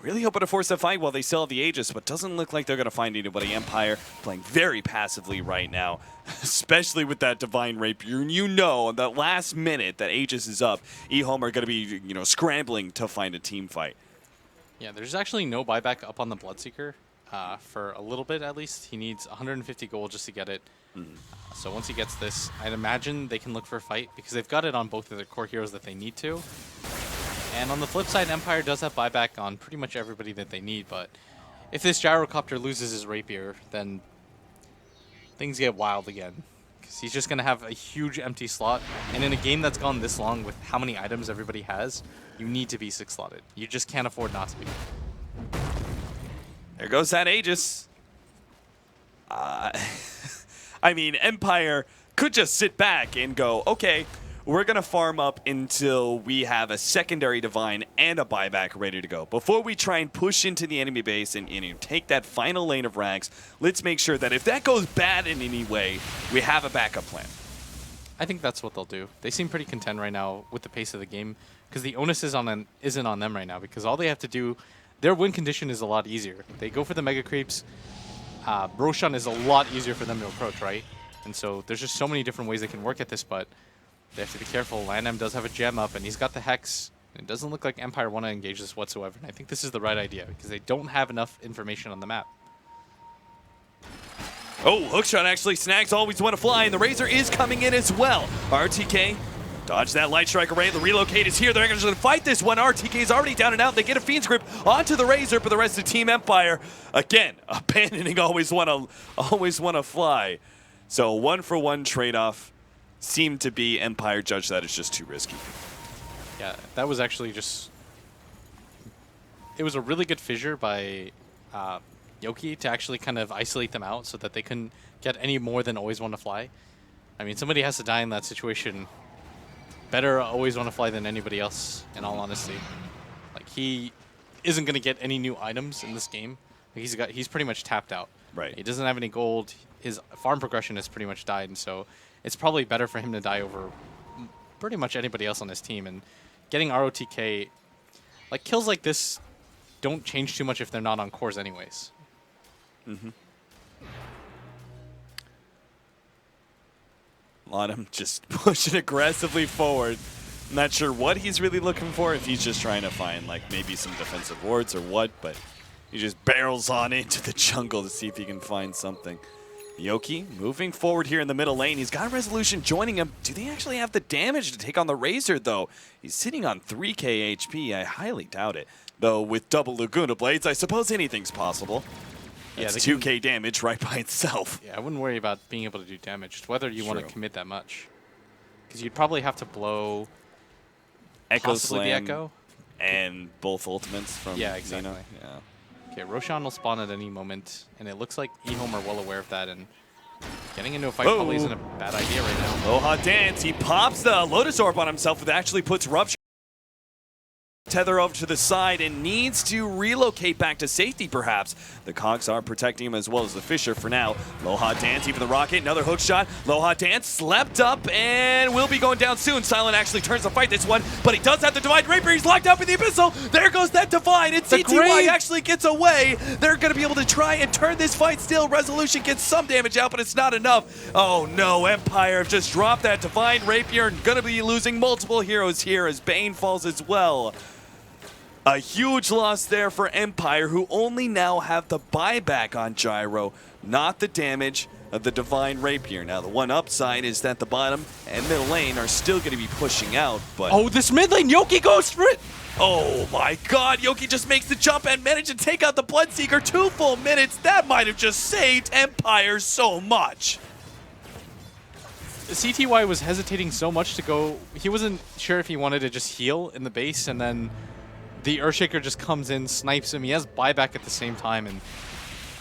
Really hoping to force a fight while they still have the Aegis, but doesn't look like they're going to find anybody. Empire playing very passively right now, especially with that Divine Rapier. And you know, in that last minute that Aegis is up, Ehome are going to be, scrambling to find a team fight. Yeah, there's actually no buyback up on the Bloodseeker for a little bit at least. He needs 150 gold just to get it. So once he gets this, I'd imagine they can look for a fight because they've got it on both of their core heroes that they need to. And on the flip side, Empire does have buyback on pretty much everybody that they need, but if this Gyrocopter loses his Rapier, then things get wild again. Because he's just going to have a huge empty slot, and in a game that's gone this long with how many items everybody has, you need to be 6-slotted. You just can't afford not to be. There goes that Aegis. I mean, Empire could just sit back and go, okay, we're going to farm up until we have a secondary Divine and a buyback ready to go. Before we try and push into the enemy base and take that final lane of Rags, let's make sure that if that goes bad in any way, we have a backup plan. I think that's what they'll do. They seem pretty content right now with the pace of the game because the onus isn't on them right now because all they have to do, their win condition is a lot easier. They go for the Mega Creeps. Roshan is a lot easier for them to approach, right? And so there's just so many different ways they can work at this, but they have to be careful. Landam does have a gem up, and he's got the Hex. It doesn't look like Empire want to engage this whatsoever, and I think this is the right idea, because they don't have enough information on the map. Oh, hookshot actually snags Always Want to Fly, and the Razor is coming in as well. RTK, dodge that Light Strike array. The relocate is here. They're going to fight this one. RTK is already down and out. They get a Fiend's Grip onto the Razor, but the rest of Team Empire, again, abandoning Always Want to Fly. So 1-for-1 trade-off. Seemed to be Empire judged that it's just too risky. Yeah, that was actually just... It was a really good fissure by Yoki to actually kind of isolate them out so that they couldn't get any more than Always Want to Fly. I mean, somebody has to die in that situation. Better Always Want to Fly than anybody else, in all honesty. Like, he isn't going to get any new items in this game. He's pretty much tapped out. Right. He doesn't have any gold. His farm progression has pretty much died, and so it's probably better for him to die over pretty much anybody else on his team. And getting ROTK, like, kills like this don't change too much if they're not on cores anyways. Landam just pushing aggressively forward. Not sure what he's really looking for, if he's just trying to find, like, maybe some defensive wards or what, but he just barrels on into the jungle to see if he can find something. Yoki moving forward here in the middle lane. He's got Resolution joining him. Do they actually have the damage to take on the Razor, though? He's sitting on 3k HP. I highly doubt it. Though with double Laguna Blades, I suppose anything's possible. Yeah, it's 2k damage right by itself. Yeah, I wouldn't worry about being able to do damage, just whether you want to commit that much. Because you'd probably have to blow Echo possibly Slam the Echo. And both ultimates from Yeah, exactly. Xeno. Yeah. Okay, Roshan will spawn at any moment, and it looks like Ehome are well aware of that, and getting into a fight probably isn't a bad idea right now. Aloha Dance, he pops the Lotus Orb on himself, but actually puts Rupture tether over to the side and needs to relocate back to safety, perhaps. The Cogs are protecting him as well as the Fisher for now. Aloha Dance, even the Rocket, another hook shot. Aloha Dance slept up and will be going down soon. Silent actually turns to fight this one, but he does have the Divine Rapier. He's locked up in the Abyssal. There goes that Divine, and CTY actually gets away. They're going to be able to try and turn this fight still. Resolution gets some damage out, but it's not enough. Oh no, Empire have just dropped that Divine Rapier and going to be losing multiple heroes here as Bane falls as well. A huge loss there for Empire, who only now have the buyback on Gyro, not the damage of the Divine Rapier. Now, the one upside is that the bottom and middle lane are still going to be pushing out, but... Oh, this mid lane, Yoki goes for it! Oh my god, Yoki just makes the jump and managed to take out the Bloodseeker. 2 full minutes, that might have just saved Empire so much. CTY was hesitating so much to go... He wasn't sure if he wanted to just heal in the base and then the Earthshaker just comes in, snipes him. He has buyback at the same time. And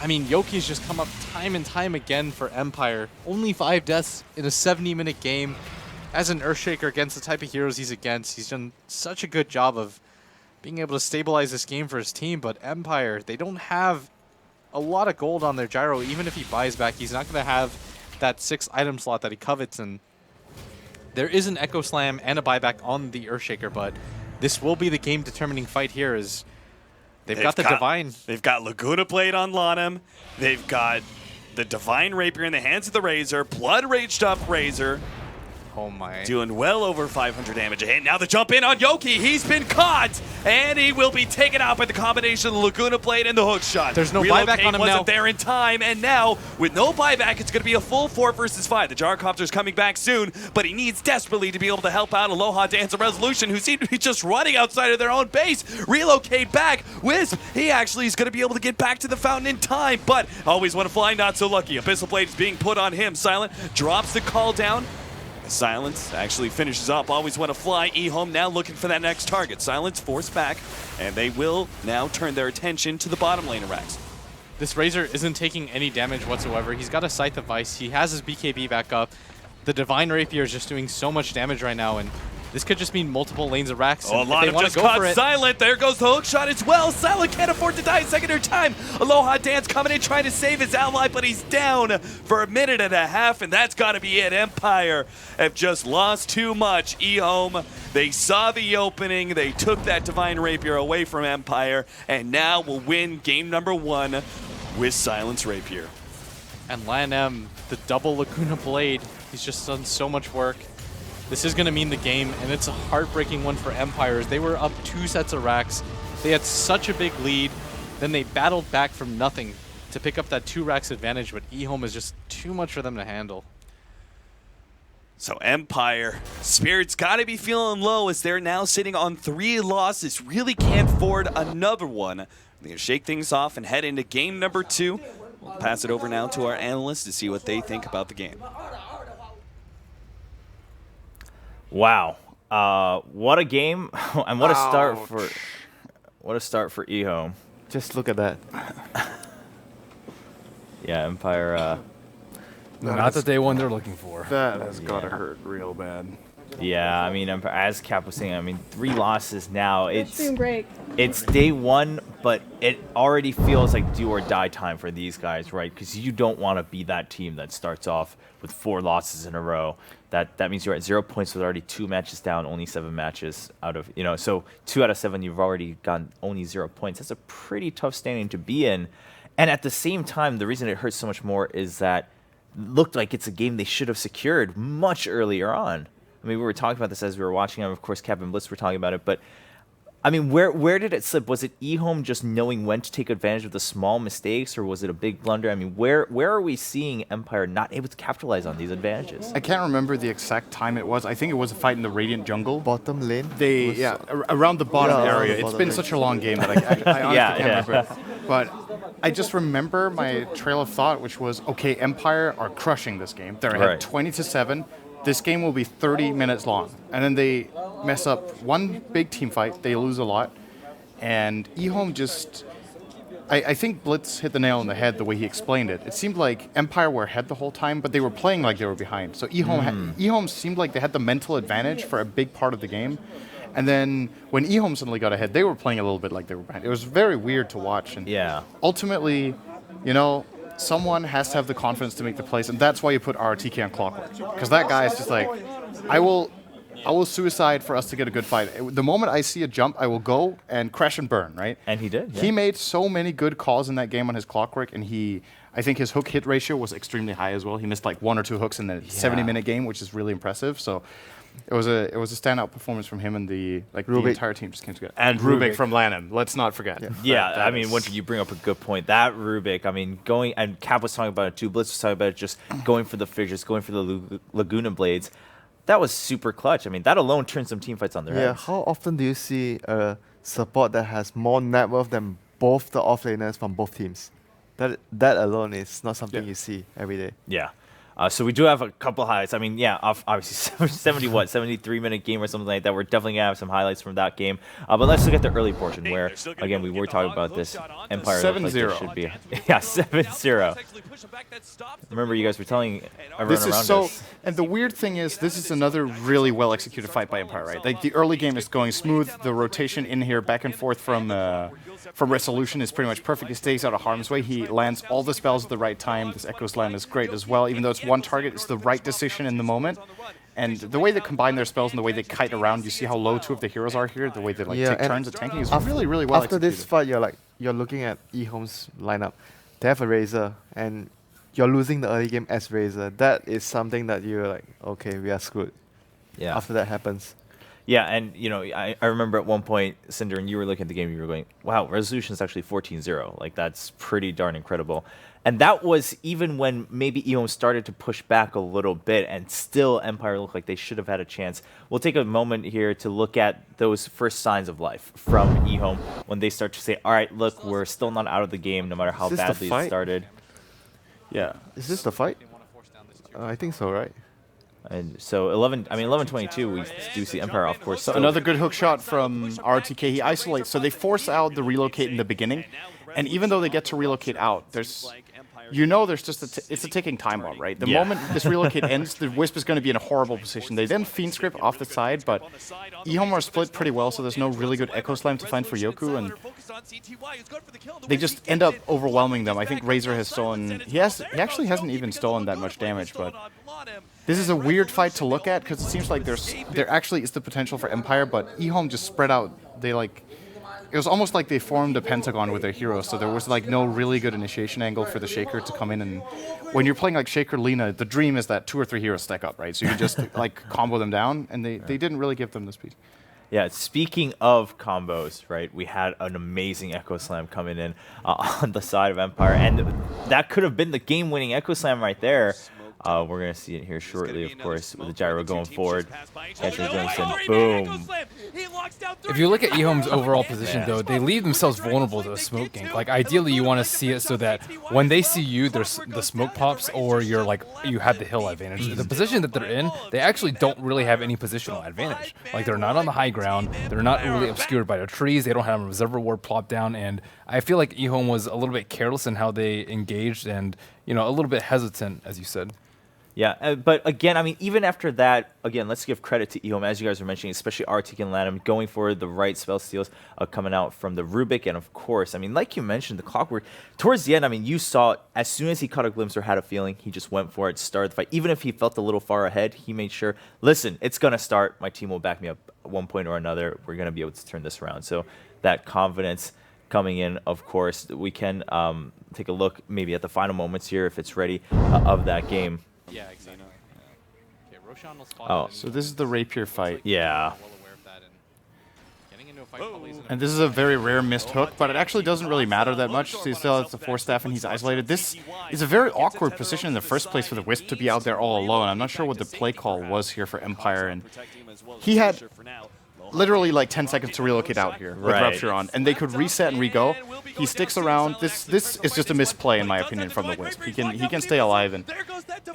I mean, Yoki's just come up time and time again for Empire. Only 5 deaths in a 70-minute game. As an Earthshaker against the type of heroes he's against, he's done such a good job of being able to stabilize this game for his team. But Empire, they don't have a lot of gold on their gyro. Even if he buys back, he's not going to have that 6 item slot that he covets. And there is an Echo Slam and a buyback on the Earthshaker, but this will be the game-determining fight here. Is they've got the Divine. They've got Laguna Blade on Lanham. They've got the Divine Rapier in the hands of the Razor. Blood Raged up Razor. Oh my. Doing well over 500 damage a hit. Now the jump in on Yoki. He's been caught, and he will be taken out by the combination of the Laguna Blade and the hook shot. There's no buyback on him wasn't now. there in time, and now with no buyback, it's going to be a full 4 versus 5. The Gyrocopter's coming back soon, but he needs desperately to be able to help out Aloha Dance and Resolution, who seem to be just running outside of their own base. Relocate back. Wisp, he actually is going to be able to get back to the fountain in time, but always want to fly, not so lucky. Abyssal Blade is being put on him. Silent drops the call down. Silence actually finishes up. Always want to fly. Ehome now looking for that next target. Silence forced back, and they will now turn their attention to the bottom lane of Rax. This Razor isn't taking any damage whatsoever. He's got a Scythe of Vice. He has his BKB back up. The Divine Rapier is just doing so much damage right now, and this could just mean multiple lanes of Rax. Oh, a lot of just caught Silent. There goes the hook shot as well. Silent can't afford to die a second or time. Aloha Dance coming in trying to save his ally, but he's down for 1.5 minutes, and that's got to be it. Empire have just lost too much. Ehome, they saw the opening. They took that Divine Rapier away from Empire, and now will win game number 1 with Silence Rapier. And Lanham, the double Laguna Blade, he's just done so much work. This is going to mean the game, and it's a heartbreaking one for Empires. They were up 2 sets of racks. They had such a big lead. Then they battled back from nothing to pick up that 2 racks advantage, but Ehome is just too much for them to handle. So Empire, spirits got to be feeling low as they're now sitting on 3 losses. Really can't afford another one. They're going to shake things off and head into game number 2. We'll pass it over now to our analysts to see what they think about the game. Wow, what a game, and what a start for Ehome. Just look at that. Yeah, Empire. Not the day one they're looking for. That has got to hurt real bad. Yeah, I mean, as Cap was saying, I mean, 3 losses now. Break. It's day 1, but it already feels like do or die time for these guys, right? Because you don't want to be that team that starts off with 4 losses in a row. That means you're at 0 points with already 2 matches down, only 7 matches out of, so 2 out of 7 you've already gotten only 0 points. That's a pretty tough standing to be in. And at the same time, the reason it hurts so much more is that it looked like it's a game they should have secured much earlier on. I mean, we were talking about this as we were watching. Of course, Cap and Blitz were talking about it. But, I mean, where did it slip? Was it Ehome just knowing when to take advantage of the small mistakes, or was it a big blunder? I mean, where are we seeing Empire not able to capitalize on these advantages? I can't remember the exact time it was. I think it was a fight in the Radiant jungle. Bottom lane? Around the bottom area. It's Been such a long game that I honestly can't remember. But I just remember my trail of thought, which was, okay, Empire are crushing this game. They're ahead 20-7. This game will be 30 minutes long. And then they mess up one big team fight. They lose a lot. And Ehome just... I think Blitz hit the nail on the head the way he explained it. It seemed like Empire were ahead the whole time, but they were playing like they were behind. So Ehome seemed like they had the mental advantage for a big part of the game. And then when Ehome suddenly got ahead, they were playing a little bit like they were behind. It was very weird to watch. And ultimately, someone has to have the confidence to make the plays, and that's why you put RTK on Clockwork. Because that guy is just like, I will suicide for us to get a good fight. The moment I see a jump, I will go and crash and burn, right? And he did. Yeah. He made so many good calls in that game on his Clockwork, and I think his hook hit ratio was extremely high as well. He missed like 1 or 2 hooks in the 70-minute game, which is really impressive. So it was a standout performance from him, and the entire team just came together. And Rubik from Lanham, let's not forget. Yeah, I mean, you bring up a good point. That Rubik, I mean, and Cap was talking about it too, Blitz was talking about it, just going for the fissures, going for the Laguna Blades. That was super clutch. I mean, that alone turned some team fights on their heads. Yeah, how often do you see a support that has more net worth than both the offlaners from both teams? That alone is not something you see every day. Yeah. So we do have a couple highlights. I mean, yeah, obviously 73-minute game or something like that. We're definitely gonna have some highlights from that game. But let's look at the early portion where, again, we were talking about this. Empire 7-0. should be, yeah, 7-0. Remember, you guys were telling everyone This is around so, us. and the weird thing is, this is another really well executed fight by Empire, right? Like the early game is going smooth. The rotation in here, back and forth from Resolution is pretty much perfect. He stays out of harm's way. He lands all the spells at the right time. This Echo Slam is great as well. Even though it's one target, it's the right decision in the moment. And the way they combine their spells and the way they kite around, you see how low two of the heroes are here. The way they take turns at tanking is really, really well after executed. this fight, you're looking at Ehome's lineup. They have a Razor, and you're losing the early game as Razor. That is something that you're like, okay, we are screwed. Yeah. After that happens. Yeah, and I remember at one point, Cinder, and you were looking at the game, you were going, wow, Resolution is actually 14-0. Like, that's pretty darn incredible. And that was even when maybe Ehome started to push back a little bit, and still Empire looked like they should have had a chance. We'll take a moment here to look at those first signs of life from Ehome when they start to say, all right, look, we're still not out of the game no matter how badly it started. Yeah. Is this the fight? I think so, right? And so 11-22, we do see Empire, of course. So another good hook shot from RTK. He isolates, so they force out the relocate in the beginning, and even though they get to relocate out, there's just it's a ticking time bomb, right? The moment this relocate ends, the Wisp is going to be in a horrible position. They then Fiend Script off the side, but Ehome are split pretty well, so there's no really good Echo Slam to find for Yoku, and they just end up overwhelming them. I think Razor has stolen. He actually hasn't even stolen that much damage, but this is a weird fight to look at because it seems like there actually is the potential for Empire, but Ehome just spread out. It was almost like they formed a pentagon with their heroes, so there was like no really good initiation angle for the Shaker to come in. And when you're playing like Shaker Lina, the dream is that 2 or 3 heroes stack up, right? So you can just like combo them down, and they didn't really give them the speed. Yeah, speaking of combos, right, we had an amazing Echo Slam coming in on the side of Empire, and that could have been the game-winning Echo Slam right there. We're going to see it here shortly, of course, with the gyro going forward. Boom. If you look at Ehome's overall position, though, they leave themselves vulnerable to a smoke gank. Like, ideally, you want to see it so that when they see you, there's the smoke pops, or you have the hill advantage. The position that they're in, they actually don't really have any positional advantage. Like, they're not on the high ground. They're not really obscured by the trees. They don't have a reservoir ward plopped down. And I feel like Ehome was a little bit careless in how they engaged and, a little bit hesitant, as you said. Yeah, but again, I mean, even after that, again, let's give credit to Ehome, as you guys were mentioning, especially RTK and Lanham going for the right spell steals coming out from the Rubik. And of course, I mean, like you mentioned, the Clockwork, towards the end, I mean, you saw as soon as he caught a glimpse or had a feeling, he just went for it, started the fight. Even if he felt a little far ahead, he made sure, listen, it's going to start. My team will back me up at one point or another. We're going to be able to turn this around. So that confidence coming in, of course, we can take a look maybe at the final moments here, if it's ready, of that game. Yeah, exactly. Okay, Roshan will spot Oh, so this is the Rapier fight. Yeah. And this is a very rare missed hook, but it actually doesn't really matter that much. So he still has the Force Staff and he's isolated. This is a very awkward position in the first place for the Wisp to be out there all alone. I'm not sure what the play call was here for Empire, and he had literally like 10 seconds to relocate out here with Rupture on, and they could reset and re-go. He sticks around. This is just a misplay in my opinion from the Wisp. He can stay alive, and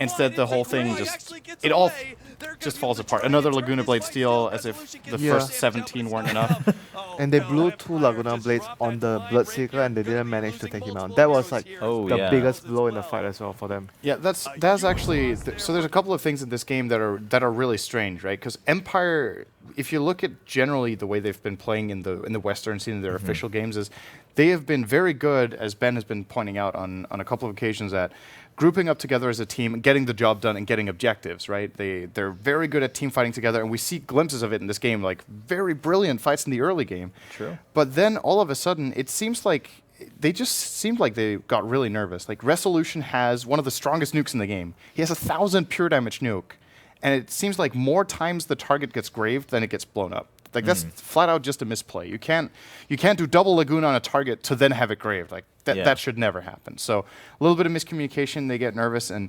instead the whole thing just falls apart. Another Laguna Blade steal, as if the first 17 weren't enough. And they blew 2 Laguna Blades on the Bloodseeker, and they didn't manage to take him out. That was like the biggest blow in the fight as well for them. Yeah, that's actually so. There's a couple of things in this game that are really strange, right? Because Empire, if you look at generally the way they've been playing in the Western scene in their official games, is they have been very good, as Ben has been pointing out on a couple of occasions, at grouping up together as a team, getting the job done, and getting objectives, right? They're very good at team fighting together, and we see glimpses of it in this game, like very brilliant fights in the early game. True. But then all of a sudden, it seems like they just seemed like they got really nervous. Like Resolution has one of the strongest nukes in the game. He has 1,000 pure damage nuke, and it seems like more times the target gets graved than it gets blown up. Like that's flat out just a misplay. You can't do double Laguna on a target to then have it graved. Like that should never happen. So a little bit of miscommunication, they get nervous, and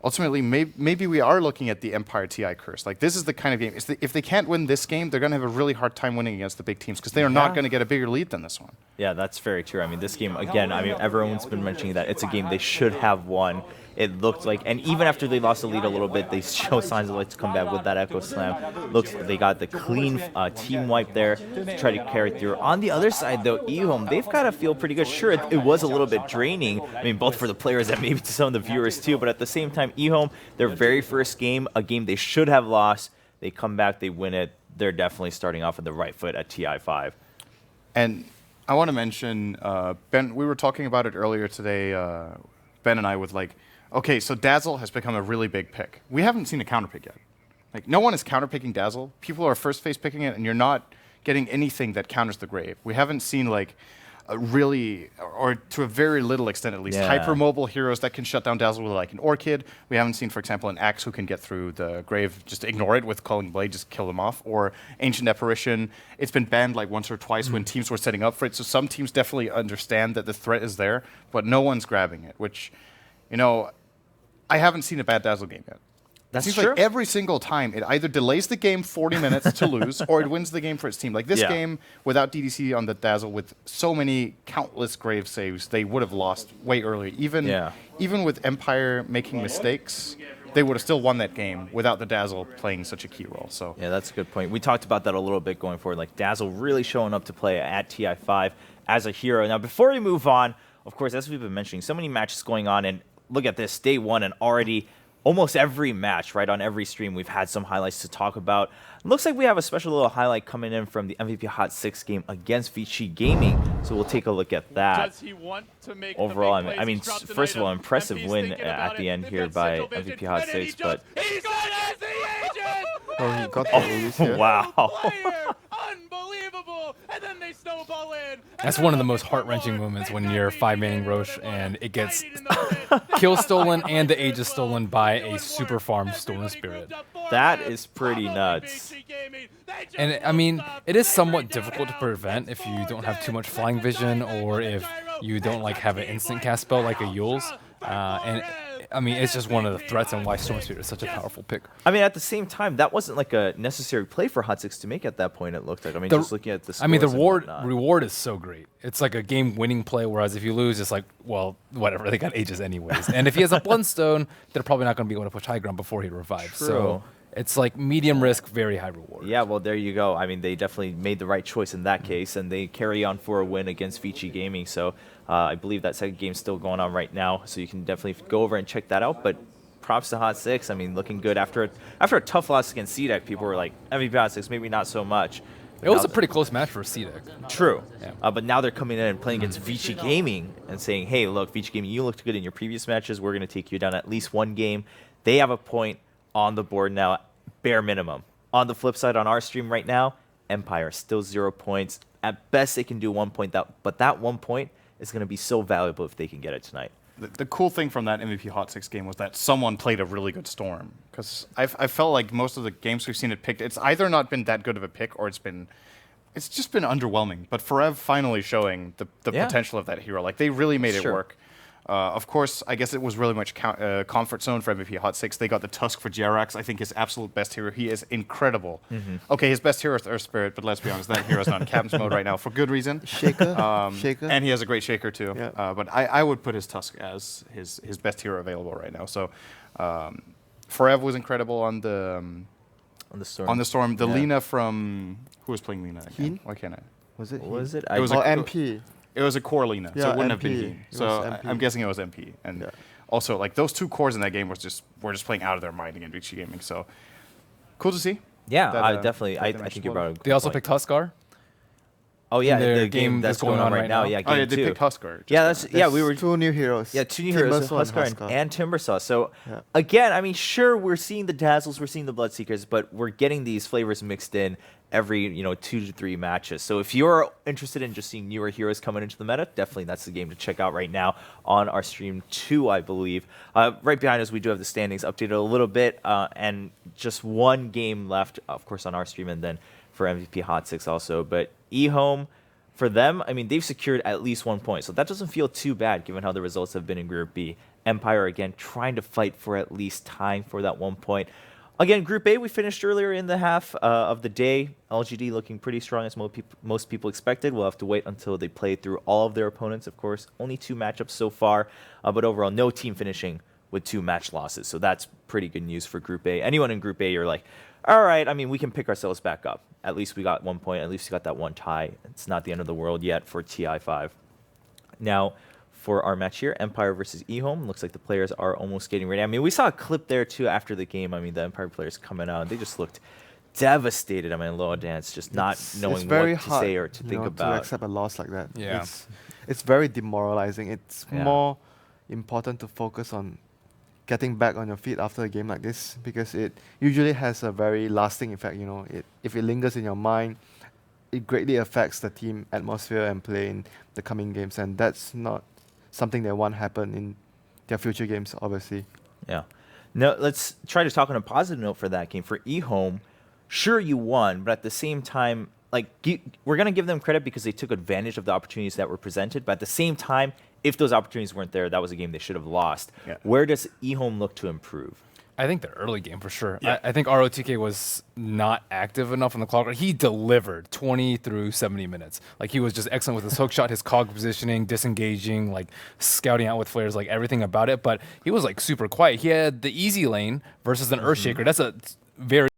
ultimately, maybe we are looking at the Empire TI curse. Like, this is the kind of game. If they can't win this game, they're going to have a really hard time winning against the big teams because they are not going to get a bigger lead than this one. Yeah, that's very true. I mean, this game, again, I mean, everyone's been mentioning that it's a game they should have won. It looked like, and even after they lost the lead a little bit, they show signs of like to come back with that Echo Slam. Looks like they got the clean team wipe there to try to carry through. On the other side, though, Ehome, they've got to feel pretty good. Sure, it was a little bit draining. I mean, both for the players and maybe to some of the viewers too. But at the same time, Ehome, their very first game, a game they should have lost, they come back, they win it. They're definitely starting off on the right foot at TI5. And I want to mention, Ben, we were talking about it earlier today, Ben and I, with like, okay, so Dazzle has become a really big pick. We haven't seen a counterpick yet. Like, no one is counterpicking Dazzle. People are first phase picking it, and you're not getting anything that counters the Grave. We haven't seen, like, a really, or to a very little extent at least, hyper-mobile heroes that can shut down Dazzle with, like, an Orchid. We haven't seen, for example, an Axe who can get through the Grave, just ignore it with Calling Blade, just kill them off, or Ancient Apparition. It's been banned, like, once or twice when teams were setting up for it, so some teams definitely understand that the threat is there, but no one's grabbing it, which, you know, I haven't seen a bad Dazzle game yet. That's it seems true. like every single time it either delays the game 40 minutes to lose or it wins the game for its team. Like this game, without DDC on the Dazzle, with so many countless Grave saves, they would have lost way earlier. Even with Empire making mistakes, they would have still won that game without the Dazzle playing such a key role. So yeah, that's a good point. We talked about that a little bit going forward. Like Dazzle really showing up to play at TI5 as a hero. Now, before we move on, of course, as we've been mentioning, so many matches going on, and look at this, day one, and already almost every match, right, on every stream, we've had some highlights to talk about. Looks like we have a special little highlight coming in from the MVP Hot 6 game against Vici Gaming, so we'll take a look at that. Does he want to make overall, the I mean, first of all, impressive win at the end here by MVP Hot 6, but... He's got as the agent! Oh, he got the release here. Wow. Unbelievable! And then they snowball in. That's one of the most heart-wrenching moments when you're 5-manning Roche and it gets kill stolen and the age is stolen by a super farm Storm Spirit. That is pretty nuts. And I mean, it is somewhat difficult to prevent if you don't have too much flying vision or if you don't like have an instant cast spell like a Yule's. And I mean, it's just one of the threats and why Storm Spirit is such a powerful pick. I mean, at the same time, that wasn't like a necessary play for Hot 6 to make at that point, it looked like. I mean, just looking at the scores, I mean, the reward is so great. It's like a game-winning play, whereas if you lose, it's like, well, whatever, they got ages anyways. And if he has a Bloodstone, they're probably not going to be able to push high ground before he revives. True. So it's like medium risk, very high reward. Yeah, well, there you go. I mean, they definitely made the right choice in that case, and they carry on for a win against Vici Gaming. So I believe that second game's still going on right now, so you can definitely go over and check that out. But props to Hot 6. I mean, looking good. After a tough loss against C-Deck, people were like, MVP Hot 6, maybe not so much. It was a pretty close match for C-Deck. True. Yeah. But now they're coming in and playing against Vici Gaming and saying, hey, look, Vici Gaming, you looked good in your previous matches. We're going to take you down at least one game. They have a point on the board now, bare minimum. On the flip side, on our stream right now, Empire still 0 points. At best, they can do 1 point, but that 1 point is going to be so valuable if they can get it tonight. The cool thing from that MVP Hot 6 game was that someone played a really good Storm. Because I felt like most of the games we've seen it picked, it's either not been that good of a pick or it's just been underwhelming. But Forev finally showing the potential of that hero. Like, they really made it work. Of course, I guess it was really much comfort zone for MVP Hot 6. They got the Tusk for Jerax, I think his absolute best hero. He is incredible. Okay, his best hero is Earth Spirit, but let's be honest, that hero's not in captain's mode right now for good reason. Shaker. Shaker. And he has a great Shaker too. Yeah. But I would put his Tusk as his best hero available right now. So Forev was incredible on the Storm. The Lina from... Who was playing Lina again? Why can't I? Was it? What was it? It was MP. It was a core Lina, so it wouldn't have been MP. Heen. So I'm guessing it was MP. And also, like, those two cores in that game were just playing out of their mind against Vici Gaming. So cool to see. Yeah, that, definitely. I think you brought a good They also point. picked Huskar. Oh yeah, in the game that's going on right now. Yeah, game they two. picked Huskar. Yeah, we were two new heroes. Yeah, two new heroes, Timbersaw and Timbersaw. So again, I mean, sure, we're seeing the Dazzles, we're seeing the Bloodseekers, but we're getting these flavors mixed in every 2 to 3 matches. So if you're interested in just seeing newer heroes coming into the meta, definitely that's the game to check out right now on our stream 2, I believe. Right behind us, we do have the standings updated a little bit, and just one game left, of course, on our stream, and then for MVP Hot 6 also. But Ehome, for them, I mean, they've secured at least 1 point, so that doesn't feel too bad given how the results have been in Group B. Empire, again, trying to fight for at least tying for that 1 point. Again, Group A, we finished earlier in the half of the day. LGD looking pretty strong as most people expected. We'll have to wait until they play through all of their opponents, of course. Only 2 matchups so far, but overall, no team finishing with 2 match losses. So that's pretty good news for Group A. Anyone in Group A, you're like, all right, I mean, we can pick ourselves back up. At least we got 1 point. At least we got that 1 tie. It's not the end of the world yet for TI5. Now, for our match here, Empire versus Ehome. Looks like the players are almost getting ready. I mean, we saw a clip there, too, after the game. I mean, the Empire players coming out, they just looked devastated. I mean, Loa Dance just not knowing what to say or to think about. To accept a loss like that. Yeah. It's very demoralizing. It's Yeah. more important to focus on getting back on your feet after a game like this, because it usually has a very lasting effect. You know, if it lingers in your mind, it greatly affects the team atmosphere and play in the coming games, and that's not something they want happen in their future games, obviously. Yeah. Now, let's try to talk on a positive note for that game. For Ehome, sure, you won, but at the same time, like, we're going to give them credit because they took advantage of the opportunities that were presented, but at the same time, if those opportunities weren't there, that was a game they should have lost. Yeah. Where does Ehome look to improve? I think the early game for sure. Yeah. I think ROTK was not active enough on the clock. He delivered 20 through 70 minutes. Like, he was just excellent with his hook shot, his cog positioning, disengaging, like scouting out with flares, like everything about it. But he was like super quiet. He had the easy lane versus an Earthshaker. That's a very,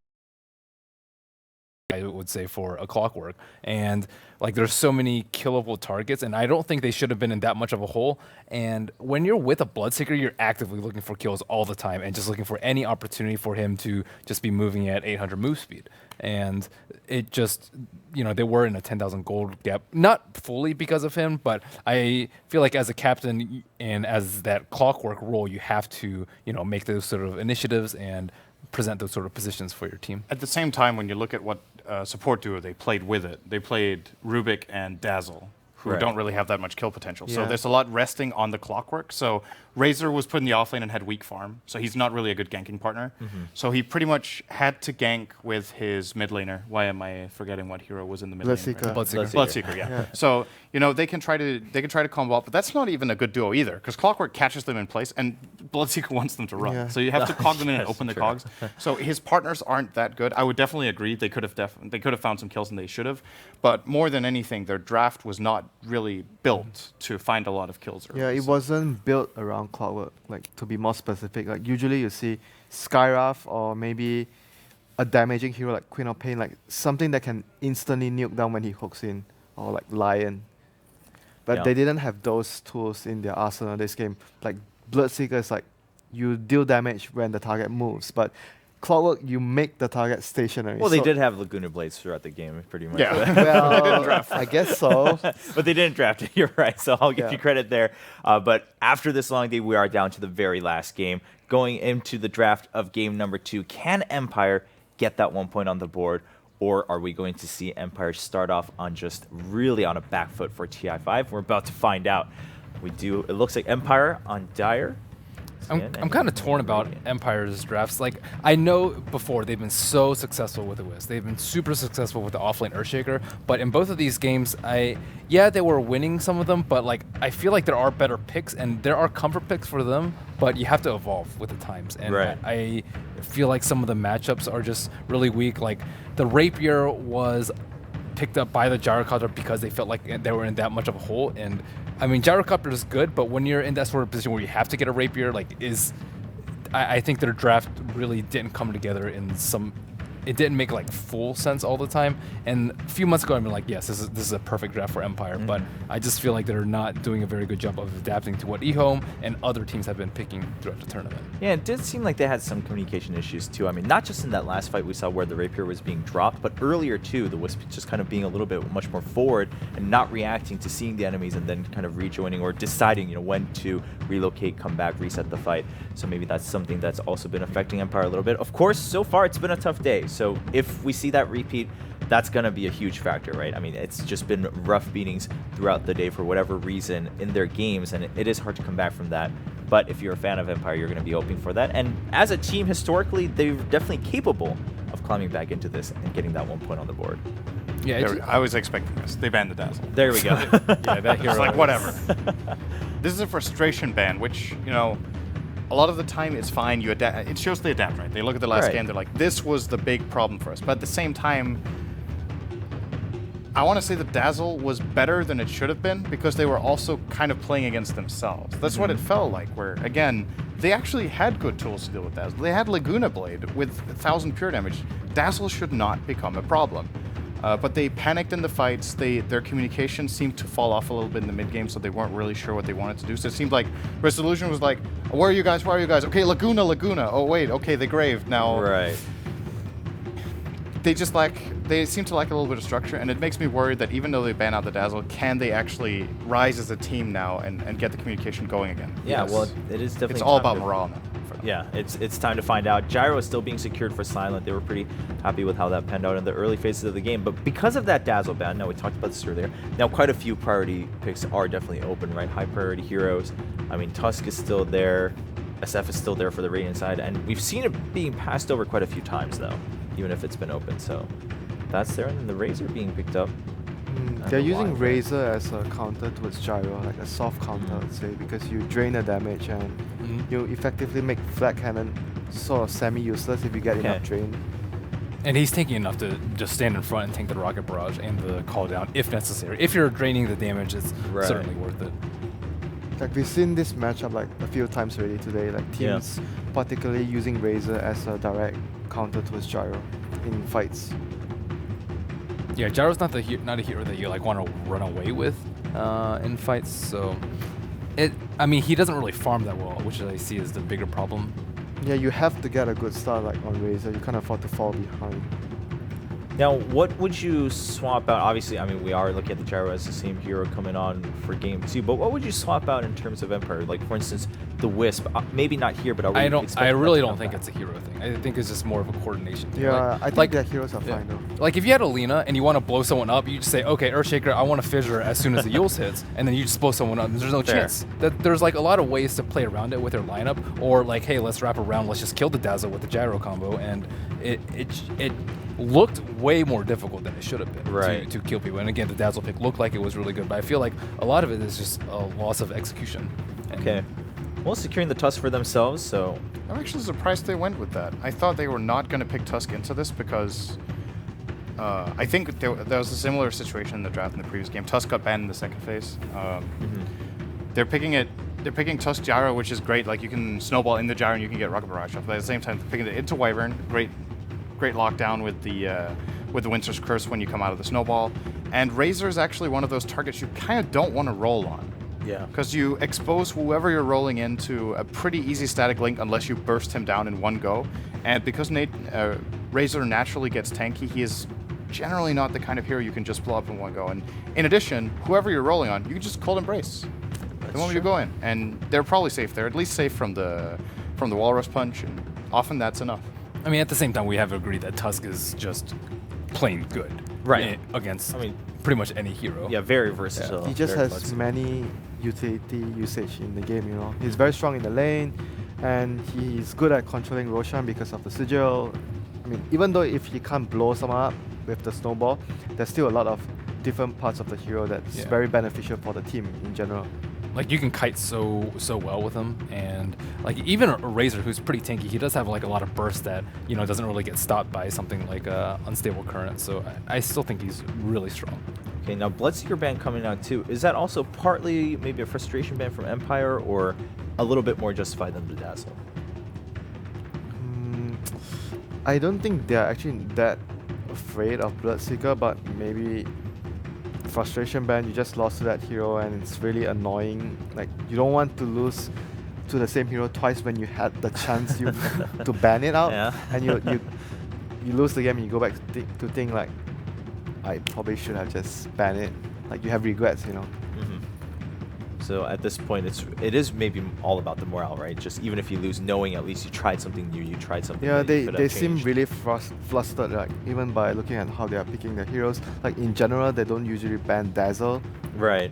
I would say, for a Clockwork. And like, there's so many killable targets, and I don't think they should have been in that much of a hole. And when you're with a Bloodseeker, you're actively looking for kills all the time and just looking for any opportunity for him to just be moving at 800 move speed. And it just, you know, they were in a 10,000 gold gap, not fully because of him, but I feel like as a captain and as that Clockwork role, you have to, you know, make those sort of initiatives and present those sort of positions for your team. At the same time, when you look at what support duo they played with it, they played Rubik and Dazzle, who Right. don't really have that much kill potential. So Yeah. there's a lot resting on the Clockwork. So Razor was put in the offlane and had weak farm, so he's not really a good ganking partner. So he pretty much had to gank with his mid laner. Why am I forgetting what hero was in the mid lane? Bloodseeker. Bloodseeker. Bloodseeker, yeah. So, you know, they can try to combo up, but that's not even a good duo either, because Clockwork catches them in place and Bloodseeker wants them to run. Yeah. So you have to cog them in and Yes, open the true. cogs. So his partners aren't that good. I would definitely agree they could have found some kills and they should have, but more than anything, their draft was not really built to find a lot of kills early. Yeah, it So- wasn't built around Clockwork. Like, to be more specific, like usually you see Skywrath or maybe a damaging hero like Queen of Pain, like something that can instantly nuke down when he hooks in, or like Lion. But Yeah. they didn't have those tools in their arsenal this game. Like Bloodseeker is like, you deal damage when the target moves, but Clockwork, you make the target stationary. Well, they So- did have Laguna Blades throughout the game, pretty much. Yeah. Well, I guess so. But they didn't draft it. You're right. So I'll give Yeah. you credit there. But after this long day, we are down to the very last game. Going into the draft of game number 2, can Empire get that 1 point on the board? Or are we going to see Empire start off on just really on a back foot for TI5? We're about to find out. It looks like Empire on Dire. I'm kind of torn about Empire's drafts. Like, I know before they've been so successful with the Wisp. They've been super successful with the offlane Earthshaker. But in both of these games, they were winning some of them, but like, I feel like there are better picks and there are comfort picks for them, but you have to evolve with the times. And Right. I feel like some of the matchups are just really weak. Like, the Rapier was picked up by the Gyrocopter because they felt like they were in that much of a hole. And I mean, Gyrocopter is good, but when you're in that sort of position where you have to get a Rapier, I think their draft really didn't come together it didn't make like full sense all the time. And a few months ago, I've been like, yes, this is a perfect draft for Empire, but I just feel like they're not doing a very good job of adapting to what Ehome and other teams have been picking throughout the tournament. Yeah, it did seem like they had some communication issues too. I mean, not just in that last fight we saw where the Rapier was being dropped, but earlier too, the Wisp just kind of being a little bit much more forward and not reacting to seeing the enemies and then kind of rejoining or deciding, when to relocate, come back, reset the fight. So maybe that's something that's also been affecting Empire a little bit. Of course, so far it's been a tough day. So if we see that repeat, that's going to be a huge factor, right? I mean, it's just been rough beatings throughout the day for whatever reason in their games, and it is hard to come back from that. But if you're a fan of Empire, you're going to be hoping for that. And as a team, historically, they're definitely capable of climbing back into this and getting that 1 point on the board. Yeah, I was expecting this. They banned the Dazzle. There we go. yeah, that hero. It's like, whatever. This is a frustration ban, which, a lot of the time it's fine. You adapt. It shows they adapt, right? They look at the last game. They're like, this was the big problem for us. But at the same time, I want to say the Dazzle was better than it should have been because they were also kind of playing against themselves. That's what it felt like, where, again, they actually had good tools to deal with Dazzle. They had Laguna Blade with 1,000 pure damage. Dazzle should not become a problem. But they panicked in the fights. Their communication seemed to fall off a little bit in the mid-game, so they weren't really sure what they wanted to do. So it seemed like Resolution was like, where are you guys? Where are you guys? Okay, Laguna. Oh, wait. Okay, they graved. Now... Right. They seem to lack a little bit of structure, and it makes me worried that even though they ban out the Dazzle, can they actually rise as a team now and get the communication going again? Yeah, well, it is definitely... It's all about morale now. Yeah, it's time to find out. Gyro is still being secured for Silent. They were pretty happy with how that panned out in the early phases of the game. But because of that Dazzle ban, now we talked about this earlier, now quite a few priority picks are definitely open, right? High priority heroes. I mean, Tusk is still there. SF is still there for the Radiant side. And we've seen it being passed over quite a few times, though, even if it's been open. So that's there. And then the Razor being picked up. They're using Razor as a counter towards Gyro, like a soft counter, I'd say, because you drain the damage and you effectively make Flat Cannon sort of semi-useless if you get enough drain. And he's taking enough to just stand in front and tank the Rocket Barrage and the call down if necessary. If you're draining the damage, it's certainly worth it. Like we've seen this matchup like a few times already today, like teams particularly using Razor as a direct counter towards Gyro in fights. Yeah, Gyro's not a hero that you like want to run away with in fights. So, I mean, he doesn't really farm that well, which I see as the bigger problem. Yeah, you have to get a good start like on Razor. You can't afford to fall behind. Now, what would you swap out? Obviously, I mean, we are looking at the Gyro as the same hero coming on for Game 2, but what would you swap out in terms of Empire? Like, for instance, the Wisp. Maybe not here, but are we I really don't think it's a hero thing. I think it's just more of a coordination thing. Yeah, I think their heroes are fine though. Like, if you had Alina and you want to blow someone up, you just say, okay, Earthshaker, I want to fissure as soon as the Yules hits, and then you just blow someone up. There's no chance. There's like a lot of ways to play around it with their lineup, or like, hey, let's wrap around, let's just kill the Dazzle with the Gyro combo, and it looked way more difficult than it should have been to kill people. And again, the Dazzle pick looked like it was really good, but I feel like a lot of it is just a loss of execution. Okay. Well, securing the Tusk for themselves, so... I'm actually surprised they went with that. I thought they were not going to pick Tusk into this because I think there was a similar situation in the draft in the previous game. Tusk got banned in the second phase. They're picking Tusk Gyro, which is great. Like, you can snowball in the Gyro and you can get Rocket Barrage off. But at the same time, they're picking it into Wyvern. Great lockdown with the Winter's Curse when you come out of the snowball. And Razor is actually one of those targets you kind of don't want to roll on. Yeah. Because you expose whoever you're rolling into a pretty easy static link unless you burst him down in one go. And because Razor naturally gets tanky, he is generally not the kind of hero you can just blow up in one go. And in addition, whoever you're rolling on, you can just Cold Embrace. The moment you go in. And they're probably safe. They're at least safe from the Walrus Punch, and often that's enough. I mean, at the same time, we have agreed that Tusk is just plain good. Against pretty much any hero. Yeah, very versatile. He just has many utility usage in the game, you know. He's very strong in the lane, and he's good at controlling Roshan because of the sigil. I mean, even though if he can't blow someone up with the snowball, there's still a lot of different parts of the hero that's very beneficial for the team in general. Like, you can kite so well with him, and like even a Razor who's pretty tanky, he does have like a lot of burst that, you know, doesn't really get stopped by something like unstable current. So I still think he's really strong. Okay, now Bloodseeker ban coming out too. Is that also partly maybe a frustration ban from Empire, or a little bit more justified than the Dazzle? I don't think they're actually that afraid of Bloodseeker, but maybe frustration ban, you just lost to that hero and it's really annoying. Like, you don't want to lose to the same hero twice when you had the chance to ban it out, and you lose the game and you go back to think like, I probably should have just banned it. Like, you have regrets, you know. So at this point, it is maybe all about the morale, right? Just even if you lose, knowing at least you tried something new, you tried something. Yeah, they seem really flustered, like even by looking at how they are picking their heroes. Like, in general, they don't usually ban Dazzle. Right.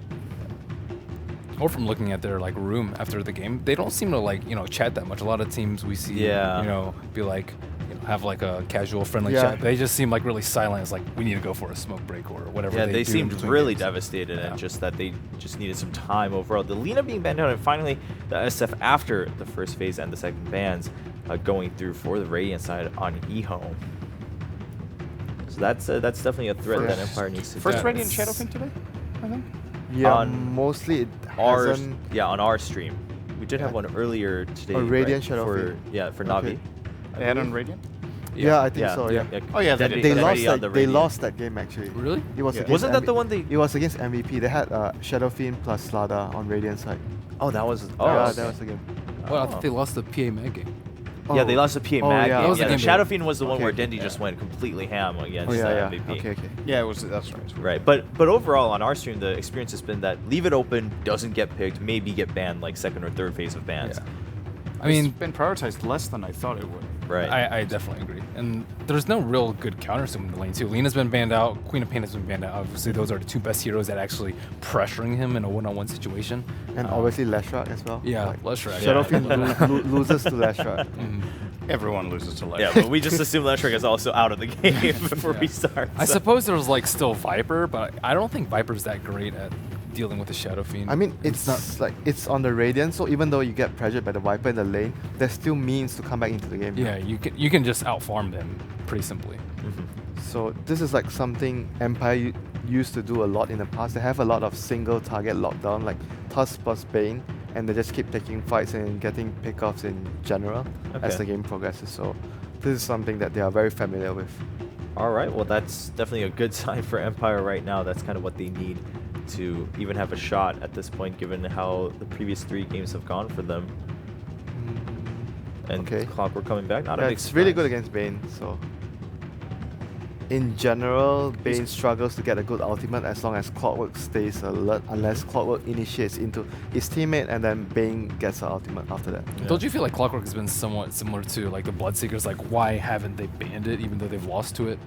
Or from looking at their like room after the game, they don't seem to like, you know, chat that much. A lot of teams we see, you know, be like, have like a casual, friendly chat. They just seem like really silent. It's like, we need to go for a smoke break or whatever. Yeah, they do seemed between really games. devastated and just that they just needed some time overall. The Lina being banned out, and finally the SF after the first phase and the second bans going through for the Radiant side on Ehome. So that's definitely a threat that Empire needs to First do. Radiant Shadowfin today, I think? Yeah, mostly it hasn't. On our stream. We did have one earlier today. A Radiant right? Shadowfin. For Navi. Okay. They had on Radiant? Yeah, I think so. Yeah. Oh yeah, they They did. lost that game actually. Really? It was against Wasn't that the one they? It was against MVP. They had Shadowfiend plus Slada on Radiant side. Oh, that was. Yeah, that was the game. Well, I thought they lost the PA Mag game. Yeah, they lost the PA Mag yeah. game. That was Yeah, the the game. Shadowfiend was the one where Dendi just went completely ham against MVP. Okay. Yeah, it was. That's right. Right, but overall on our stream, the experience has been that leave it open, doesn't get picked, maybe get banned like second or third phase of bans. I mean, it's been prioritized less than I thought it would. Right. I definitely agree. And there's no real good counters to him in the lane too. Lina's been banned out. Queen of Pain has been banned out. Obviously, those are the two best heroes that actually pressuring him in a one-on-one situation. And obviously Leshrac as well. Yeah, Leshrac. Shadowfiend loses to Leshrac. Everyone loses to Leshrac. Yeah, but we just assume Leshrac is also out of the game before we start. I suppose there's like still Viper, but I don't think Viper's that great at dealing with the Shadow Fiend. I mean, it's not like it's on the Radiant, so even though you get pressured by the Viper in the lane, there's still means to come back into the game. Yeah, you can just outfarm them pretty simply. So this is like something Empire used to do a lot in the past. They have a lot of single target lockdown, like Tusk plus Bane, and they just keep taking fights and getting pickoffs in general as the game progresses. So this is something that they are very familiar with. All right, well that's definitely a good sign for Empire right now. That's kind of what they need to even have a shot at this point, given how the previous 3 games have gone for them. And Clockwork coming back, not a big it's really good against Bane. So in general, Bane struggles to get a good ultimate as long as Clockwork stays alert, unless Clockwork initiates into his teammate and then Bane gets the ultimate after that. Don't you feel like Clockwork has been somewhat similar to like the Bloodseekers? Like, why haven't they banned it even though they've lost to it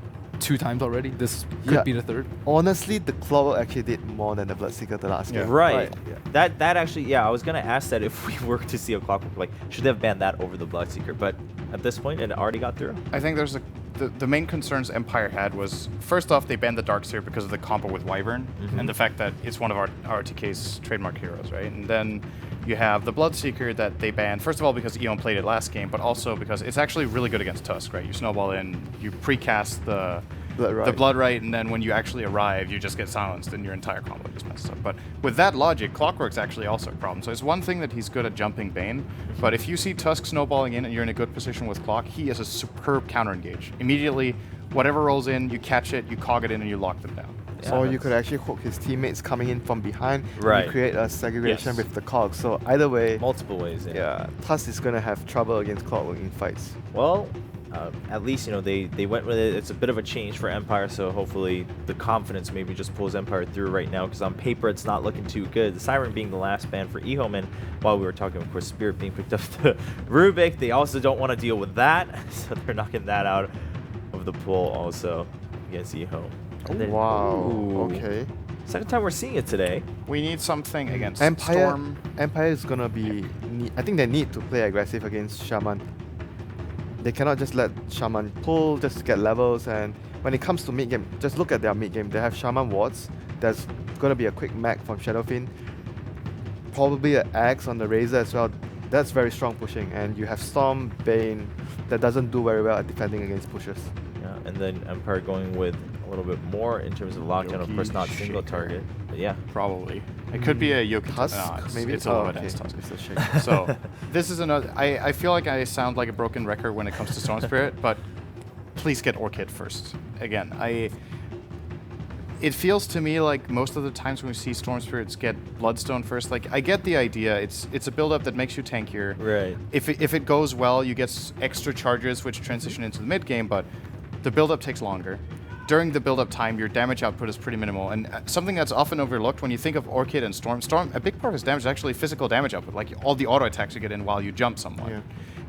2 times already? This could be the 3rd. Honestly, the Clockwork actually did more than the Bloodseeker the last game. Right. That actually, I was gonna ask that if we were to see a Clockwork, like, should they have banned that over the Bloodseeker? But at this point, it already got through. I think there's the main concerns Empire had was, first off, they banned the Darkseer because of the combo with Wyvern and the fact that it's one of our RTK's trademark heroes, right? And then you have the Bloodseeker that they banned, first of all because Eon played it last game, but also because it's actually really good against Tusk, right? You snowball in, you precast the Blood Right, and then when you actually arrive, you just get silenced and your entire combo just messes up. But with that logic, Clockwork's actually also a problem. So it's one thing that he's good at jumping Bane, but if you see Tusk snowballing in and you're in a good position with Clock, he is a superb counter engage. Immediately, whatever rolls in, you catch it, you cog it in, and you lock them down. Or you could actually hook his teammates coming in from behind Right. and create a segregation with the cogs. So either way, multiple ways. Tusk is gonna have trouble against Clockwork in fights. Well, at least they went with it. It's a bit of a change for Empire, so hopefully the confidence maybe just pulls Empire through right now, because on paper it's not looking too good. The Siren being the last ban for Ehome, and while we were talking, of course, Spirit being picked up the Rubik, they also don't want to deal with that, so they're knocking that out of the pool also against Ehome. Wow. Okay. Second time we're seeing it today. We need something against Empire. Storm. Empire is gonna be. I think they need to play aggressive against Shaman. They cannot just let Shaman pull just to get levels. And when it comes to mid game, just look at their mid game. They have Shaman wards. There's gonna be a quick mag from Shadowfiend. Probably an axe on the Razor as well. That's very strong pushing. And you have Storm, Bane, that doesn't do very well at defending against pushes. Yeah, and then Empire going with a little bit more in terms of lockdown. Of course, not single target. But yeah, probably. It could be a Yoki Tusk, maybe. It's a little bit Tusk. It's a shake. So this is another. I feel like I sound like a broken record when it comes to Storm Spirit, but please get Orchid first. Again, it feels to me like most of the times when we see Storm Spirits get Bloodstone first, like I get the idea. It's a build-up that makes you tankier. Right. If it goes well, you get extra charges which transition into the mid game, but the build-up takes longer. During the build-up time, your damage output is pretty minimal, and something that's often overlooked when you think of Orchid and Storm, a big part of his damage is actually physical damage output, like all the auto attacks you get in while you jump someone. Yeah.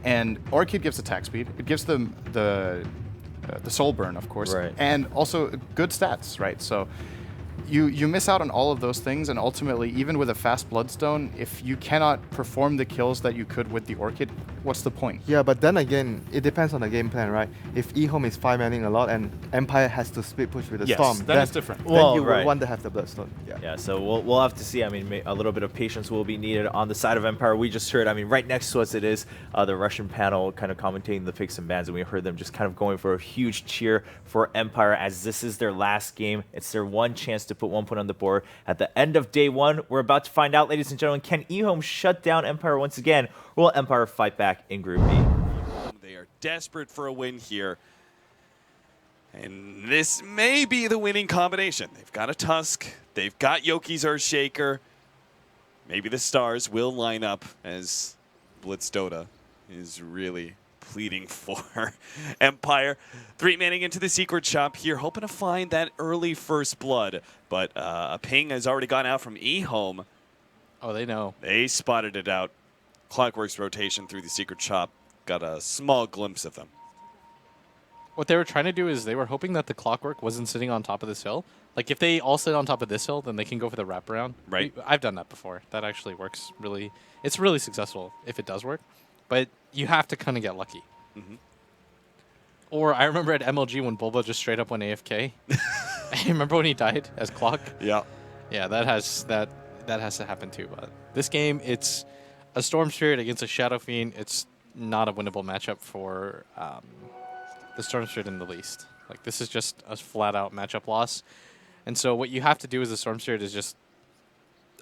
And Orchid gives attack speed. It gives them the soul burn, of course, Right. and also good stats, right? So you miss out on all of those things, and ultimately, even with a fast Bloodstone, if you cannot perform the kills that you could with the Orchid, what's the point? Yeah, but then again, it depends on the game plan, right? If Ehome is 5-manning a lot and Empire has to split push with the Yes, Storm, then then it's different. Then Well, you right. would want to have the Bloodstone. Yeah. Yeah, so we'll have to see. I mean, a little bit of patience will be needed on the side of Empire. We just heard, I mean, right next to us it is the Russian panel kind of commentating the picks and bans, and we heard them just kind of going for a huge cheer for Empire as this is their last game. It's their one chance to put 1 point on the board. At the end of day one, we're about to find out, ladies and gentlemen, can Ehome shut down Empire once again, or will Empire fight back in Group B? They are desperate for a win here. And this may be the winning combination. They've got a Tusk. They've got Yoki's Earthshaker. Maybe the stars will line up as Blitz Dota is really pleading for Empire. 3-manning into the secret shop here, hoping to find that early first blood. But a ping has already gone out from Ehome. Oh, they know. They spotted it out. Clockwork's rotation through the secret shop. Got a small glimpse of them. What they were trying to do is they were hoping that the Clockwork wasn't sitting on top of this hill. Like, if they all sit on top of this hill, then they can go for the wraparound. Right. I've done that before. That actually works really. It's really successful if it does work. But you have to kind of get lucky. Mm-hmm. Or I remember at MLG when Bulba just straight up went AFK. I remember when he died as Clock. Yeah. Yeah, that has to happen too. But this game, it's a Storm Spirit against a Shadow Fiend. It's not a winnable matchup for the Storm Spirit in the least. Like, this is just a flat-out matchup loss. And so what you have to do as a Storm Spirit is just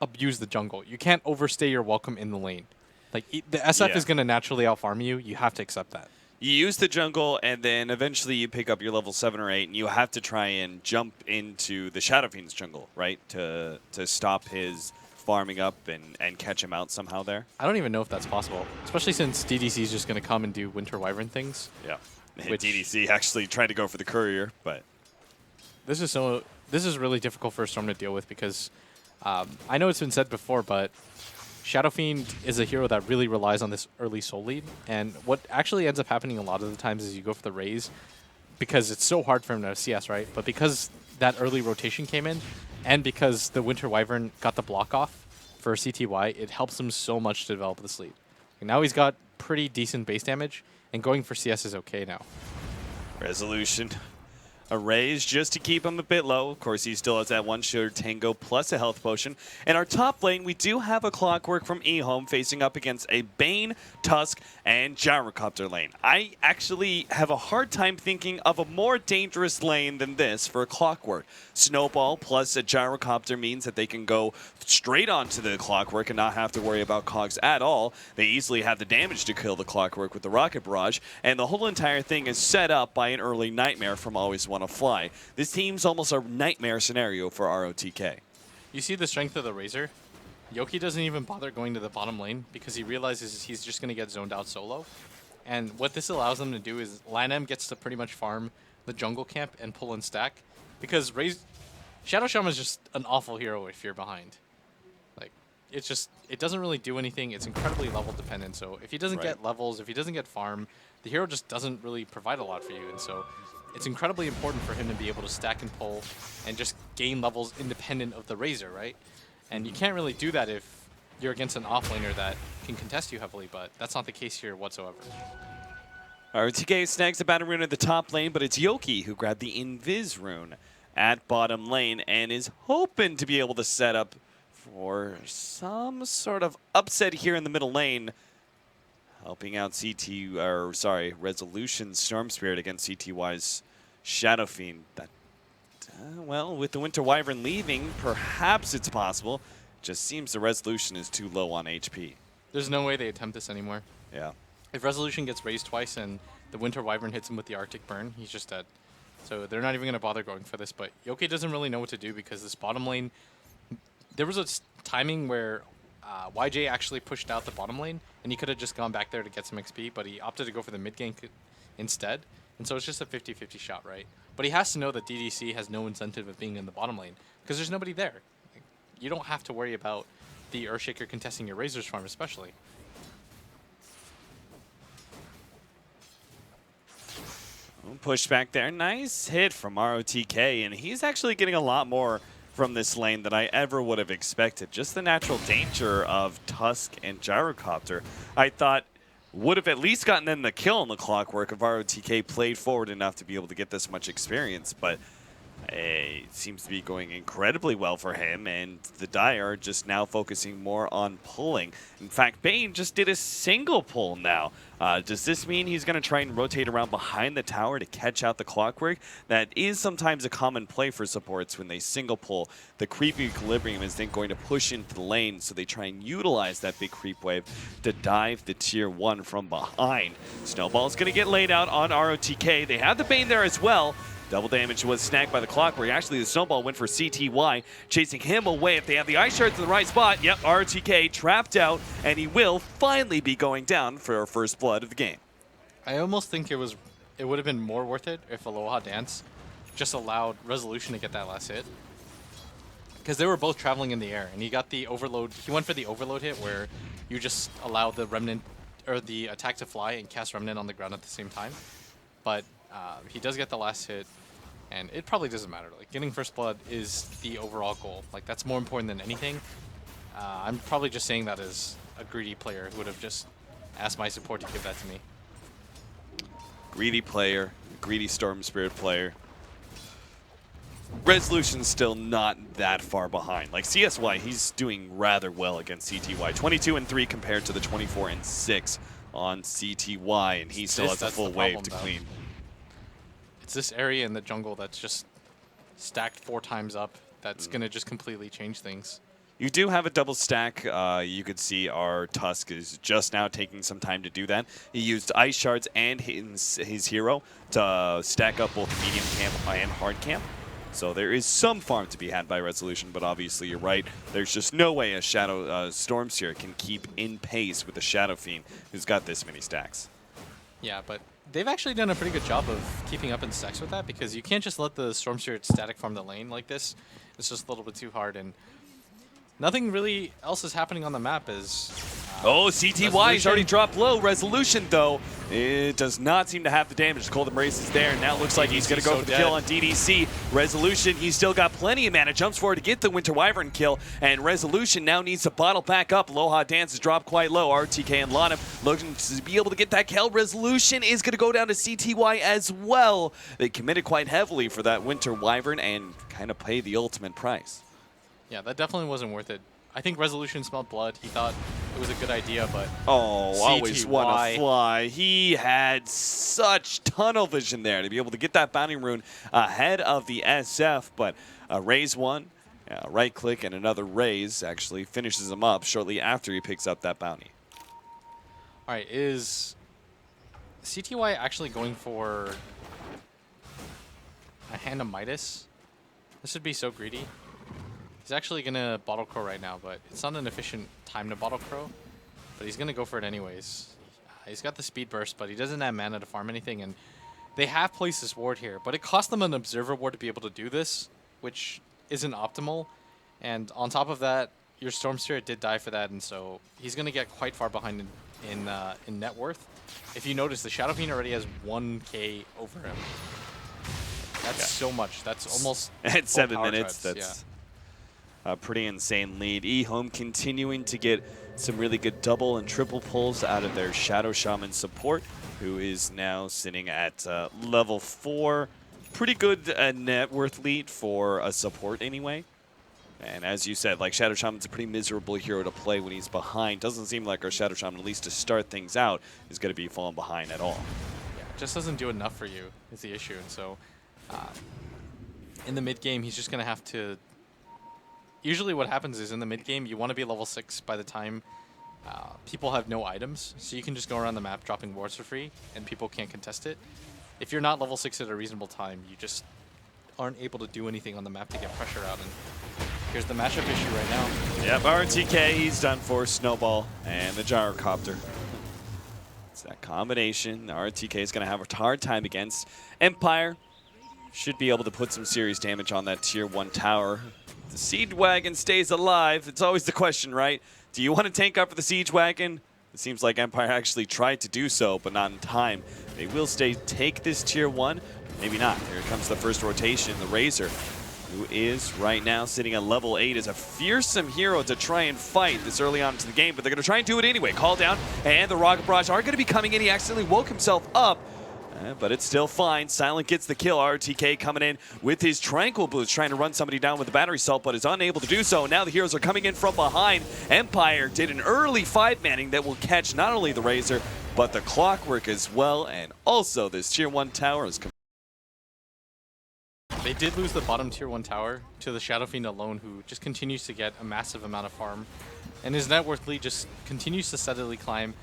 abuse the jungle. You can't overstay your welcome in the lane. Like, the SF is going to naturally outfarm you. You have to accept that. You use the jungle, and then eventually you pick up your level 7 or 8, and you have to try and jump into the Shadow Fiend's jungle, right, to stop his farming up and catch him out somehow there. I don't even know if that's possible, especially since DDC is just going to come and do Winter Wyvern things. Yeah. Which DDC actually tried to go for the courier, but this is really difficult for a Storm to deal with because I know it's been said before, but Shadow Fiend is a hero that really relies on this early soul lead, and what actually ends up happening a lot of the times is you go for the raise because it's so hard for him to CS, right? But because that early rotation came in, and because the Winter Wyvern got the block off for CTY, it helps him so much to develop this lead. And now he's got pretty decent base damage, and going for CS is okay now. Resolution. A raise just to keep him a bit low. Of course, he still has that one Shooter Tango plus a health potion. In our top lane, we do have a Clockwork from Ehome facing up against a Bane, Tusk, and Gyrocopter lane. I actually have a hard time thinking of a more dangerous lane than this for a Clockwork. Snowball plus a Gyrocopter means that they can go straight onto the Clockwork and not have to worry about cogs at all. They easily have the damage to kill the Clockwork with the Rocket Barrage, and the whole entire thing is set up by an early Nightmare from Always Want to Fly. This team's almost a nightmare scenario for ROTK. You see the strength of the Razor? Yoki doesn't even bother going to the bottom lane because he realizes he's just going to get zoned out solo. And what this allows them to do is LANM gets to pretty much farm the jungle camp and pull and stack because Shadow Shaman is just an awful hero if you're behind. Like, it doesn't really do anything. It's incredibly level dependent. So if he doesn't get levels, if he doesn't get farm, the hero just doesn't really provide a lot for you. And so it's incredibly important for him to be able to stack and pull and just gain levels independent of the Razor, right? And you can't really do that if you're against an offlaner that can contest you heavily, but that's not the case here whatsoever. ROTK snags the Battle Rune at the top lane, but it's Yoki who grabbed the Invis Rune at bottom lane and is hoping to be able to set up for some sort of upset here in the middle lane. Helping out Resolution Storm Spirit against CTY's Shadow Fiend. That, well, with the Winter Wyvern leaving, perhaps it's possible. Just seems the Resolution is too low on HP. There's no way they attempt this anymore. Yeah. If Resolution gets raised twice and the Winter Wyvern hits him with the Arctic Burn, he's just dead. So they're not even going to bother going for this, but Yoki doesn't really know what to do because this bottom lane, there was a timing where YJ actually pushed out the bottom lane, and he could have just gone back there to get some XP, but he opted to go for the mid gank instead. And so it's just a 50-50 shot, right? But he has to know that DDC has no incentive of being in the bottom lane because there's nobody there. You don't have to worry about the Earthshaker contesting your Razor's farm, especially. Push back there. Nice hit from ROTK, and he's actually getting a lot more from this lane than I ever would have expected. Just the natural danger of Tusk and Gyrocopter. I thought would have at least gotten them the kill on the Clockwork if ROTK played forward enough to be able to get this much experience. But it seems to be going incredibly well for him, and the Dire just now focusing more on pulling. In fact, Bane just did a single pull now. Does this mean he's going to try and rotate around behind the tower to catch out the Clockwork? That is sometimes a common play for supports when they single pull. The creep equilibrium is then going to push into the lane, so they try and utilize that big creep wave to dive the tier 1 from behind. Snowball's going to get laid out on ROTK. They have the Bane there as well. Double damage was snagged by the Clockwork. Actually, the Snowball went for CTY, chasing him away. If they have the ice shards in the right spot, yep, RTK trapped out, and he will finally be going down for our first blood of the game. I almost think it would have been more worth it if Aloha Dance just allowed Resolution to get that last hit. Because they were both traveling in the air, and he got the overload. He went for the overload hit where you just allow the Remnant, or the attack to fly and cast Remnant on the ground at the same time. But he does get the last hit, and it probably doesn't matter. Like, getting first blood is the overall goal. Like, that's more important than anything. I'm probably just saying that as a greedy player who would have just asked my support to give that to me. Greedy player, greedy Storm Spirit player. Resolution's still not that far behind. Like, CSY, he's doing rather well against CTY. 22-3 compared to the 24-6 on CTY, and he still has a full wave to clean. It's this area in the jungle that's just stacked 4 times up that's going to just completely change things. You do have a double stack. You could see our Tusk is just now taking some time to do that. He used Ice Shards and his hero to stack up both medium camp and hard camp. So there is some farm to be had by Resolution, but obviously you're right. There's just no way a Shadow Stormseer can keep in pace with the Shadow Fiend who's got this many stacks. Yeah, but they've actually done a pretty good job of keeping up in stacks with that, because you can't just let the Stormseer static farm the lane like this. It's just a little bit too hard, and nothing really else is happening on the map as... oh, CTY's already dropped low. Resolution, though, it does not seem to have the damage. Cold Embrace is there, and now it looks like he's going to go for the kill on DDC. Resolution, he's still got plenty of mana. Jumps forward to get the Winter Wyvern kill, and Resolution now needs to bottle back up. Aloha Dance has dropped quite low. RTK and Lana looking to be able to get that kill. Resolution is going to go down to CTY as well. They committed quite heavily for that Winter Wyvern and kind of pay the ultimate price. Yeah, that definitely wasn't worth it. I think Resolution smelled blood. He thought it was a good idea, but... oh, CTY, always want to fly. He had such tunnel vision there to be able to get that bounty rune ahead of the SF, but raise one, right click, and another raise actually finishes him up shortly after he picks up that bounty. All right, is CTY actually going for a Hand of Midas? This would be so greedy. He's actually going to Bottle Crow right now, but it's not an efficient time to Bottle Crow. But he's going to go for it anyways. He's got the speed burst, but he doesn't have mana to farm anything. And they have placed this ward here, but it cost them an Observer ward to be able to do this, which isn't optimal. And on top of that, your Storm Spirit did die for that, and so he's going to get quite far behind in net worth. If you notice, the Shadow Fiend already has 1k over him. That's so much. That's almost... at 7 minutes, tribes. that's... a pretty insane lead. Ehome continuing to get some really good double and triple pulls out of their Shadow Shaman support, who is now sitting at level 4. Pretty good net worth lead for a support anyway. And as you said, like, Shadow Shaman's a pretty miserable hero to play when he's behind. Doesn't seem like our Shadow Shaman, at least to start things out, is going to be falling behind at all. Yeah, it just doesn't do enough for you is the issue. And so in the mid game, he's just going to have to... usually what happens is in the mid game, you want to be level 6 by the time people have no items. So you can just go around the map dropping wards for free, and people can't contest it. If you're not level 6 at a reasonable time, you just aren't able to do anything on the map to get pressure out. And here's the matchup issue right now. Yep, RTK, he's done for. Snowball and the Gyrocopter. It's that combination. RTK is going to have a hard time against. Empire should be able to put some serious damage on that tier 1 tower. The Siege Wagon stays alive. It's always the question, right? Do you want to tank up for the Siege Wagon? It seems like Empire actually tried to do so, but not in time. They will take this tier 1. Maybe not. Here comes the first rotation. The Razor who is right now sitting at level 8, is a fearsome hero to try and fight this early on into the game, but they're going to try and do it anyway. Call down, and the Rocket Barrage are going to be coming in. He accidentally woke himself up, but it's still fine. Silent gets the kill. RTK coming in with his Tranquil Boost, trying to run somebody down with the battery salt, but is unable to do so. Now the heroes are coming in from behind. Empire did an early 5-manning that will catch not only the Razor, but the Clockwork as well, and also this Tier 1 tower is They did lose the bottom Tier 1 tower to the Shadow Fiend alone, who just continues to get a massive amount of farm. And his net worth lead just continues to steadily climb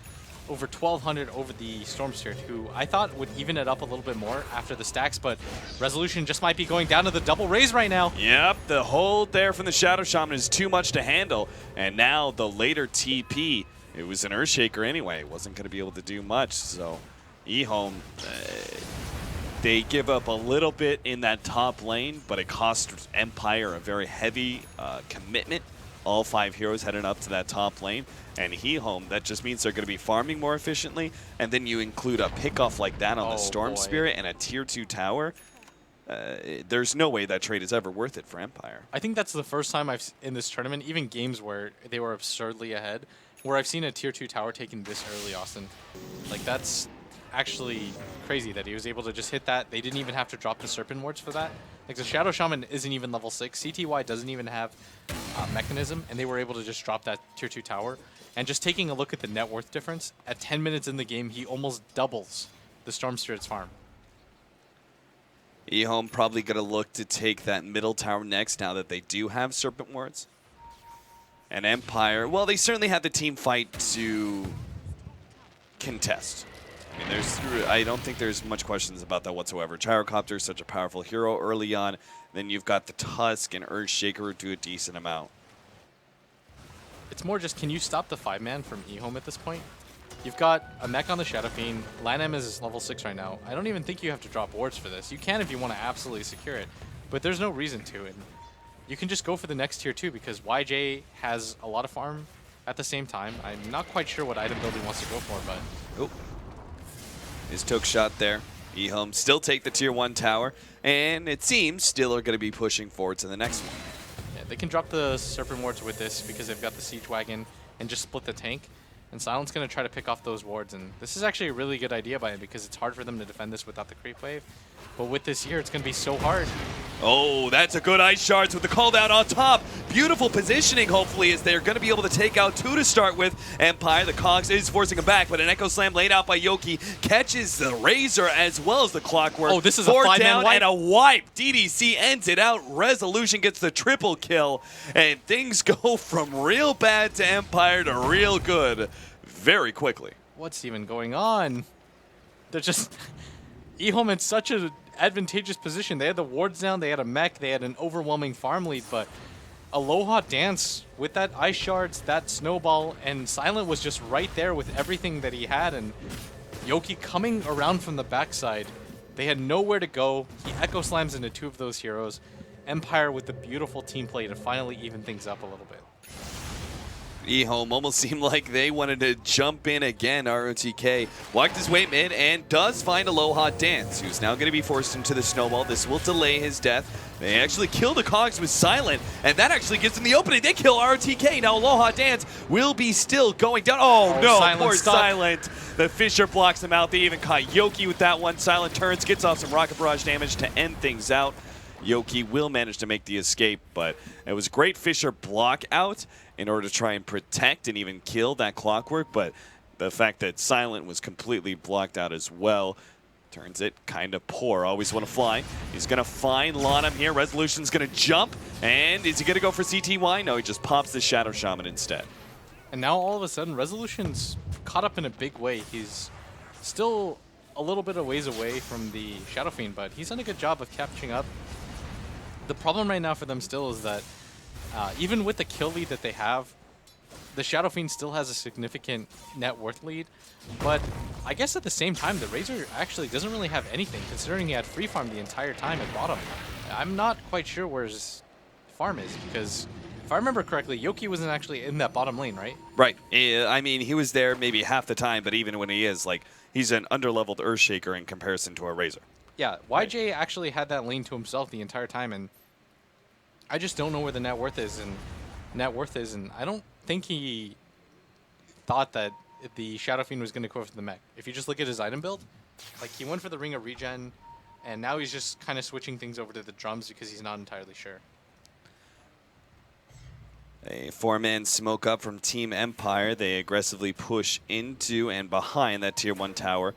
over 1,200 over the Storm Spirit, who I thought would even it up a little bit more after the stacks, but Resolution just might be going down to the double raise right now. Yep, the hold there from the Shadow Shaman is too much to handle. And now the later TP, it was an Earthshaker anyway, wasn't going to be able to do much. So Ehome, they give up a little bit in that top lane, but it cost Empire a very heavy commitment. All 5 heroes heading up to that top lane. And Ehome, that just means they're going to be farming more efficiently. And then you include a pickoff like that on the Storm Spirit and a Tier 2 tower. There's no way that trade is ever worth it for Empire. I think that's the first time in this tournament, even games where they were absurdly ahead, where I've seen a Tier 2 tower taken this early, Austin. Like, that's actually crazy that he was able to just hit that. They didn't even have to drop the Serpent Wards for that. Like, the Shadow Shaman isn't even level 6. CTY doesn't even have Mechanism, and they were able to just drop that Tier 2 tower. And just taking a look at the net worth difference, at 10 minutes in the game, he almost doubles the Storm Spirit's farm. Ehome probably going to look to take that middle tower next now that they do have Serpent Wards. And Empire, well, they certainly have the team fight to contest. I mean, I don't think there's much questions about that whatsoever. Gyrocopter is such a powerful hero early on. Then you've got the Tusk and Earthshaker who do a decent amount. It's more just, can you stop the 5-man from Ehome at this point? You've got a mech on the Shadow Fiend. Lanham is level 6 right now. I don't even think you have to drop wards for this. You can if you want to absolutely secure it, but there's no reason to. And you can just go for the next Tier 2 because YJ has a lot of farm at the same time. I'm not quite sure what item build he wants to go for, but... Oh. His took shot there. Ehome still take the Tier 1 tower, and it seems still are going to be pushing forward to the next one. Yeah, they can drop the Serpent Wards with this because they've got the Siege Wagon and just split the tank. And Silent's going to try to pick off those wards, and this is actually a really good idea by him because it's hard for them to defend this without the creep wave. But with this here, it's going to be so hard. Oh, that's a good Ice Shards with the call down on top. Beautiful positioning, hopefully, as they're going to be able to take out 2 to start with. Empire, the Cogs is forcing him back, but an Echo Slam laid out by Yoki catches the Razor as well as the Clockwork. Oh, this is a 5-man wipe. And a wipe. DDC ends it out. Resolution gets the triple kill, and things go from real bad to Empire to real good very quickly. What's even going on? They're just... Ehome in such an advantageous position. They had the wards down, they had a mech, they had an overwhelming farm lead, but Aloha Dance with that Ice Shards, that Snowball, and Silent was just right there with everything that he had, and Yoki coming around from the backside. They had nowhere to go. He Echo Slams into 2 of those heroes. Empire with the beautiful team play to finally even things up a little bit. Ehome almost seemed like they wanted to jump in again. ROTK walked his way mid and does find Aloha Dance, who's now going to be forced into the Snowball. This will delay his death. They actually kill the Cogs with Silent, and that actually gives them the opening. They kill ROTK. Now Aloha Dance will be still going down. Oh no, poor Silent. The Fisher blocks him out. They even caught Yoki with that one. Silent turns, gets off some Rocket Barrage damage to end things out. Yoki will manage to make the escape, but it was a great Fisher block out in order to try and protect and even kill that Clockwork, but the fact that Silent was completely blocked out as well turns it kind of poor. Always want to fly. He's going to find Lanham here. Resolution's going to jump, and is he going to go for CTY? No, he just pops the Shadow Shaman instead. And now all of a sudden, Resolution's caught up in a big way. He's still a little bit of ways away from the Shadow Fiend, but he's done a good job of catching up. The problem right now for them still is that even with the kill lead that they have, the Shadow Fiend still has a significant net worth lead. But I guess at the same time, the Razor actually doesn't really have anything, considering he had free farm the entire time at bottom. I'm not quite sure where his farm is, because if I remember correctly, Yoki wasn't actually in that bottom lane, right? Right. I mean, he was there maybe half the time, but even when he is, like, he's an underleveled Earthshaker in comparison to a Razor. Yeah, YJ actually had that lane to himself the entire time, and I just don't know where the net worth is, and I don't think he thought that the Shadow Fiend was going to go for the mech. If you just look at his item build, like he went for the Ring of Regen, and now he's just kind of switching things over to the drums because he's not entirely sure. A 4-man smoke up from Team Empire. They aggressively push into and behind that Tier 1 tower.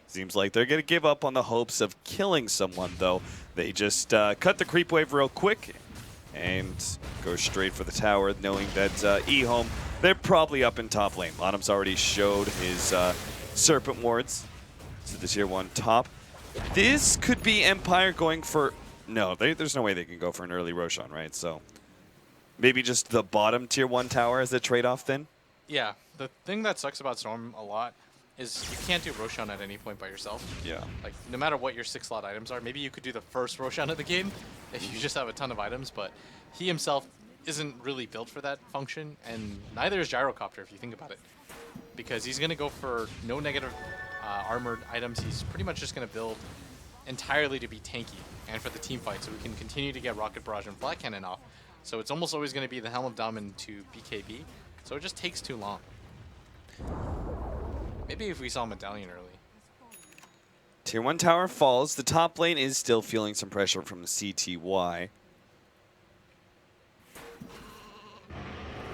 Seems like they're going to give up on the hopes of killing someone, though. They just cut the creep wave real quick and go straight for the tower, knowing that Ehome, they're probably up in top lane. Bottom's already showed his Serpent Wards to the Tier 1 top. This could be Empire going for... No, there's no way they can go for an early Roshan, right? So maybe just the bottom Tier 1 tower as a trade-off then? Yeah, the thing that sucks about Storm a lot is you can't do Roshan at any point by yourself. Yeah. Like, no matter what your 6-slot items are, maybe you could do the first Roshan of the game if you just have a ton of items, but he himself isn't really built for that function, and neither is Gyrocopter if you think about it. Because he's going to go for no negative armored items. He's pretty much just going to build entirely to be tanky and for the team fight, so we can continue to get Rocket Barrage and Flat Cannon off. So it's almost always going to be the Helm of Diamond to BKB, so it just takes too long. Maybe if we saw Medallion early. Tier 1 tower falls. The top lane is still feeling some pressure from the CTY.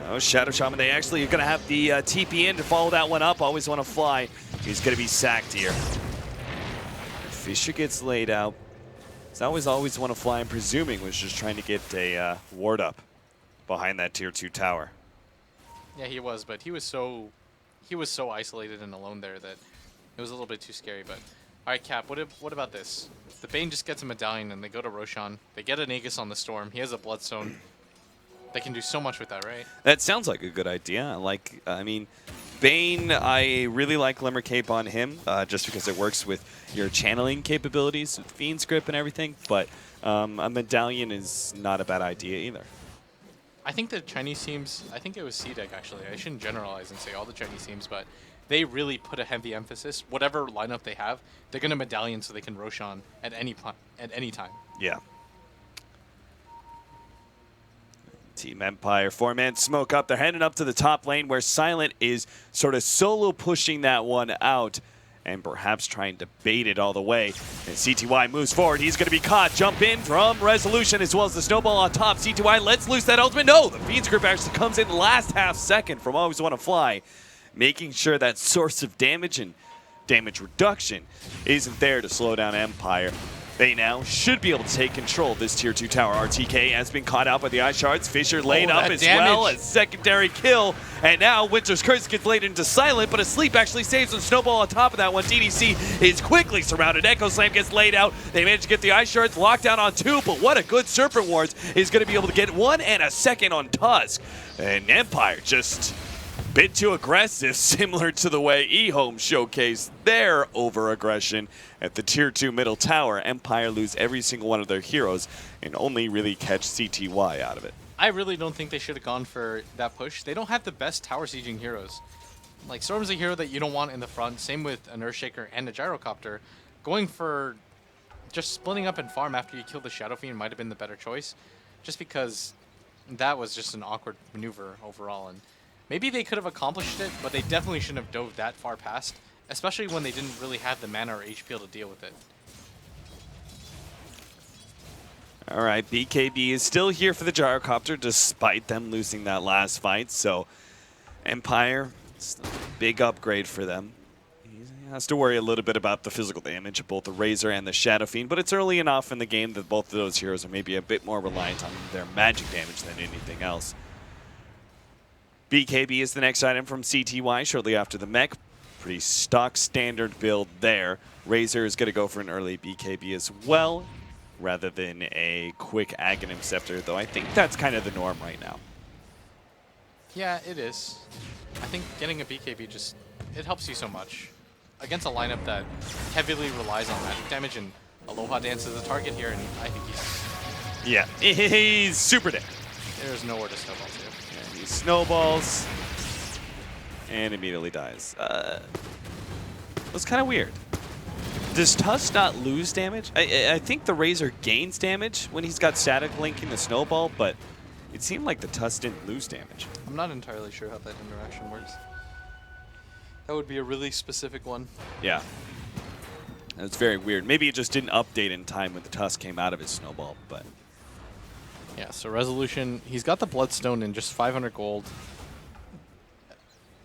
Oh, Shadow Shaman, they actually are going to have the TP in to follow that one up. Always want to fly. He's going to be sacked here. Fisher gets laid out. So always want to fly, I'm presuming was just trying to get a ward up behind that Tier 2 tower. Yeah, he was, but he was so isolated and alone there that it was a little bit too scary. But all right, Cap, what about this? The Bane just gets a Medallion and they go to Roshan. They get an Aegis on the Storm. He has a Bloodstone. They can do so much with that, right? That sounds like a good idea. I mean, Bane, I really like Glimmer Cape on him, just because it works with your channeling capabilities with Fiend's Grip and everything, but a Medallion is not a bad idea either. I think the Chinese teams, I think it was C-Deck actually, I shouldn't generalize and say all the Chinese teams, but they really put a heavy emphasis. Whatever lineup they have, they're going to Medallion so they can Roshan at any time. Yeah. Team Empire, 4-man smoke up. They're heading up to the top lane where Silent is sort of solo pushing that one out and perhaps trying to bait it all the way. And CTY moves forward. He's going to be caught. Jump in from Resolution as well as the snowball on top. CTY lets loose that ultimate. No, the Fiend's Grip actually comes in last half second from Always Want to Fly, making sure that source of damage and damage reduction isn't there to slow down Empire. They now should be able to take control of this Tier 2 tower. RTK has been caught out by the Ice Shards. Fisher laid up as well. A secondary kill. And now Winter's Curse gets laid into Silent, but Asleep actually saves a snowball on top of that one. DDC is quickly surrounded. Echo Slam gets laid out. They managed to get the Ice Shards locked down on 2, but what a good Serpent Wards is going to be able to get 1 and a second on Tusk. And Empire just a bit too aggressive, similar to the way Ehome showcased their over-aggression at the Tier 2 middle tower. Empire lose every single one of their heroes and only really catch CTY out of it. I really don't think they should have gone for that push. They don't have the best tower sieging heroes. Like, Storm's a hero that you don't want in the front. Same with an Earthshaker and a Gyrocopter. Going for just splitting up and farm after you kill the Shadow Fiend might have been the better choice, just because that was just an awkward maneuver overall. And maybe they could have accomplished it, but they definitely shouldn't have dove that far past, especially when they didn't really have the mana or HP to deal with it. All right, BKB is still here for the Gyrocopter despite them losing that last fight. So Empire, still a big upgrade for them. He has to worry a little bit about the physical damage of both the Razor and the Shadow Fiend, but it's early enough in the game that both of those heroes are maybe a bit more reliant on their magic damage than anything else. BKB is the next item from CTY shortly after the mech. Pretty stock standard build there. Razor is going to go for an early BKB as well, rather than a quick Aghanim Scepter, though I think that's kind of the norm right now. Yeah, it is. I think getting a BKB just, it helps you so much. Against a lineup that heavily relies on magic damage, and Aloha Dance is a target here, and I think he's... Yeah, he's super dead. There's nowhere to snowball to. And he snowballs and immediately dies. It was kind of weird. Does Tusk not lose damage? I think the Razor gains damage when he's got static linking the snowball, but it seemed like the Tusk didn't lose damage. I'm not entirely sure how that interaction works. That would be a really specific one. Yeah. That's very weird. Maybe it just didn't update in time when the Tusk came out of his snowball, but... Yeah, so Resolution, he's got the Bloodstone and just 500 gold.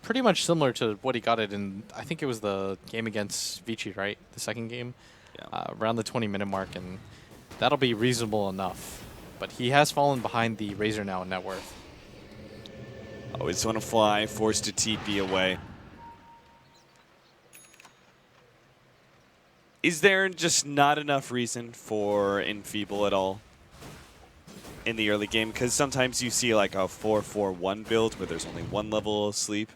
Pretty much similar to what he got it in, I think it was the game against Vici, right? The second game? Yeah. Around the 20-minute mark, and that'll be reasonable enough. But he has fallen behind the Razor now in net worth. Always want to fly, forced to TP away. Is there just not enough reason for Enfeeble at all in the early game? Because sometimes you see like a 4-4-1 build where there's only one level of sleep.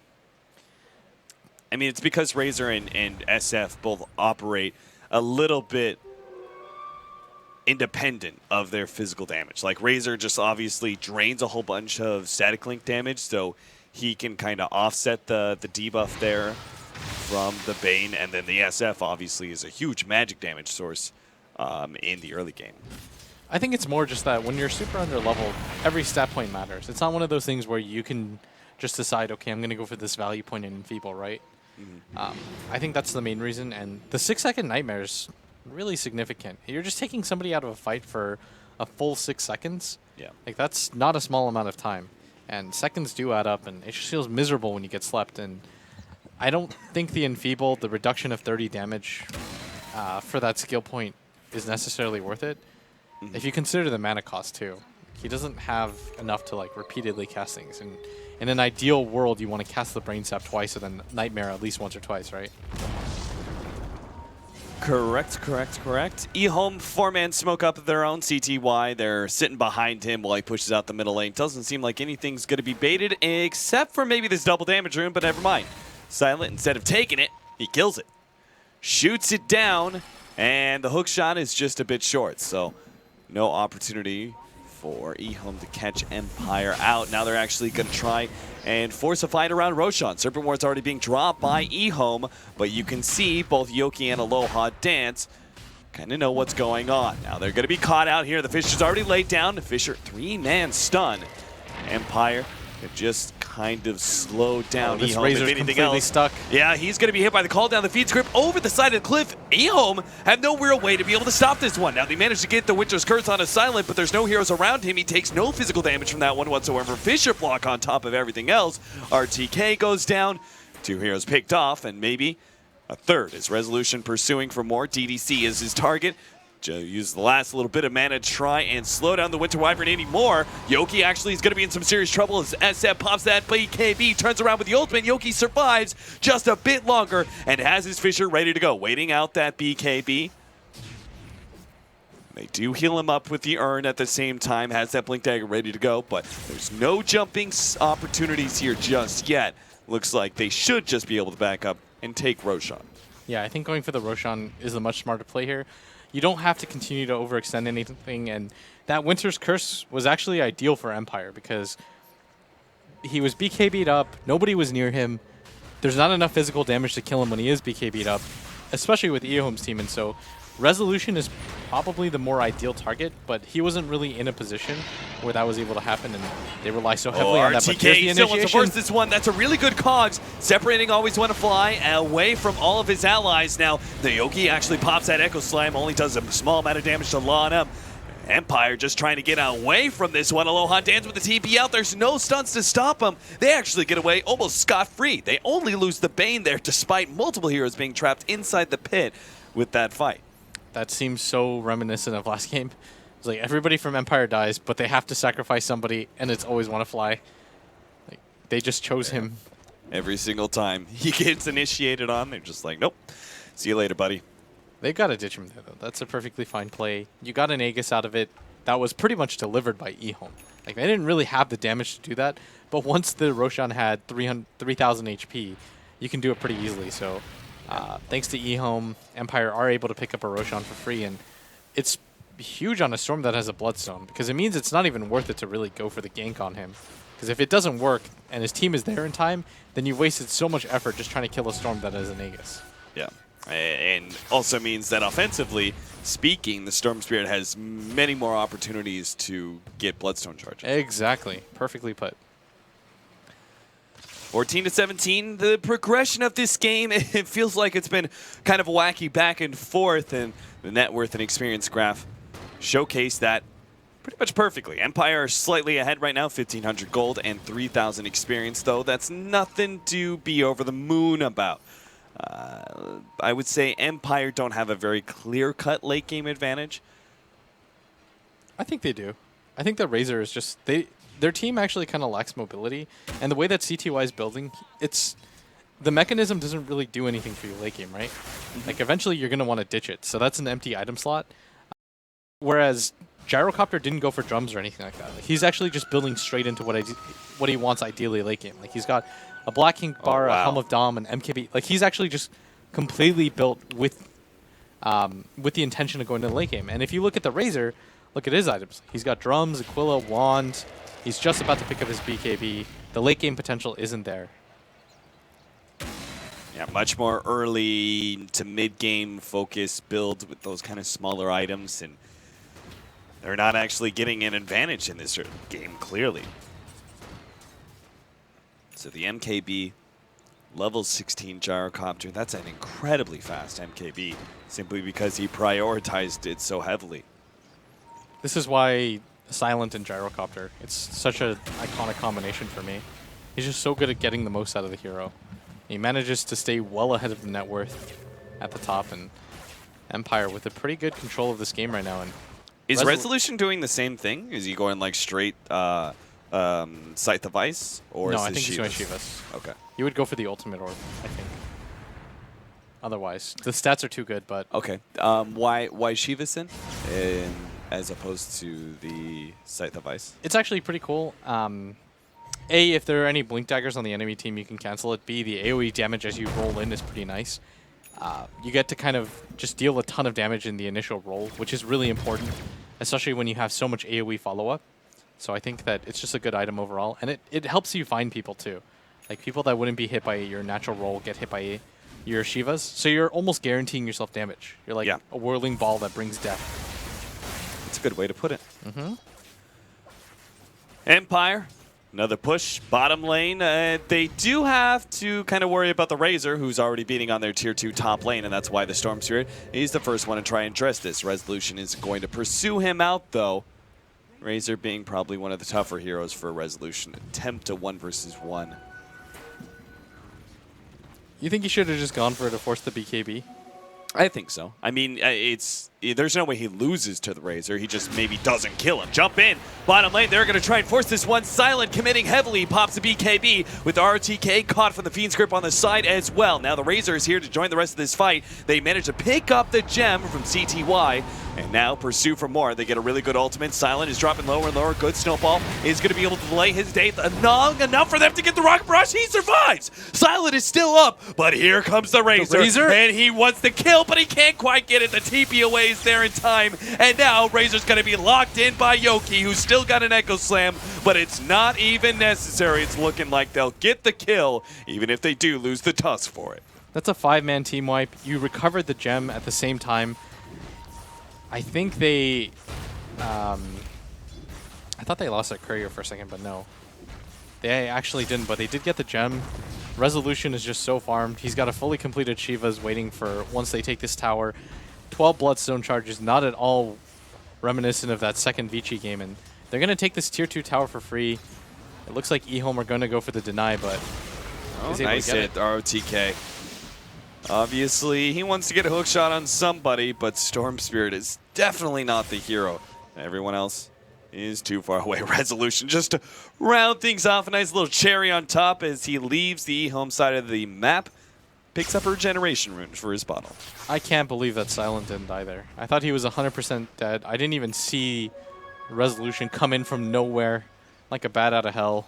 I mean, it's because Razor and SF both operate a little bit independent of their physical damage. Like Razor just obviously drains a whole bunch of static link damage, so he can kind of offset the debuff there from the Bane, and then the SF obviously is a huge magic damage source in the early game. I think it's more just that when you're super under level, every stat point matters. It's not one of those things where you can just decide, okay, I'm going to go for this value point in Enfeeble, right? I think that's the main reason, and the 6-second Nightmare is really significant. You're just taking somebody out of a fight for a full 6 seconds. Yeah. Like, that's not a small amount of time, and seconds do add up, and it just feels miserable when you get slept, and I don't think the Enfeeble, the reduction of 30 damage for that skill point is necessarily worth it. If you consider the mana cost too, he doesn't have enough to like repeatedly cast things. And in an ideal world, you want to cast the Brain Sap twice and then Nightmare at least once or twice, right? Correct. Ehome, 4-man smoke up of their own CTY. They're sitting behind him while he pushes out the middle lane. Doesn't seem like anything's going to be baited except for maybe this double damage rune, but never mind. Silent, instead of taking it, he kills it. Shoots it down, and the hook shot is just a bit short, so no opportunity for Ehome to catch Empire out. Now they're actually going to try and force a fight around Roshan. Serpent Ward's already being dropped by Ehome, but you can see both Yoki and Aloha Dance kind of know what's going on. Now they're going to be caught out here. The Fisher's already laid down. The Fisher, 3-man stun. Empire just kind of slowed down. This Ehome, Razor's if anything completely else. stuck. Yeah, he's going to be hit by the call down the feed script over the side of the cliff. Ehome had no real way to be able to stop this one. Now they managed to get the Winter's Curse on a Silent, but there's no heroes around him. He takes no physical damage from that one whatsoever. Fisher block on top of everything else. RTK goes down. 2 heroes picked off, and maybe a third is Resolution pursuing for more. DDC is his target. Use the last little bit of mana to try and slow down the Winter Wyvern anymore. Yoki actually is going to be in some serious trouble as SF pops that BKB, turns around with the ultimate. Yoki survives just a bit longer and has his Fisher ready to go, waiting out that BKB. They do heal him up with the urn at the same time, has that Blink Dagger ready to go, but there's no jumping opportunities here just yet. Looks like they should just be able to back up and take Roshan. Yeah, I think going for the Roshan is a much smarter play here. You don't have to continue to overextend anything, and that Winter's Curse was actually ideal for Empire because he was BKB'd up, nobody was near him, there's not enough physical damage to kill him when he is BKB'd up, especially with Ehome's team, and so Resolution is probably the more ideal target, but he wasn't really in a position where that was able to happen, and they rely so heavily on that. But RTK still wants to force this one. That's a really good cogs. Separating always want to fly away from all of his allies. Now, the Yoki actually pops that Echo Slam, only does a small amount of damage to Lana. Empire just trying to get away from this one. Aloha Dance with the TP out. There's no stunts to stop them. They actually get away almost scot-free. They only lose the Bane there despite multiple heroes being trapped inside the pit with that fight. That seems so reminiscent of last game. It's like everybody from Empire dies, but they have to sacrifice somebody, and it's always want to fly. Like, they just chose him. Every single time he gets initiated on, they're just like, nope. See you later, buddy. They've got to ditch him there, though. That's a perfectly fine play. You got an Aegis out of it. That was pretty much delivered by Ehome. Like, they didn't really have the damage to do that, but once the Roshan had 3,000 HP, you can do it pretty easily, so... thanks to Ehome, Empire are able to pick up a Roshan for free, and it's huge on a Storm that has a Bloodstone, because it means it's not even worth it to really go for the gank on him. Because if it doesn't work, and his team is there in time, then you've wasted so much effort just trying to kill a Storm that has an Aegis. Yeah. And also means that offensively speaking, the Storm Spirit has many more opportunities to get Bloodstone charges. Exactly. Perfectly put. 14-17, the progression of this game, it feels like it's been kind of wacky back and forth, and the net worth and experience graph showcase that pretty much perfectly. Empire slightly ahead right now, 1,500 gold and 3,000 experience, though that's nothing to be over the moon about. I would say Empire don't have a very clear-cut late game advantage. I think they do. I think the Razor is just their team actually kind of lacks mobility, and the way that CTY is building, the mechanism doesn't really do anything for you late game, right? Like eventually you're gonna want to ditch it, so that's an empty item slot. Whereas Gyrocopter didn't go for drums or anything like that. Like, he's actually just building straight into what he wants ideally late game. Like he's got a Black Ink bar, a Helm of Dom, and MKB. Like he's actually just completely built with the intention of going to the late game. And if you look at the Razor, look at his items. He's got drums, Aquila, wand. He's just about to pick up his BKB. The late game potential isn't there. Yeah, much more early to mid-game focus build with those kind of smaller items, and they're not actually getting an advantage in this game, clearly. So the MKB, level 16 Gyrocopter, that's an incredibly fast MKB, simply because he prioritized it so heavily. This is why Silent and Gyrocopter, it's such an iconic combination for me. He's just so good at getting the most out of the hero. He manages to stay well ahead of the net worth at the top, and Empire with a pretty good control of this game right now. And is Resolution doing the same thing? Is he going like straight Scythe of Ice? Or no, is I it think he's going Shivas. Okay. You would go for the ultimate orb, I think. Otherwise, the stats are too good, but... Okay. Why Shivas then, as opposed to the Scythe of Ice? It's actually pretty cool. A, if there are any Blink Daggers on the enemy team, you can cancel it. B, the AoE damage as you roll in is pretty nice. You get to kind of just deal a ton of damage in the initial roll, which is really important, especially when you have so much AoE follow-up. So I think that it's just a good item overall, and it helps you find people too. Like people that wouldn't be hit by your natural roll get hit by your Shivas, so you're almost guaranteeing yourself damage. You're like a whirling ball that brings death. That's a good way to put it. Empire. Another push, bottom lane. They do have to kind of worry about the Razor, who's already beating on their tier 2 top lane, and that's why the Storm Spirit is the first one to try and address this. Resolution is going to pursue him out, though. Razor being probably one of the tougher heroes for Resolution. Attempt a 1 versus 1. You think he should have just gone for it to force the BKB? I think so. I mean, there's no way he loses to the Razor. He just maybe doesn't kill him. Jump in. Bottom lane, they're going to try and force this one. Silent committing heavily. Pops the BKB with the RTK caught from the Fiend's Grip on the side as well. Now the Razor is here to join the rest of this fight. They manage to pick up the gem from CTY and now pursue for more. They get a really good ultimate. Silent is dropping lower and lower. Good Snowball is going to be able to delay his day long enough for them to get the Rocket Barrage. He survives. Silent is still up, but here comes the Razor. And he wants the kill, but he can't quite get it. The TP away is there in time. And now Razor's going to be locked in by Yoki, who's still got an Echo Slam, but it's not even necessary. It's looking like they'll get the kill, even if they do lose the Tusk for it. That's a 5-man team wipe. You recovered the gem at the same time. I think they... I thought they lost that courier for a second, but no. They actually didn't, but they did get the gem. Resolution is just so farmed. He's got a fully completed Shivas waiting for once they take this tower. 12 Bloodstone charges, not at all reminiscent of that second Vici game, and they're going to take this tier 2 tower for free. It looks like Ehome are going to go for the deny, but nice hit, ROTK. Obviously, he wants to get a hook shot on somebody, but Storm Spirit is definitely not the hero. Everyone else is too far away. Resolution just to round things off. A nice little cherry on top as he leaves the Ehome side of the map. Picks up a regeneration rune for his bottle. I can't believe that Silent didn't die there. I thought he was 100% dead. I didn't even see Resolution come in from nowhere like a bat out of hell.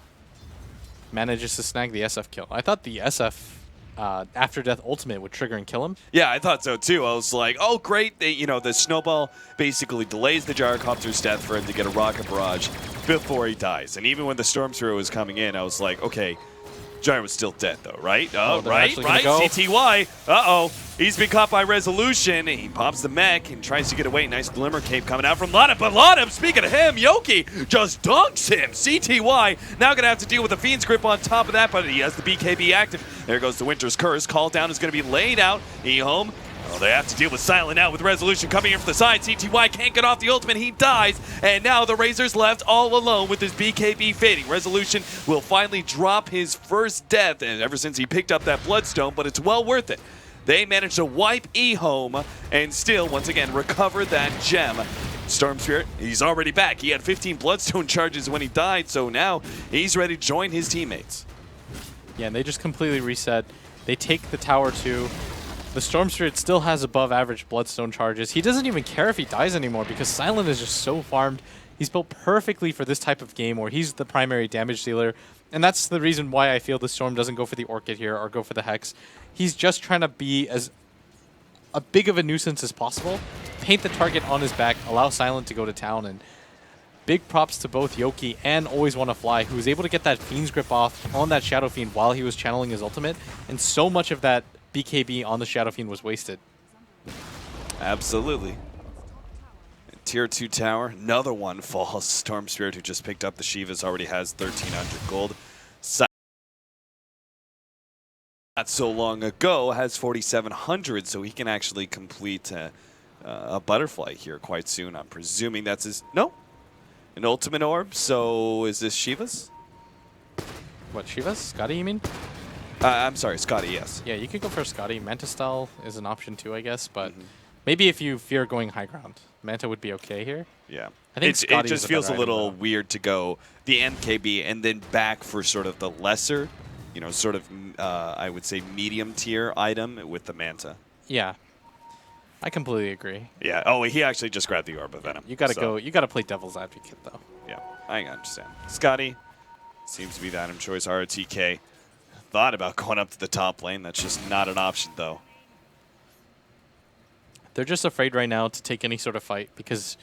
Manages to snag the SF kill. I thought the SF after death ultimate would trigger and kill him. Yeah, I thought so too. I was like, oh great, the Snowball basically delays the Gyrocopter's death for him to get a Rocket Barrage before he dies. And even when the Storm Spirit was coming in, I was like, okay, Gyro's still dead, though, right? Oh, they're right. actually gonna go. CTY. Uh-oh. He's been caught by Resolution. He pops the mech and tries to get away. Nice Glimmer Cape coming out from Lana. But Lana, speaking of him, Yoki just dunks him. CTY now going to have to deal with the Fiend's Grip on top of that, but he has the BKB active. There goes the Winter's Curse. Call down is going to be laid out. Ehome. Oh, they have to deal with Silent now with Resolution coming in from the side. CTY can't get off the ultimate. He dies. And now the Razor's left all alone with his BKB fading. Resolution will finally drop his first death, and ever since he picked up that Bloodstone, but it's well worth it. They managed to wipe Ehome and still, once again, recover that gem. Storm Spirit, he's already back. He had 15 Bloodstone charges when he died, so now he's ready to join his teammates. Yeah, and they just completely reset. They take the tower too. The Storm Spirit still has above average Bloodstone charges. He doesn't even care if he dies anymore because Silent is just so farmed. He's built perfectly for this type of game where he's the primary damage dealer. And that's the reason why I feel the Storm doesn't go for the Orchid here or go for the Hex. He's just trying to be as a big of a nuisance as possible, paint the target on his back, allow Silent to go to town, and big props to both Yoki and Always Wanna Fly, who was able to get that Fiend's Grip off on that Shadow Fiend while he was channeling his ultimate, and so much of that BKB on the Shadow Fiend was wasted. Absolutely. Tier 2 tower, another one falls. Storm Spirit, who just picked up the Shivas, already has 1,300 gold. Not so long ago has 4,700, so he can actually complete a butterfly here quite soon. I'm presuming that's his... No? An ultimate orb, so is this Shiva's? What, Shiva's? Scotty, you mean? I'm sorry, Scotty, yes. Yeah, you could go for Scotty. Manta Style is an option too, I guess, but maybe if you fear going high ground, Manta would be okay here. Yeah. I think it just feels a little weird to go the MKB and then back for sort of the lesser, you know, sort of, I would say, medium tier item with the Manta. Yeah. I completely agree. Yeah. Oh, he actually just grabbed the Orb of Venom. You gotta go. You gotta play devil's advocate, though. Yeah, I understand. Scotty seems to be the item choice. ROTK thought about going up to the top lane. That's just not an option, though. They're just afraid right now to take any sort of fight because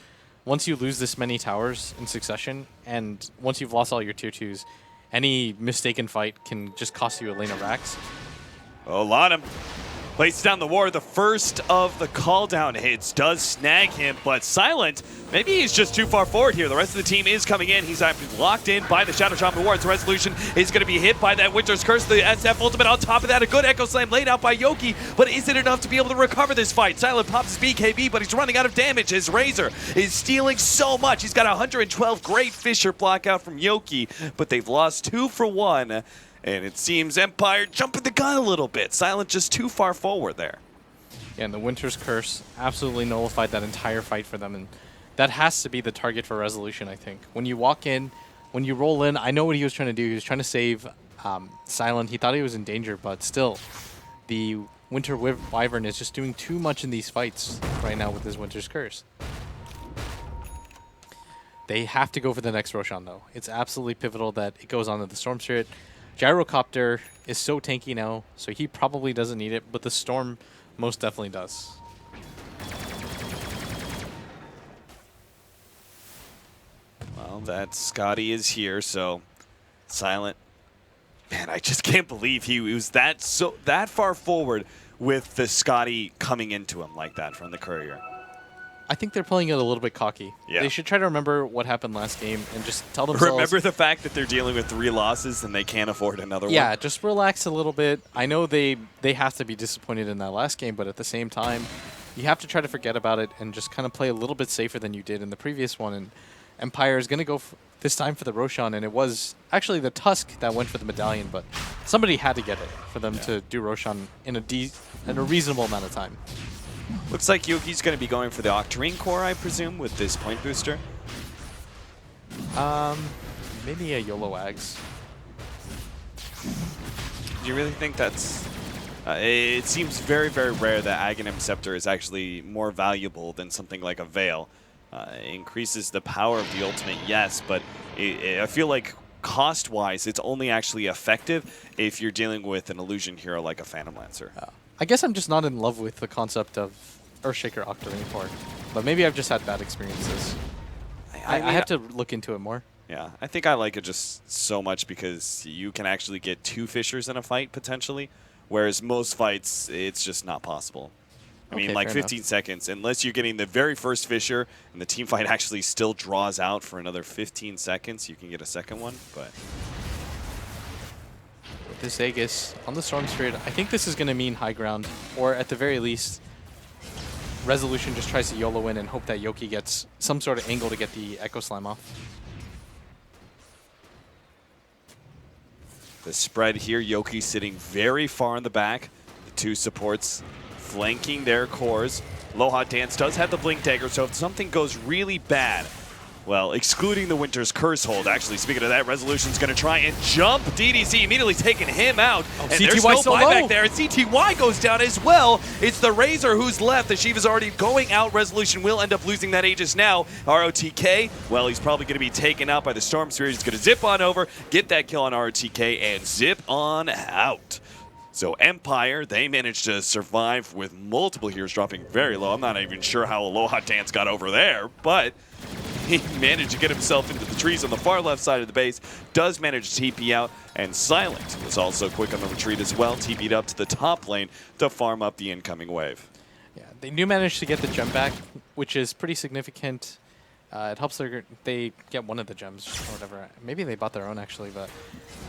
once you lose this many towers in succession, and once you've lost all your tier 2s, any mistaken fight can just cost you a lane of racks. Oh, Lanham places down the ward. The first of the call down hits does snag him, but Silent, maybe he's just too far forward here. The rest of the team is coming in. He's locked in by the Shadow Shaman wards. Resolution is going to be hit by that Winter's Curse. The SF ultimate on top of that. A good Echo Slam laid out by Yoki, but is it enough to be able to recover this fight? Silent pops his BKB, but he's running out of damage. His Razor is stealing so much. He's got 112 great Fisher block out from Yoki, but they've lost 2 for 1. And it seems Empire jumping the gun a little bit. Silent just too far forward there. Yeah, and the Winter's Curse absolutely nullified that entire fight for them. And that has to be the target for Resolution, I think. When you walk in, when you roll in, I know what he was trying to do. He was trying to save Silent. He thought he was in danger, but still, the Winter Wyvern is just doing too much in these fights right now with his Winter's Curse. They have to go for the next Roshan, though. It's absolutely pivotal that it goes on to the Storm Spirit. Gyrocopter is so tanky now, so he probably doesn't need it, but the Storm most definitely does. Well, that Scotty is here, so Silent. Man, I just can't believe he was that far forward with the Scotty coming into him like that from the courier. I think they're playing it a little bit cocky. Yeah. They should try to remember what happened last game and just tell themselves... Remember the fact that they're dealing with 3 losses and they can't afford another one? Yeah, just relax a little bit. I know they have to be disappointed in that last game, but at the same time, you have to try to forget about it and just kind of play a little bit safer than you did in the previous one. And Empire is going to go this time for the Roshan, and it was actually the Tusk that went for the Medallion, but somebody had to get it for them to do Roshan in a reasonable amount of time. Looks like Yogi's going to be going for the Octarine Core, I presume, with this point booster. Maybe a YOLO Ags. Do you really think that's... it seems very, very rare that Aghanim Scepter is actually more valuable than something like a Veil. It increases the power of the ultimate, yes, but I feel like cost-wise, it's only actually effective if you're dealing with an illusion hero like a Phantom Lancer. I guess I'm just not in love with the concept of Earthshaker Octarine Core, but maybe I've just had bad experiences. I have to look into it more. Yeah, I think I like it just so much because you can actually get 2 Fissures in a fight, potentially, whereas most fights, it's just not possible. I mean, like 15 seconds, unless you're getting the very first Fissure and the team fight actually still draws out for another 15 seconds, you can get a second one, but... With this Aegis on the Storm Spirit, I think this is going to mean high ground, or at the very least, Resolution just tries to YOLO in and hope that Yoki gets some sort of angle to get the Echo Slam off. The spread here, Yoki sitting very far in the back. The 2 supports flanking their cores. Aloha Dance does have the Blink Dagger, so if something goes really bad, well, excluding the Winter's Curse hold, actually, speaking of that, Resolution's going to try and jump. DDC immediately taking him out. Oh, and CTY there's no so buyback low. there, and CTY goes down as well. It's the Razor who's left. The Shiva's already going out. Resolution will end up losing that Aegis now. ROTK, well, he's probably going to be taken out by the Storm Spirit. He's going to zip on over, get that kill on ROTK, and zip on out. So Empire, they managed to survive with multiple heroes dropping very low. I'm not even sure how Aloha Dance got over there, but he managed to get himself into the trees on the far left side of the base, does manage to TP out, and Silent was also quick on the retreat as well, TP'd up to the top lane to farm up the incoming wave. Yeah, they do manage to get the gem back, which is pretty significant. It helps they get one of the gems or whatever. Maybe they bought their own actually, but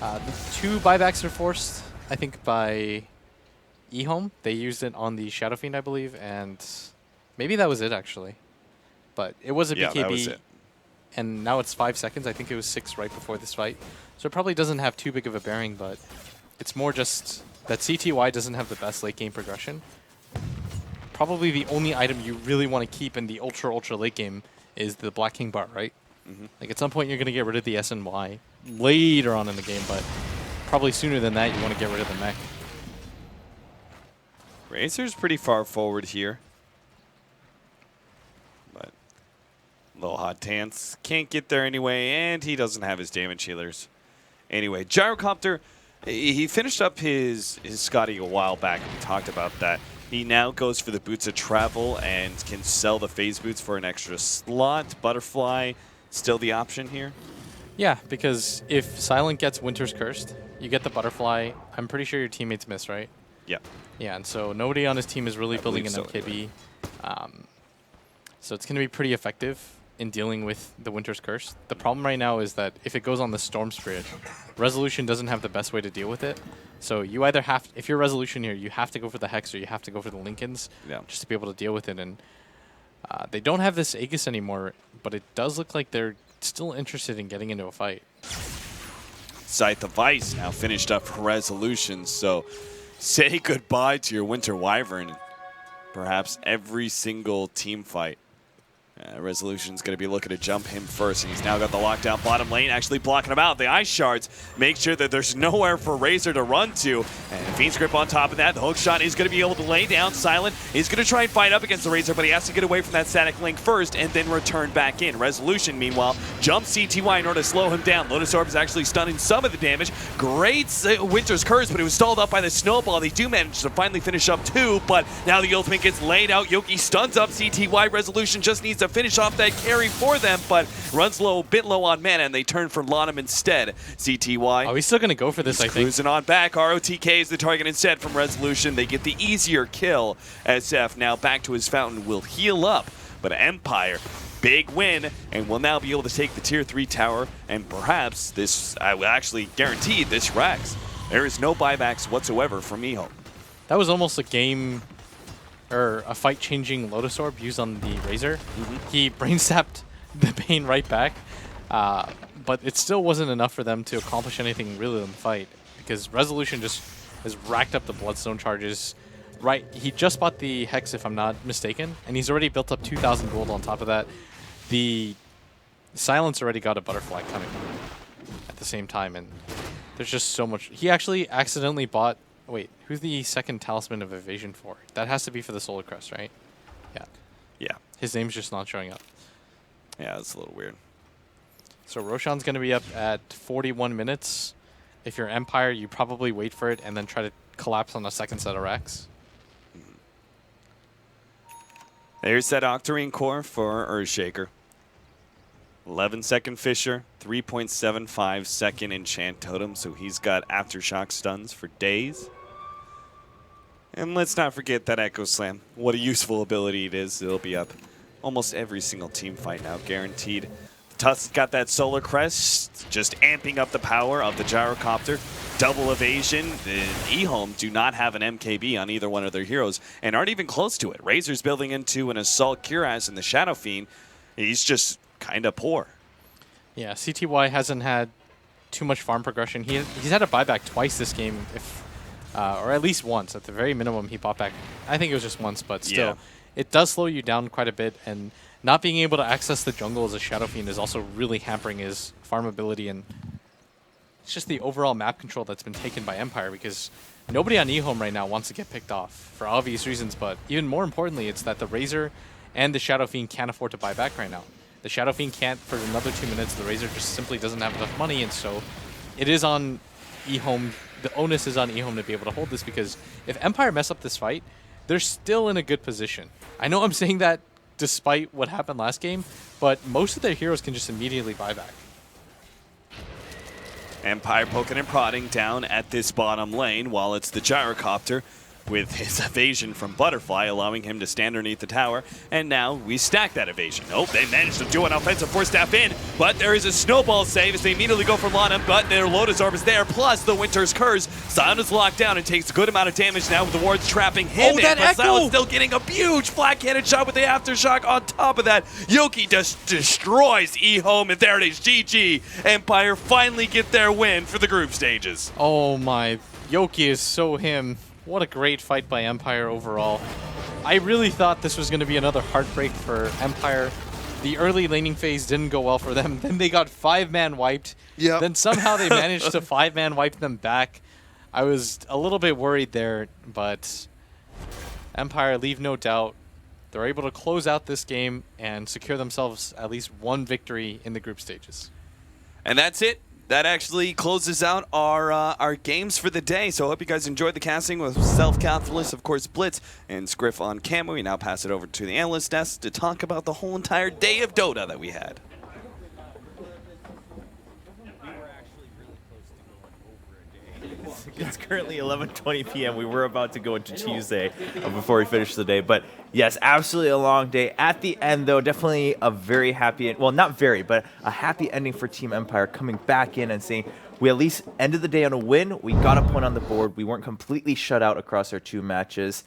the 2 buybacks are forced, I think, by Ehome. They used it on the Shadow Fiend, I believe, and maybe that was it actually. But it was a BKB, that was it. And now it's 5 seconds. I think it was 6 right before this fight. So it probably doesn't have too big of a bearing, but it's more just that CTY doesn't have the best late game progression. Probably the only item you really want to keep in the ultra late game is the Black King bar, right? Like at some point you're going to get rid of the SNY later on in the game, but probably sooner than that you want to get rid of the mech. Razor's pretty far forward here. But Aloha Dance can't get there anyway, and he doesn't have his damage healers. Anyway, Gyrocopter, he finished up his Scotty a while back. We talked about that. He now goes for the Boots of Travel and can sell the Phase Boots for an extra slot. Butterfly, still the option here? Yeah, because if Silent gets Winter's Cursed, you get the Butterfly. I'm pretty sure your teammates miss, right? Yeah. Yeah, and so nobody on his team is really building an MKB. So it's going to be pretty effective in dealing with the Winter's Curse. The problem right now is that if it goes on the Storm Spirit, Resolution doesn't have the best way to deal with it. So you either have, if you're Resolution here, you have to go for the Hex or you have to go for the Lincolns just to be able to deal with it. And they don't have this Aegis anymore, but it does look like they're still interested in getting into a fight. Scythe of Vice now finished up for Resolution, so say goodbye to your Winter Wyvern. Perhaps every single team fight. Resolution's going to be looking to jump him first, and he's now got the lockdown bottom lane, actually blocking him out. The Ice Shards make sure that there's nowhere for Razor to run to. And Fiend's Grip on top of that. The hook shot is going to be able to lay down. Silent is going to try and fight up against the Razor, but he has to get away from that static link first and then return back in. Resolution, meanwhile, jumps CTY in order to slow him down. Lotus Orb is actually stunning some of the damage. Great Winter's Curse, but it was stalled up by the Snowball. They do manage to finally finish up 2, but now the ultimate gets laid out. Yoki stuns up CTY. Resolution just needs to finish off that carry for them, but runs low, a bit low on mana, and they turn for Lonham instead. CTY. Oh, he's still going to go for this, I think. Cruising on back. ROTK is the target instead from Resolution. They get the easier kill. SF now back to his fountain will heal up, but Empire, big win, and will now be able to take the tier 3 tower, and perhaps this, I will actually guarantee this Rex. There is no buybacks whatsoever from Ehome. That was almost a game, or a fight-changing Lotus Orb used on the Razor. He brain-sapped the Bane right back, but it still wasn't enough for them to accomplish anything really in the fight, because Resolution just has racked up the Bloodstone charges. Right, he just bought the Hex, if I'm not mistaken, and he's already built up 2,000 gold on top of that. The Silence already got a Butterfly coming at the same time, and there's just so much. He actually accidentally bought... Wait, who's the second Talisman of Evasion for? That has to be for the Solar Crest, right? Yeah. Yeah. His name's just not showing up. Yeah, that's a little weird. So Roshan's going to be up at 41 minutes. If you're Empire, you probably wait for it and then try to collapse on a second set of Rex. There's that Octarine core for Earthshaker. 11-second Fisher, 3.75-second Enchant Totem, so he's got Aftershock stuns for days. And let's not forget that Echo Slam. What a useful ability it is. It'll be up almost every single team fight now, guaranteed. Tusk's got that Solar Crest, just amping up the power of the Gyrocopter. Double evasion. The Ehome do not have an MKB on either one of their heroes and aren't even close to it. Razor's building into an Assault Cuirass and the Shadow Fiend. He's just kind of poor. Yeah, CTY hasn't had too much farm progression. He's had a buyback twice this game, or at least once. At the very minimum, he bought back. I think it was just once, but still, it does slow you down quite a bit. And not being able to access the jungle as a Shadow Fiend is also really hampering his farm ability. And it's just the overall map control that's been taken by Empire, because nobody on Ehome right now wants to get picked off for obvious reasons. But even more importantly, it's that the Razor and the Shadow Fiend can't afford to buy back right now. The Shadow Fiend can't for another 2 minutes. The Razor just simply doesn't have enough money, and so it is on Ehome. The onus is on Ehome to be able to hold this, because if Empire mess up this fight, they're still in a good position. I know I'm saying that despite what happened last game, but most of their heroes can just immediately buy back. Empire poking and prodding down at this bottom lane while it's the Gyrocopter with his evasion from Butterfly, allowing him to stand underneath the tower. And now we stack that evasion. Oh, they managed to do an offensive force staff in, but there is a snowball save as they immediately go for Lana, but their Lotus Orb is there, plus the Winter's Curse. Sion is locked down and takes a good amount of damage now with the wards trapping him in, but Sion's still getting a huge flat cannon shot with the Aftershock on top of that. Yoki just destroys Ehome, and there it is, GG. Empire finally get their win for the group stages. Oh my, Yoki is so him. What a great fight by Empire overall. I really thought this was going to be another heartbreak for Empire. The early laning phase didn't go well for them. Then they got 5-man wiped. Yep. Then somehow they managed to 5-man wipe them back. I was a little bit worried there, but Empire, leave no doubt. They're able to close out this game and secure themselves at least one victory in the group stages. And that's it. That actually closes out our games for the day. So I hope you guys enjoyed the casting with Self-Calculus, of course, Blitz, and Scriff on camera. We now pass it over to the analyst desk to talk about the whole entire day of Dota that we had. It's currently 11:20 p.m. We were about to go into Tuesday before we finish the day. But yes, absolutely a long day. At the end, though, definitely a very happy, well, not very, but a happy ending for Team Empire, coming back in and saying, we at least ended the day on a win. We got a point on the board. We weren't completely shut out across our 2 matches.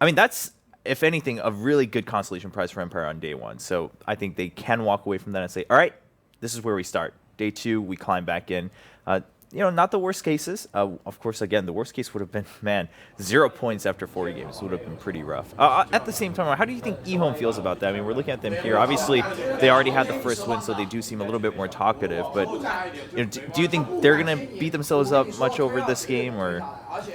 I mean, that's, if anything, a really good consolation prize for Empire on day 1. So I think they can walk away from that and say, all right, this is where we start. Day 2, we climb back in. You know, not the worst cases. Of course, again, the worst case would have been, man, 0 points after 40 games. It would have been pretty rough. At the same time, how do you think Ehome feels about that? I mean, we're looking at them here. Obviously, they already had the first win, so they do seem a little bit more talkative. But you know, do you think they're going to beat themselves up much over this game, or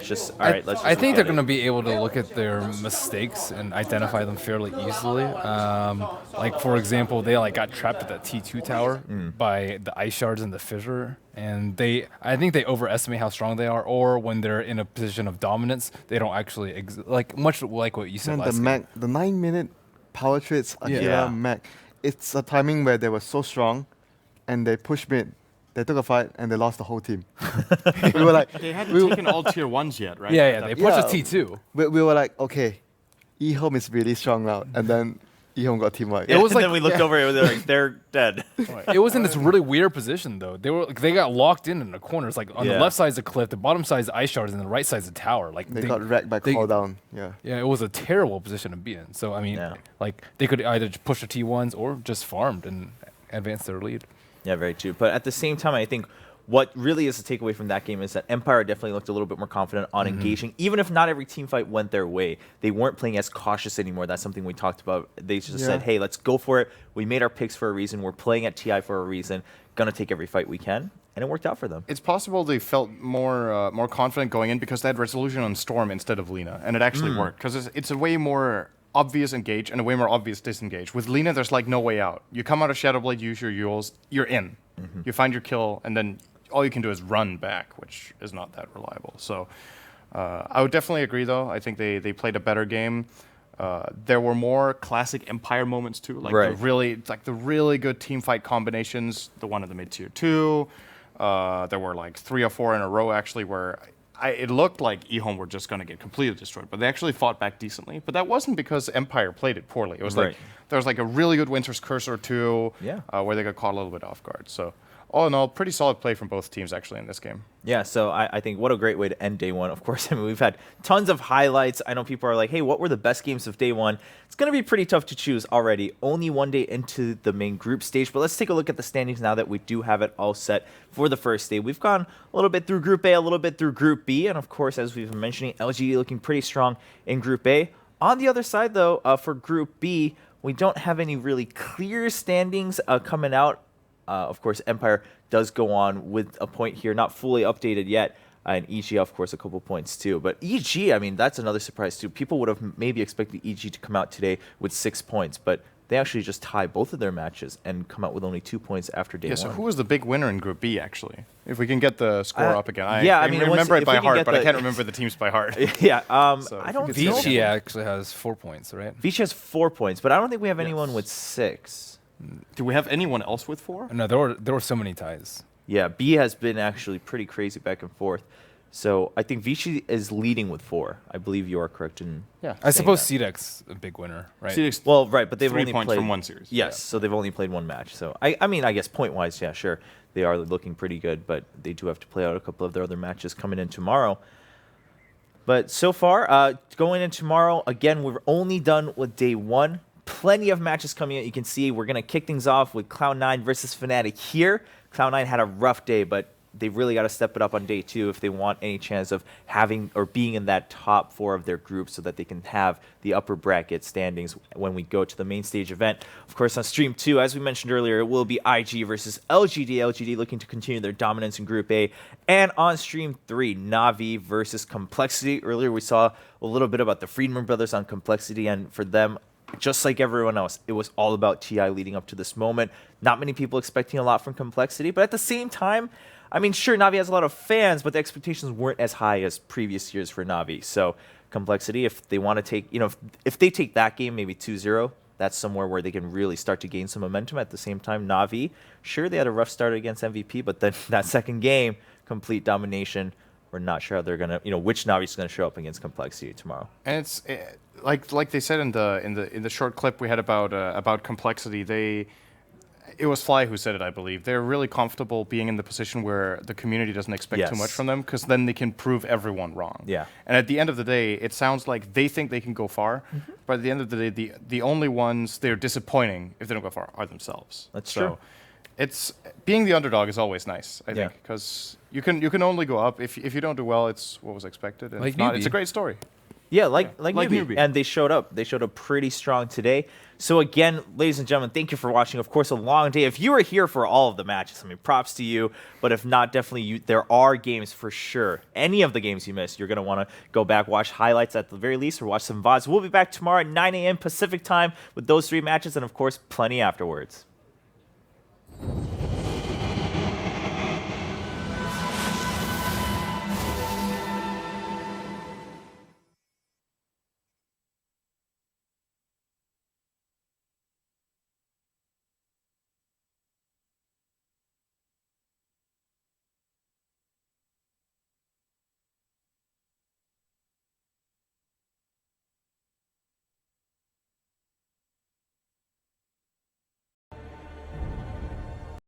just, all right, let's just I think they're going to be able to look at their mistakes and identify them fairly easily. Like, for example, they got trapped at that T2 tower by the ice shards and the fissure. And I think they overestimate how strong they are, or when they're in a position of dominance, they don't actually, much like what you said last game. The 9-minute power trades, Akira, Mac, it's a timing where they were so strong, and they pushed mid. They took a fight, and they lost the whole team. We were like... They hadn't taken all tier 1s yet, right? Yeah, they pushed a T2. We were like, okay, Ehome is really strong now, and then Ehome got team wiped. It was like, then we looked over and they're dead. It was in this really weird position though. They got locked in the corners. Like on the left side is the cliff, the bottom side is the ice shards, and the right side is the tower. Like they got wrecked by call down. Yeah, it was a terrible position to be in. So I mean, like they could either just push the T1s or just farmed and advance their lead. Yeah, very true. But at the same time, I think what really is the takeaway from that game is that Empire definitely looked a little bit more confident on engaging. Even if not every team fight went their way, they weren't playing as cautious anymore. That's something we talked about. They just said, hey, let's go for it. We made our picks for a reason. We're playing at TI for a reason. Going to take every fight we can. And it worked out for them. It's possible they felt more confident going in because they had resolution on Storm instead of Lina. And it actually worked. Because it's a way more obvious engage and a way more obvious disengage. With Lina, there's like no way out. You come out of Shadowblade, use your Yules, you're in. You find your kill, and then all you can do is run back, which is not that reliable. So I would definitely agree, though. I think they played a better game. There were more classic Empire moments too, like the really good team fight combinations. The one in the mid tier 2. There were like 3 or 4 in a row actually where it looked like Ehome were just going to get completely destroyed, but they actually fought back decently. But that wasn't because Empire played it poorly. It was like there was like a really good Winter's Curse or 2 where they got caught a little bit off guard. So all in all, pretty solid play from both teams actually in this game. Yeah, so I think what a great way to end day one. Of course, I mean, we've had tons of highlights. I know people are like, hey, what were the best games of day one? It's going to be pretty tough to choose already. Only one day into the main group stage, but let's take a look at the standings now that we do have it all set for the first day. We've gone a little bit through Group A, a little bit through Group B, and of course, as we've been mentioning, LGD looking pretty strong in Group A. On the other side, though, for Group B, we don't have any really clear standings coming out. Of course, Empire does go on with a point here, not fully updated yet. And EG, of course, a couple points too. But EG, I mean, that's another surprise too. People would have maybe expected EG to come out today with 6 points, but they actually just tie both of their matches and come out with only 2 points after day one. So who was the big winner in Group B, actually? If we can get the score up again. I mean, remember it by heart, but I can't remember the teams by heart. Yeah, so I don't think Vici actually has 4 points, right? Vici has 4 points, but I don't think we have anyone with 6. Do we have anyone else with 4? No, there were so many ties. Yeah, B has been actually pretty crazy back and forth. So I think Vici is leading with 4. I believe you are correct in I suppose CDEC's a big winner, right? CDEC's well, right, but they've 3 only points played from 1 series. Yes, so they've only played 1 match. So I mean, I guess point-wise, yeah, sure, they are looking pretty good, but they do have to play out a couple of their other matches coming in tomorrow. But so far, going in tomorrow, again, we're only done with day 1. Plenty of matches coming out. You can see we're going to kick things off with Cloud9 versus Fnatic here. Cloud9 had a rough day, but they've really got to step it up on day 2 if they want any chance of having or being in that top 4 of their group so that they can have the upper bracket standings when we go to the main stage event. Of course, on Stream 2, as we mentioned earlier, it will be IG versus LGD. LGD looking to continue their dominance in Group A. And on Stream 3, Na'Vi versus Complexity. Earlier, we saw a little bit about the Freeman brothers on Complexity, and for them, just like everyone else, it was all about TI leading up to this moment. Not many people expecting a lot from Complexity, but at the same time, I mean, sure, Na'Vi has a lot of fans, but the expectations weren't as high as previous years for Na'Vi. So Complexity, if they want to take, if they take that game maybe 2-0, that's somewhere where they can really start to gain some momentum. At the same time, Na'Vi, sure, they had a rough start against MVP, but then that second game, complete domination. We're not sure how they're gonna, which Na'Vi is gonna show up against Complexity tomorrow. And it's like they said in the short clip we had about Complexity. It was Fly who said it, I believe. They're really comfortable being in the position where the community doesn't expect too much from them, because then they can prove everyone wrong. Yeah. And at the end of the day, it sounds like they think they can go far, but at the end of the day, the only ones they're disappointing if they don't go far are themselves. That's true. It's being the underdog is always nice, I think, because you can only go up if you don't do well. It's what was expected, and if not, it's a great story. Yeah, like Newbie. And they showed up. They showed up pretty strong today. So again, ladies and gentlemen, thank you for watching. Of course, a long day. If you were here for all of the matches, I mean, props to you. But if not, definitely there are games for sure. Any of the games you missed, you're going to want to go back, watch highlights at the very least, or watch some VODs. We'll be back tomorrow at 9 a.m. Pacific time with those 3 matches, and of course, plenty afterwards.